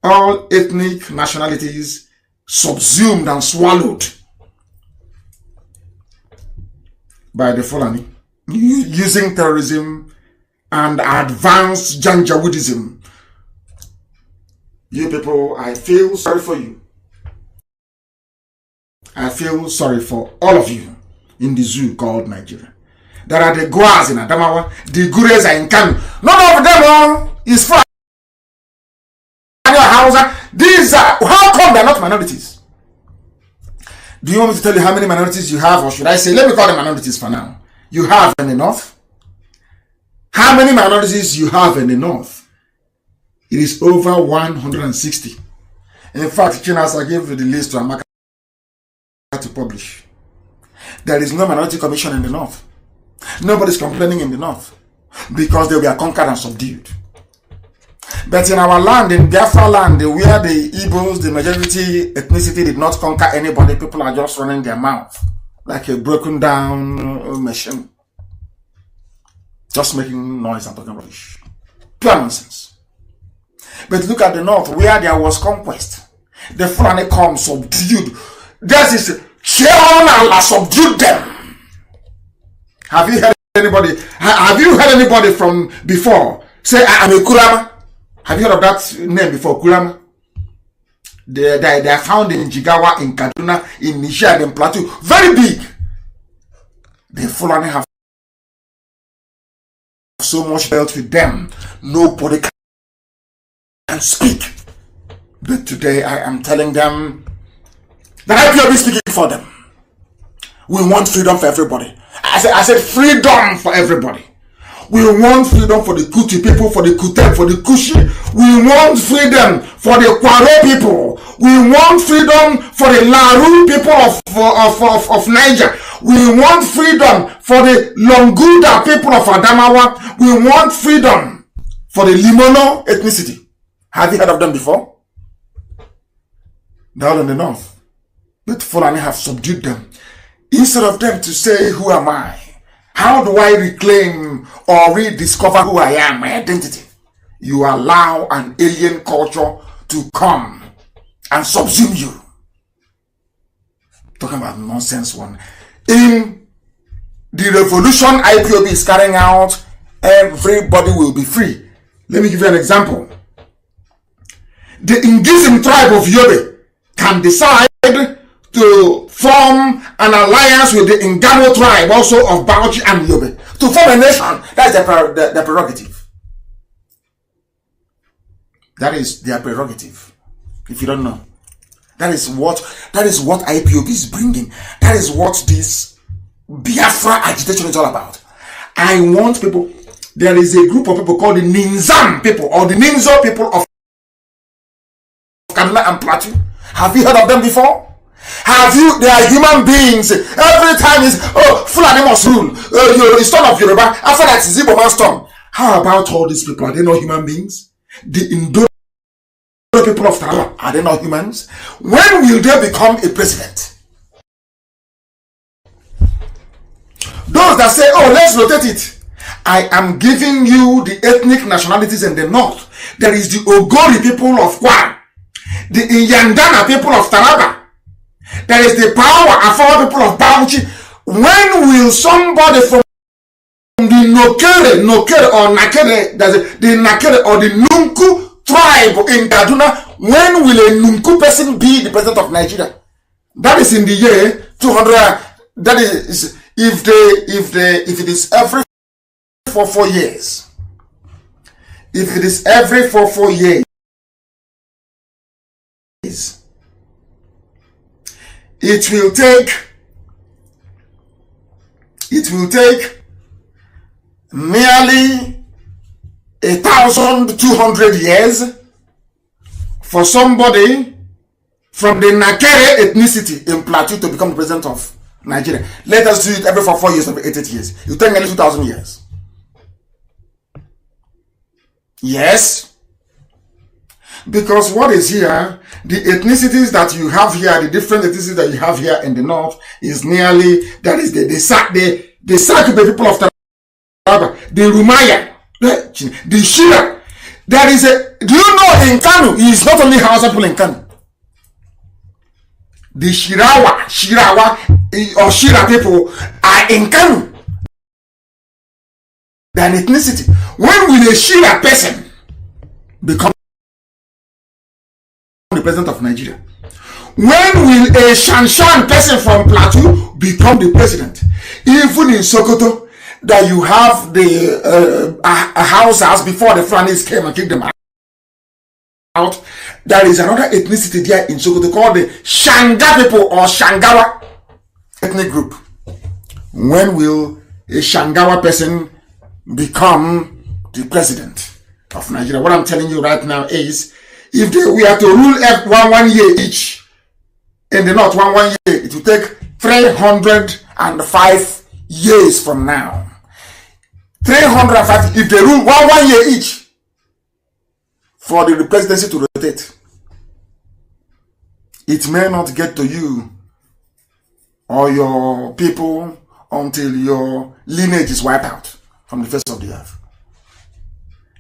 All ethnic nationalities subsumed and swallowed by the Fulani, using terrorism and advanced Janjaweedism. You people, I feel sorry for you. I feel sorry for all of you in the zoo called Nigeria. There are the Guas in Adamawa, the Gures are in Kanu. None of them is from Hausa. These are, how come they're not minorities? Do you want me to tell you how many minorities you have, or should I say, let me call them minorities for now. You have in the north. How many minorities you have in the north? It is over 160. In fact, Chinas, I gave you the list to Amaka to publish. There is no minority commission in the north. Nobody's complaining in the north because they were conquered and subdued. But in our land, in Biafran land, where the Igbos, the majority ethnicity, did not conquer anybody, people are just running their mouth like a broken down machine, just making noise and talking rubbish. Pure nonsense. But look at the north, where there was conquest. The Fulani come subdued. This is Cheon Allah subdued them. Have you heard anybody? Have you heard anybody from before say I am a Kurama? Have you heard of that name before, Kurama? They are found in Jigawa, in Kaduna, in Niger, and in Plateau. Very big. The Fulani have so much dealt with them. Nobody can speak. But today I am telling them that I will be speaking for them. We want freedom for everybody. I said freedom for everybody. We want freedom for the Kuti people, for the Kutem, for the Kushi. We want freedom for the Kwaro people. We want freedom for the Laru people of Niger. We want freedom for the Longuda people of Adamawa. We want freedom for the Limono ethnicity. Have you heard of them before? They're all in the north. But Fulani have subdued them. Instead of them to say, who am I? How do I reclaim or rediscover who I am, my identity? You allow an alien culture to come and subsume you. Talking about nonsense one. In the revolution IPOB is carrying out, everybody will be free. Let me give you an example. The Ngizim tribe of Yobe can decide to form an alliance with the Ngamo tribe, also of Bauchi and Yobe, to form a nation. That's their prerogative. That is their prerogative. If you don't know, that is what IPOB is bringing. That is what this Biafra agitation is all about. I want people. There is a group of people called the Ninzam people, or the Ninzo people of Kaduna and Plateau. Have you heard of them before? Have you? They are human beings. Every time is Fulani must rule. It's turn of Yoruba. After that, it's Igbo man's turn. How about all these people? Are they not human beings? The Indo people of Taraba, are they not humans? When will they become a president? Those that say, oh, let's rotate it. I am giving you the ethnic nationalities in the north. There is the Ogori people of Kwara, the Yandana people of Taraba. There is the Power Afar people of Bauchi. When will somebody from the Nokere or Nakere, the Nakere or the Nunku tribe in Kaduna, when will a Nunku person be the president of Nigeria? That is in the year 200. That is if it is every 4 years. If it is every 4 years, it will take nearly 1,200 years for somebody from the Nakere ethnicity in Plateau to become the president of Nigeria. Let us do it every 4 years, every 8 years. It will take nearly 2,000 years. Yes. Because what is here, the ethnicities that you have here, the different ethnicities that you have here in the north is nearly, that is the Sakupe people of Taraba, the Rumaya, the Shira. There is do you know in Kanu, it is not only Hausa people in Kanu. The Shirawa or Shira people are in Kanu. They are an ethnicity. When will a Shira person become the president of Nigeria? When will a Shanshan person from Plateau become the president? Even in Sokoto, that you have the Hausas before the Fulanis came and kicked them out. There is another ethnicity there in Sokoto called the Shanga people or Shangawa ethnic group. When will a Shangawa person become the president of Nigeria? What I'm telling you right now is, if we are to rule one year each in the north, one year, it will take 305 years from now. 305, if they rule one year each for the presidency to rotate, it may not get to you or your people until your lineage is wiped out from the face of the earth.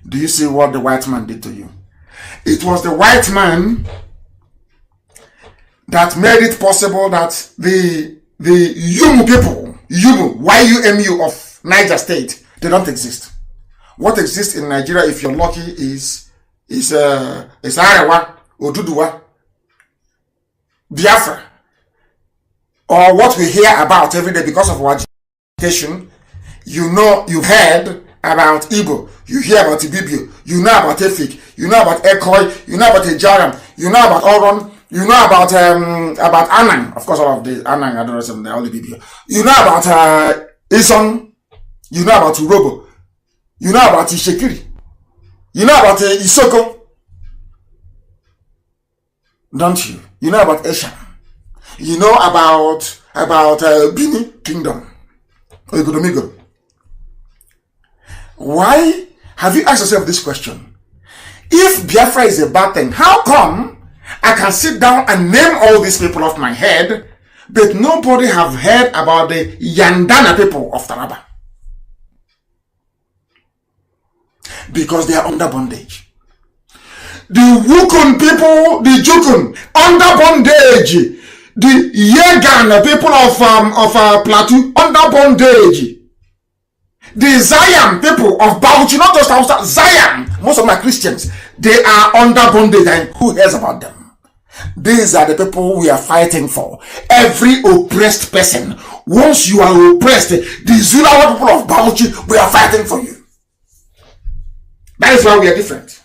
Do you see what the white man did to you? It was the white man that made it possible that the Yumu people, Yumu of Niger State, they don't exist. What exists in Nigeria, if you're lucky, is Arewa, Oduduwa, Biafra, or what we hear about every day because of our education. You know, you've heard about Igbo, you hear about Ibibio, you know about Efik, you know about Ekoi, you know about Ejaram, you know about Oron, you know about Anang, of course all of the Anang adoration, they're all Ibibio. You know about Ison, you know about Urobo, you know about Ishekiri, you know about Isoko, don't you? You know about Esha, you know about Bini Kingdom, Ogodomigo. Why have you asked yourself this question? If Biafra is a bad thing, how come I can sit down and name all these people off my head, but nobody have heard about the Yandana people of Taraba? Because they are under bondage. The Wukun people, the Jukun, under bondage. The Yegan people of Plateau, under bondage. The Zion people of Bauchi, not just Hausa, Zion, most of my Christians, they are under bondage, and who hears about them? These are the people we are fighting for. Every oppressed person, once you are oppressed, the Zulawa people of Bauchi, we are fighting for you. That is why we are different.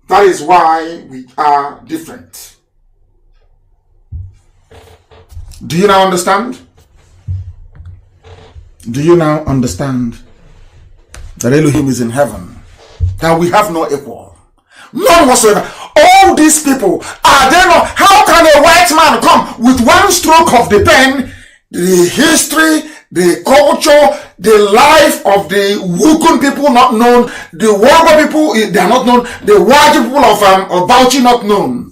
That is why we are different. Do you now understand? Do you now understand that Elohim is in heaven? That we have no equal. None whatsoever. All these people, are they not? How can a white man come with one stroke of the pen, the history, the culture, the life of the Wukun people not known, the Wamba people, they are not known, the Waji people of Bauchi not known,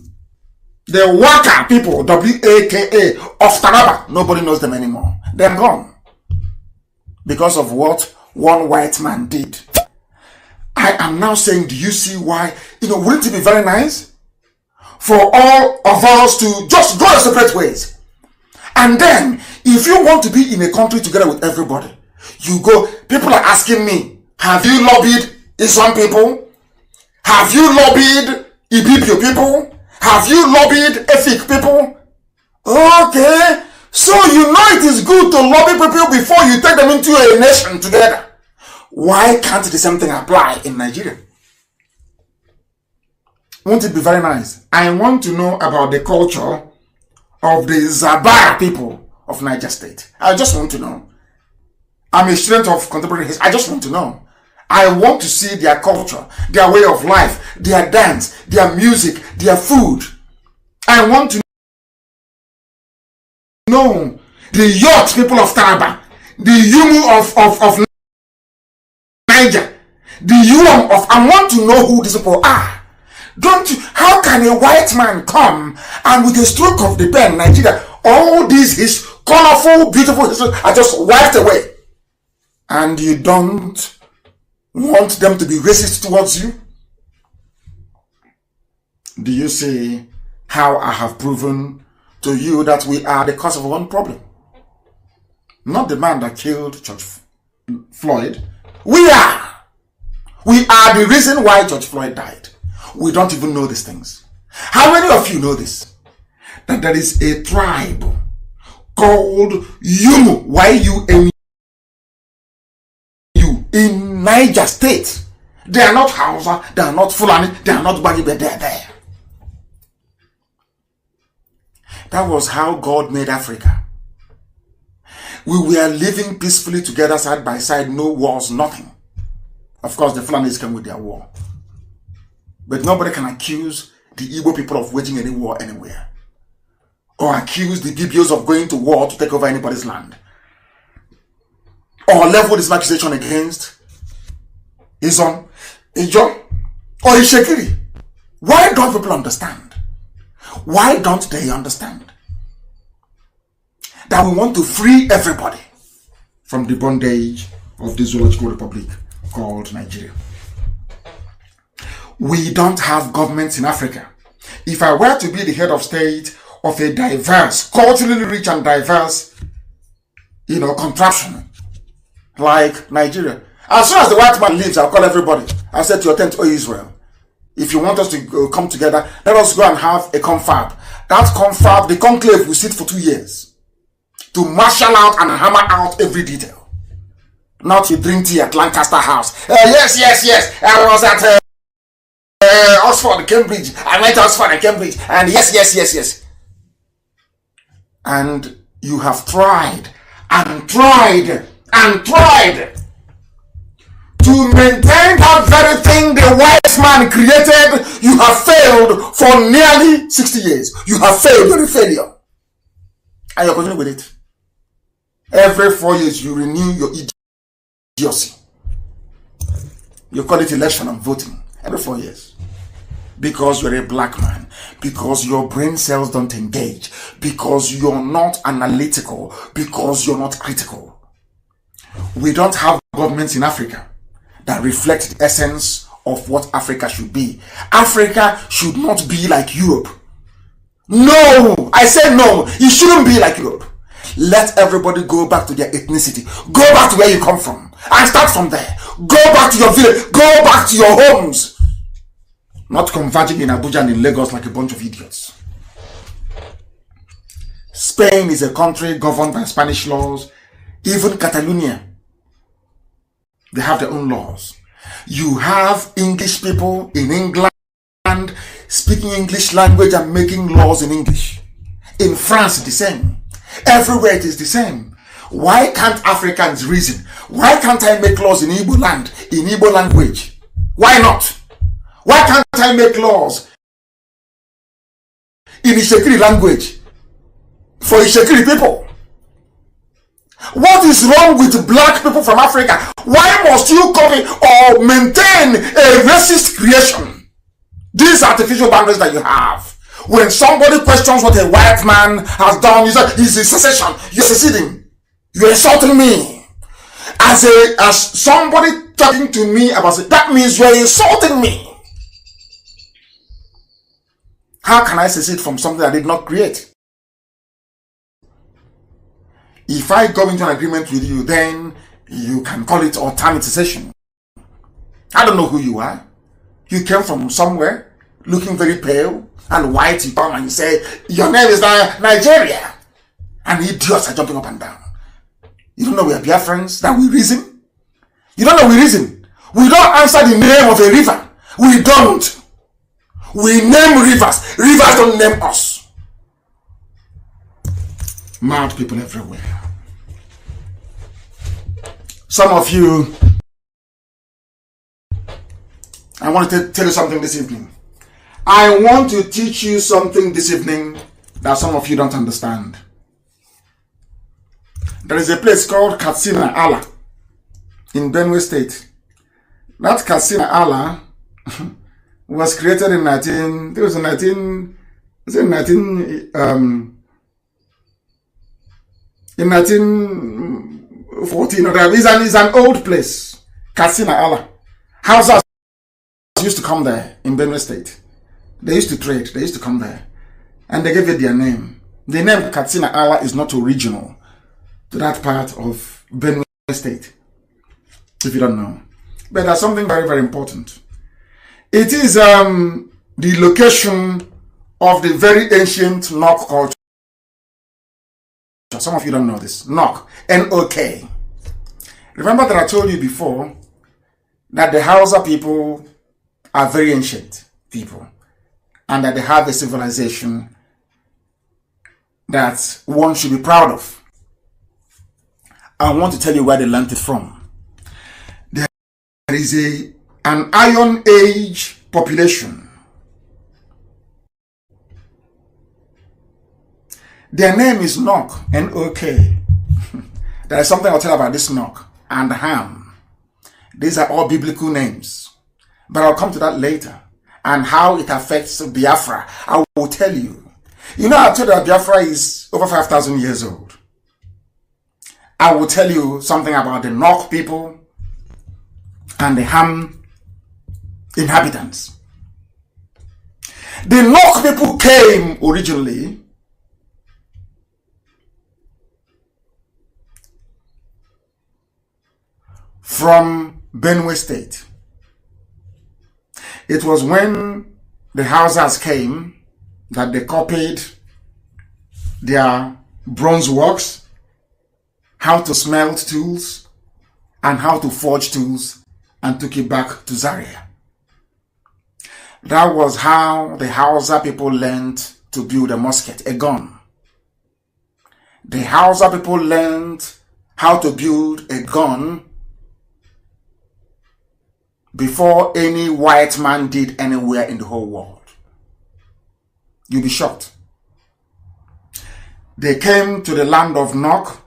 the Waka people, W-A-K-A, of Taraba, nobody knows them anymore. They're gone. because of what one white man did. I am now saying, do you see why? Wouldn't it be very nice for all of us to just go our separate ways? And then, if you want to be in a country together with everybody, you go. People are asking me, have you lobbied Islam people? Have you lobbied Ibibio people? Have you lobbied Efik people? Okay, so it is good to lobby people before you take them into a nation together. Why can't the same thing apply in Nigeria? Won't it be very nice? I want to know about the culture of the Zabara people of Niger State. I just want to know. I'm a student of contemporary history. I just want to know. I want to see their culture, their way of life, their dance, their music, their food. I want to know the yacht people of Taraba, the Yumu of Niger, the Yuam of. I want to know who these people are. How can a white man come and with a stroke of the pen, Nigeria, all these his colorful, beautiful history are just wiped away, and you don't want them to be racist towards you? Do you see how I have proven to you that we are the cause of one problem? Not the man that killed George Floyd. We are the reason why George Floyd died. We don't even know these things. How many of you know this? That there is a tribe called Yumu, Y-U-M-U, in Niger State. They are not Hausa, they are not Fulani, they are not Bagi, but they are there. That was how God made Africa. We were living peacefully together side by side, no wars, nothing. Of course, the Fulanis came with their war. But nobody can accuse the Igbo people of waging any war anywhere. Or accuse the Bibios of going to war to take over anybody's land. Or level this accusation against Izon, Ijo, or Ishekiri. Why don't people understand? Why don't they understand that we want to free everybody from the bondage of the zoological republic called Nigeria? We don't have governments in Africa. If I were to be the head of state of a diverse, culturally rich and diverse, contraption like Nigeria, as soon as the white man leaves, I'll call everybody. I said to your tent, oh Israel, if you want us to come together, let us go and have a confab. That confab, the conclave, will sit for 2 years to marshal out and hammer out every detail. Not you drink tea at Lancaster House. Yes. I was at Oxford, Cambridge. I went to Oxford and Cambridge. And yes. And you have tried to maintain that very thing the white man created. You have failed for nearly 60 years. You have failed. You're a failure. And you're continuing with it. Every 4 years you renew your idiocy. You call it election and voting. Every 4 years. Because you're a black man. Because your brain cells don't engage. Because you're not analytical. Because you're not critical. We don't have governments in Africa that reflect the essence of what Africa should be. Africa should not be like Europe. No! I say no! It shouldn't be like Europe. Let everybody go back to their ethnicity. Go back to where you come from. And start from there. Go back to your village. Go back to your homes. Not converging in Abuja and in Lagos like a bunch of idiots. Spain is a country governed by Spanish laws. Even Catalonia, they have their own laws. You have English people in England speaking English language and making laws in English. In France, the same. Everywhere it is the same. Why can't Africans reason? Why can't I make laws in Igbo land, in Igbo language? Why not? Why can't I make laws in Ishekiri language for Ishekiri people? What is wrong with black people from Africa? Why must you copy or maintain a racist creation? These artificial boundaries that you have. When somebody questions what a white man has done, you say, he's a secession. You're seceding. You're insulting me. As somebody talking to me about it, that means you're insulting me. How can I secede from something I did not create? If I go into an agreement with you, then you can call it alternatization. I don't know who you are. You came from somewhere looking very pale and white. You come and you say, your name is Nigeria. And idiots are jumping up and down. You don't know we are Biafrans, that we reason? You don't know we reason? We don't answer the name of a river. We don't. We name rivers. Rivers don't name us. Mad people everywhere. Some of you, I want to tell you something this evening. I want to teach you something this evening that some of you don't understand. There is a place called Katsina Allah in Benue State. That Katsina Allah was created in 1914. It's an old place. Katsina Allah. Hausa used to come there in Benue State. They used to trade. They used to come there. And they gave it their name. The name Katsina Allah is not original to that part of Benue State, if you don't know. But there's something very, very important. It is the location of the very ancient Nok culture. Some of you don't know this. Nok. N-O-K. Remember that I told you before that the Hausa people are very ancient people and that they have a civilization that one should be proud of. I want to tell you where they learned it from. There is an Iron Age population. Their name is Nok, N-O-K. There is something I'll tell about this Nok and Ham. These are all biblical names. But I'll come to that later. And how it affects Biafra, I will tell you. You know, I told you that Biafra is over 5,000 years old. I will tell you something about the Nok people and the Ham inhabitants. The Nok people came originally from Benue State. It was when the Hausas came that they copied their bronze works, how to smelt tools, and how to forge tools, and took it back to Zaria. That was how the Hausa people learned to build a musket, a gun. The Hausa people learned how to build a gun before any white man did anywhere in the whole world. You'll be shocked. They came to the land of Nok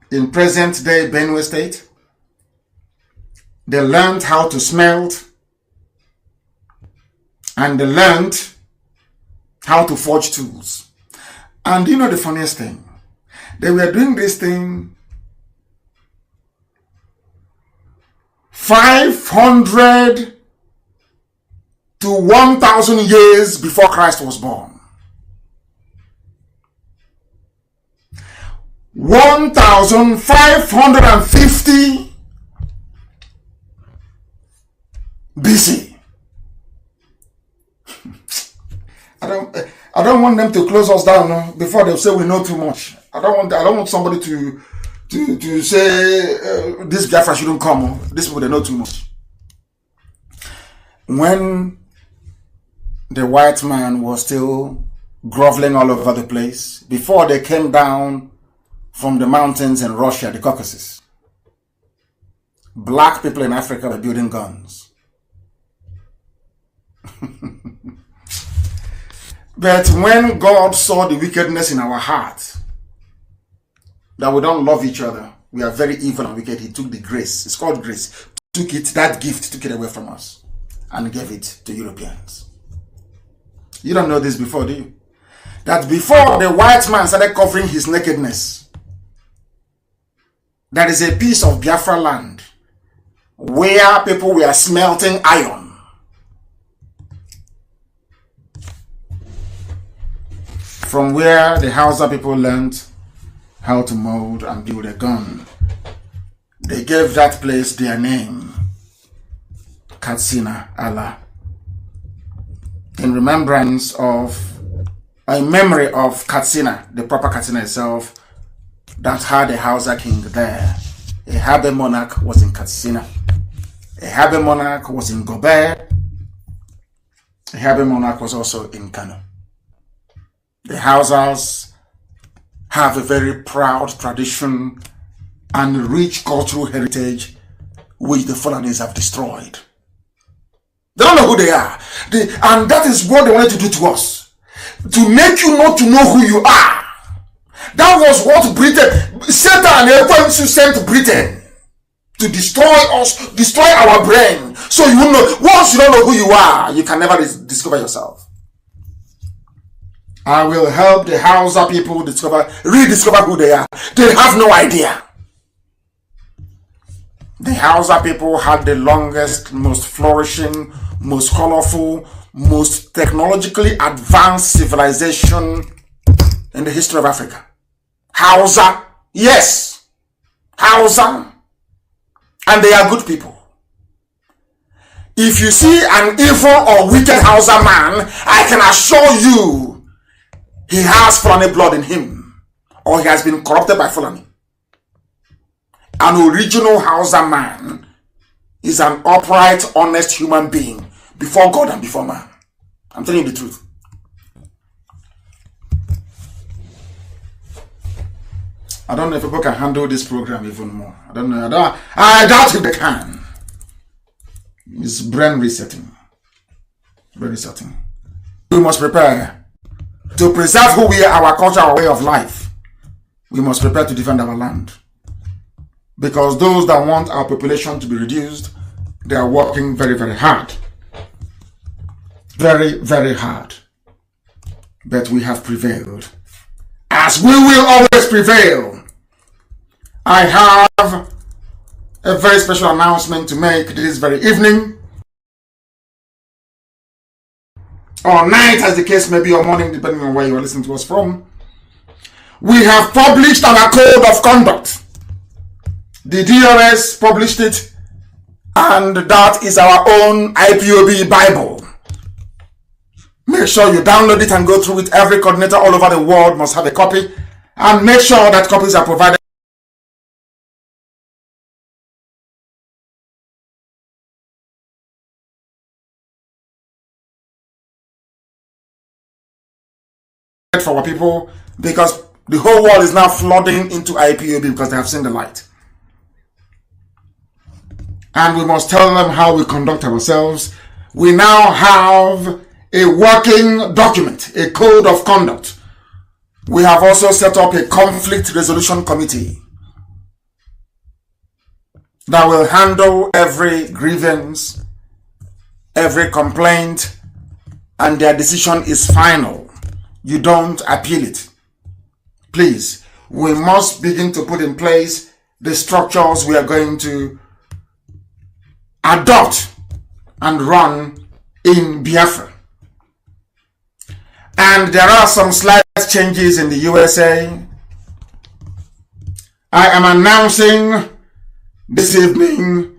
in present-day Benue State. They learned how to smelt, and they learned how to forge tools. And you know the funniest thing? They were doing this thing 500 to 1,000 years before Christ was born. 1,550 BC. I don't want them to close us down before they say we know too much. I don't want somebody to say this Biafra shouldn't come. These people, they know too much. When the white man was still groveling all over the place, before they came down from the mountains in Russia, the Caucasus, black people in Africa were building guns. But when God saw the wickedness in our heart, that we don't love each other, we are very evil and wicked, he took the grace, it's called grace, took it, that gift, took it away from us and gave it to Europeans. You don't know this before, do you? That before the white man started covering his nakedness, there is a piece of Biafra land where people were smelting iron. From where the Hausa people learned how to mold and build a gun. They gave that place their name, Katsina Allah, in remembrance of, in memory of Katsina, the proper Katsina itself, that had a Hausa king there. A Habe monarch was in Katsina. A Habe monarch was in Gobert. A Habe monarch was also in Kanu. The Hausas have a very proud tradition and rich cultural heritage which the Fulanis have destroyed. They don't know who they are. And that is what they wanted to do to us. To make you not to know who you are. That was what Britain, Satan and everyone sent Britain to destroy us, destroy our brain. So you know, once you don't know who you are, you can never discover yourself. I will help the Hausa people rediscover who they are. They have no idea. The Hausa people had the longest, most flourishing, most colorful, most technologically advanced civilization in the history of Africa. Hausa, yes, Hausa, and they are good people. If you see an evil or wicked Hausa man, I can assure you he has Fulani blood in him, or he has been corrupted by Fulani. An original Hausa man is an upright, honest human being before God and before man. I'm telling you the truth. I don't know if people can handle this program even more. I don't know. I doubt if they can. It's brain resetting. Brain resetting. We must prepare to preserve who we are, our culture, our way of life. We must prepare to defend our land. Because those that want our population to be reduced, they are working very, very hard. Very, very hard. But we have prevailed. As we will always prevail. I have a very special announcement to make this very evening. Or night, as the case may be, or morning, depending on where you are listening to us from. We have published our code of conduct. The DRS published it, and that is our own IPOB Bible. Make sure you download it and go through it. Every coordinator all over the world must have a copy, and make sure that copies are provided for our people, because the whole world is now flooding into IPOB because they have seen the light. And we must tell them how we conduct ourselves. We now have a working document, a code of conduct. We have also set up a conflict resolution committee that will handle every grievance, every complaint, and their decision is final. You don't appeal it. Please, we must begin to put in place the structures we are going to adopt and run in Biafra. And there are some slight changes in the USA. I am announcing this evening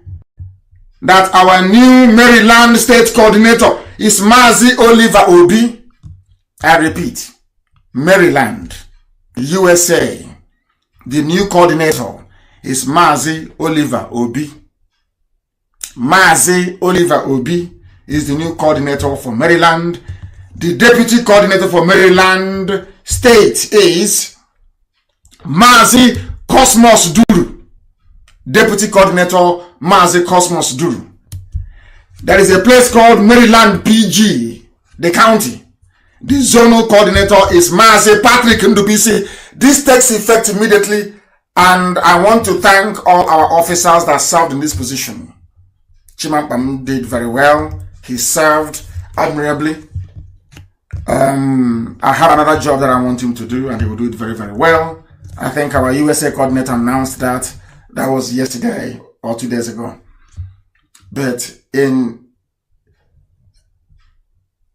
that our new Maryland State Coordinator is MAZI Oliver Obi. I repeat, Maryland, USA. The new coordinator is MAZI Oliver Obi. MAZI Oliver Obi is the new coordinator for Maryland. The deputy coordinator for Maryland State is MAZI Cosmos Duru. Deputy coordinator MAZI Cosmos Duru. There is a place called Maryland PG, the county. The zonal coordinator is MAZI Patrick Ndubisi. This takes effect immediately, and I want to thank all our officers that served in this position. Chimampam did very well. He served admirably. I have another job that I want him to do, and he will do it very, very well. I think our USA coordinator announced that That was yesterday or 2 days ago. But in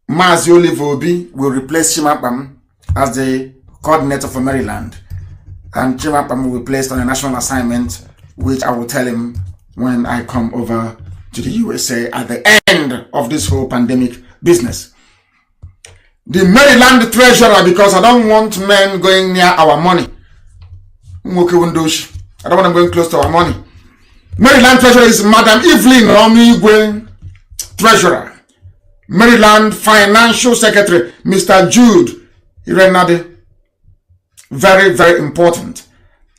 MAZI Obi will replace Chimapam as the coordinator for Maryland. And Chimapam will be placed on a national assignment, which I will tell him when I come over to the USA at the end of this whole pandemic business. The Maryland treasurer, because I don't want men going near our money. I don't want them going close to our money. Maryland treasurer is Madam Evelyn Romigwe, treasurer. Maryland financial secretary, Mr. Jude Irenade. Very, very important.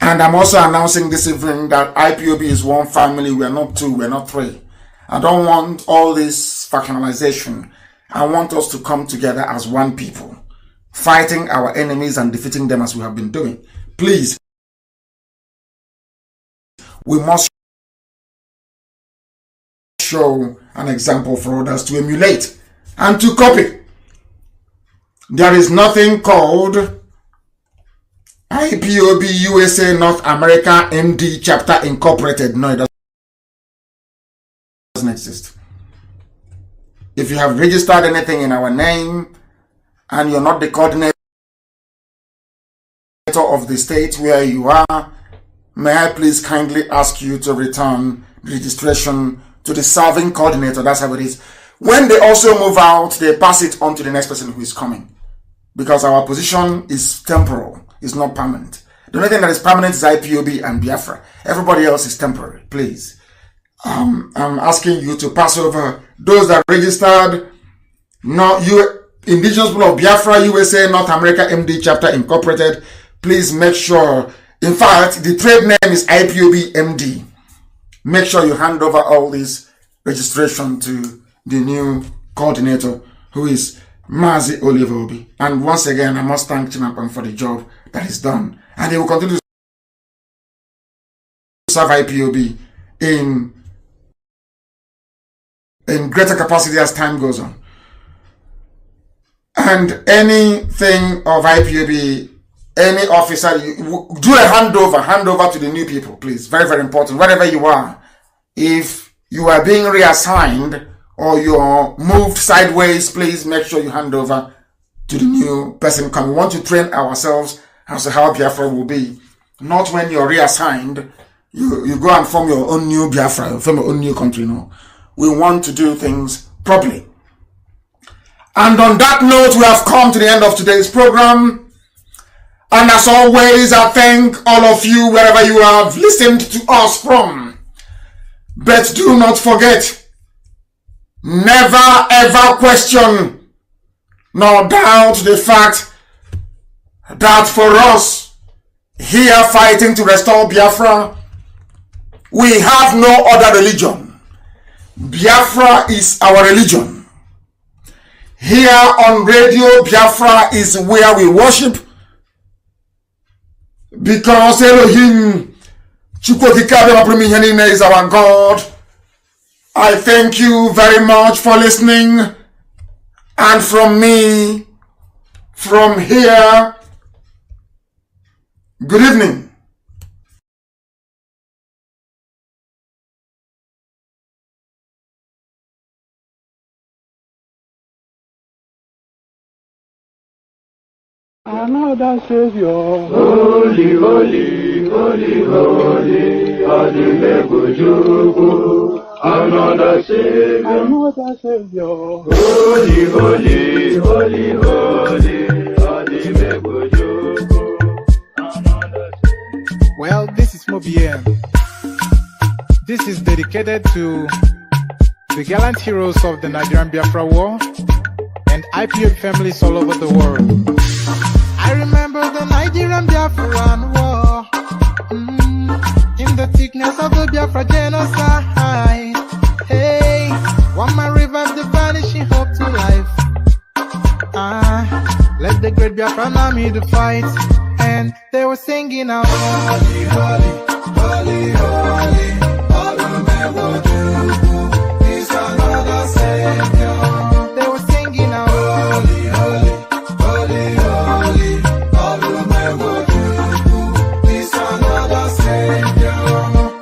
And I'm also announcing this evening that IPOB is one family. We are not two, we are not three. I don't want all this factionalization. I want us to come together as one people, fighting our enemies and defeating them as we have been doing. Please, we must show an example for others to emulate and to copy. There is nothing called IPOB USA North America MD Chapter Incorporated. No, it doesn't exist. If you have registered anything in our name and you're not the coordinator of the state where you are, may I please kindly ask you to return registration to the serving coordinator. That's how it is. When they also move out, they pass it on to the next person who is coming. Because our position is temporal, it's not permanent. The only thing that is permanent is IPOB and Biafra. Everybody else is temporary, please. I'm asking you to pass over those that registered. Not you, Indigenous people of Biafra, USA, North America, MD Chapter Incorporated. Please make sure. In fact, the trade name is IPOB MD. Make sure you hand over all this registration to the new coordinator, who is MAZI Obi. And once again, I must thank Chimapam for the job that is done. And he will continue to serve IPOB in greater capacity as time goes on. And anything of IPOB, any officer, do a handover to the new people, please. Very, very important. Wherever you are, if you are being reassigned or you're moved sideways, please make sure you hand over to the new person coming. We want to train ourselves as to how Biafra will be. Not when you're reassigned, you go and form your own new Biafra, form your own new country. No. We want to do things properly. And on that note, we have come to the end of today's program. And as always, I thank all of you wherever you have listened to us from. But do not forget, never ever question nor doubt the fact that for us here fighting to restore Biafra, we have no other religion. Biafra is our religion. Here on radio, Biafra is where we worship, because Elohim is our God. I thank you very much for listening. And from me, from here, good evening. Another Savior. Holy, holy, holy, holy, Adimebujuku. Another Savior. Another Savior. Holy, holy, holy, holy, Adimebujuku. Another Savior. Well, this is Mobien. This is dedicated to the gallant heroes of the Nigerian Biafra War and IPOB families all over the world. I remember the Nigerian Biafran war, in the thickness of the Biafra genocide. Hey, one man revived the vanishing hope to life. Let the great Biafran army to fight, and they were singing out, holy, holy, holy, holy, Olumewojuku is another Savior. They were singing out, holy, holy, holy, holy, Olumewojuku is another Savior.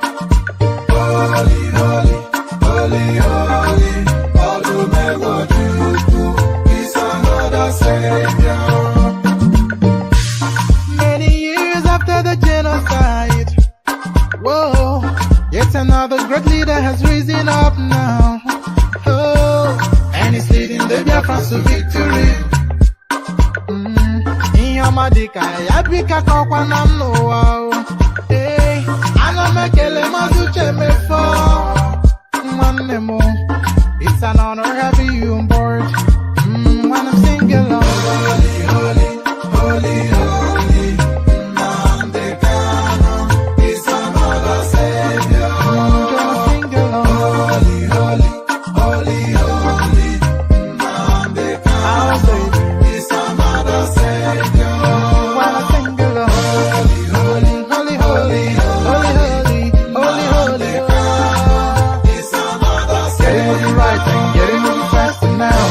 another great leader has risen up now. Oh, and he's leading the Biafrans to victory. Inyamadika yabika kwa namno wao. Hey, anamekele mazuche mefo. Mwanemo, it's an honor having you on board. When I'm singing along, holy, holy, holy, holy, Nnamdi Kanu is another savior. Sing along, holy, holy, holy, holy, Nnamdi Kanu is another savior. When I sing along, holy, holy, holy, holy, holy, holy, holy, holy, is another savior. Getting it right and getting it fast now.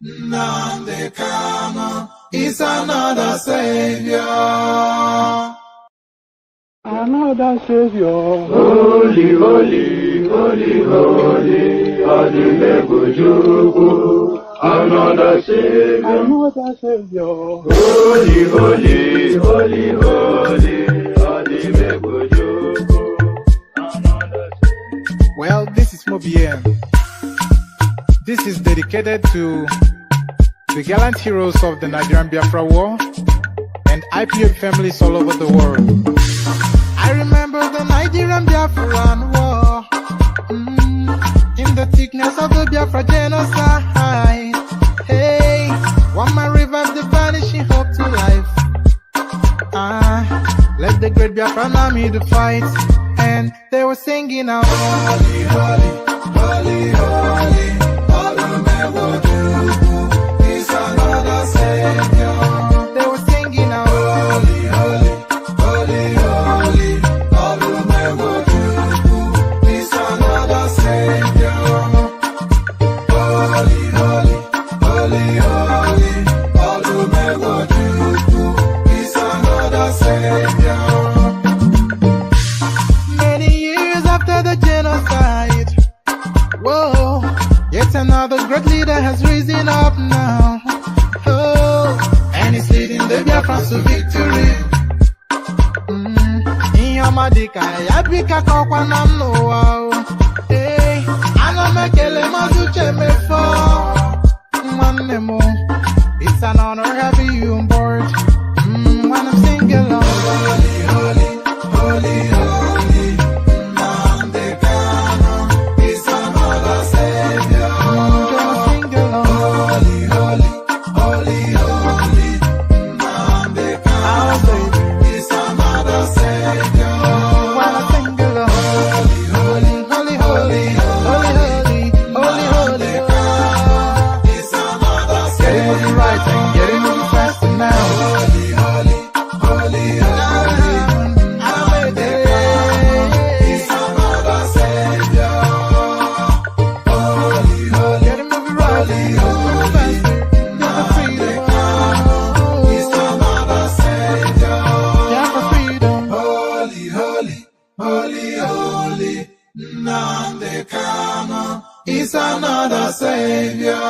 Nnamdi Kanu is another savior. Another savior. Holy, holy, holy, holy, Adimebujuku. Another savior. Another savior. Holy, holy, holy, holy, Adimebujuku. Another savior. Well, this is Mobien. This is dedicated to the gallant heroes of the Nigerian Biafra War and Ipob families all over the world. I remember the Nigerian Biafran War, in the thickness of the Biafra genocide. Hey, one man revived the vanishing hope to life. Let the great Biafran army to fight, and they were singing out, holy, holy, holy, holy. Is another savior. They were singing out, holy, holy, holy, holy, Olumewojuku is another savior. Holy, holy, holy, holy, Olumewojuku is another savior. Many years after the genocide, whoa, yet another great leader has risen up now. Oh, and he's leading the Biafrans to victory. Inyamadika yabika kwa namno wao. Hey, anamekele mazuche mefo. Mwanemo, it's an honor having you on board. When I'm singing along, holy, holy, holy, holy, Nnamdi Kanu is another savior. Holy, holy, holy, holy, Nnamdi Kanu is another savior. When I sing along, holy, holy, holy, holy, holy, holy, holy, holy, is another savior. Getting it right and getting it fast now. Holy, holy, holy, holy, is another savior. Holy, holy, getting it right and holy, holy, Nnamdi Kanu is another savior.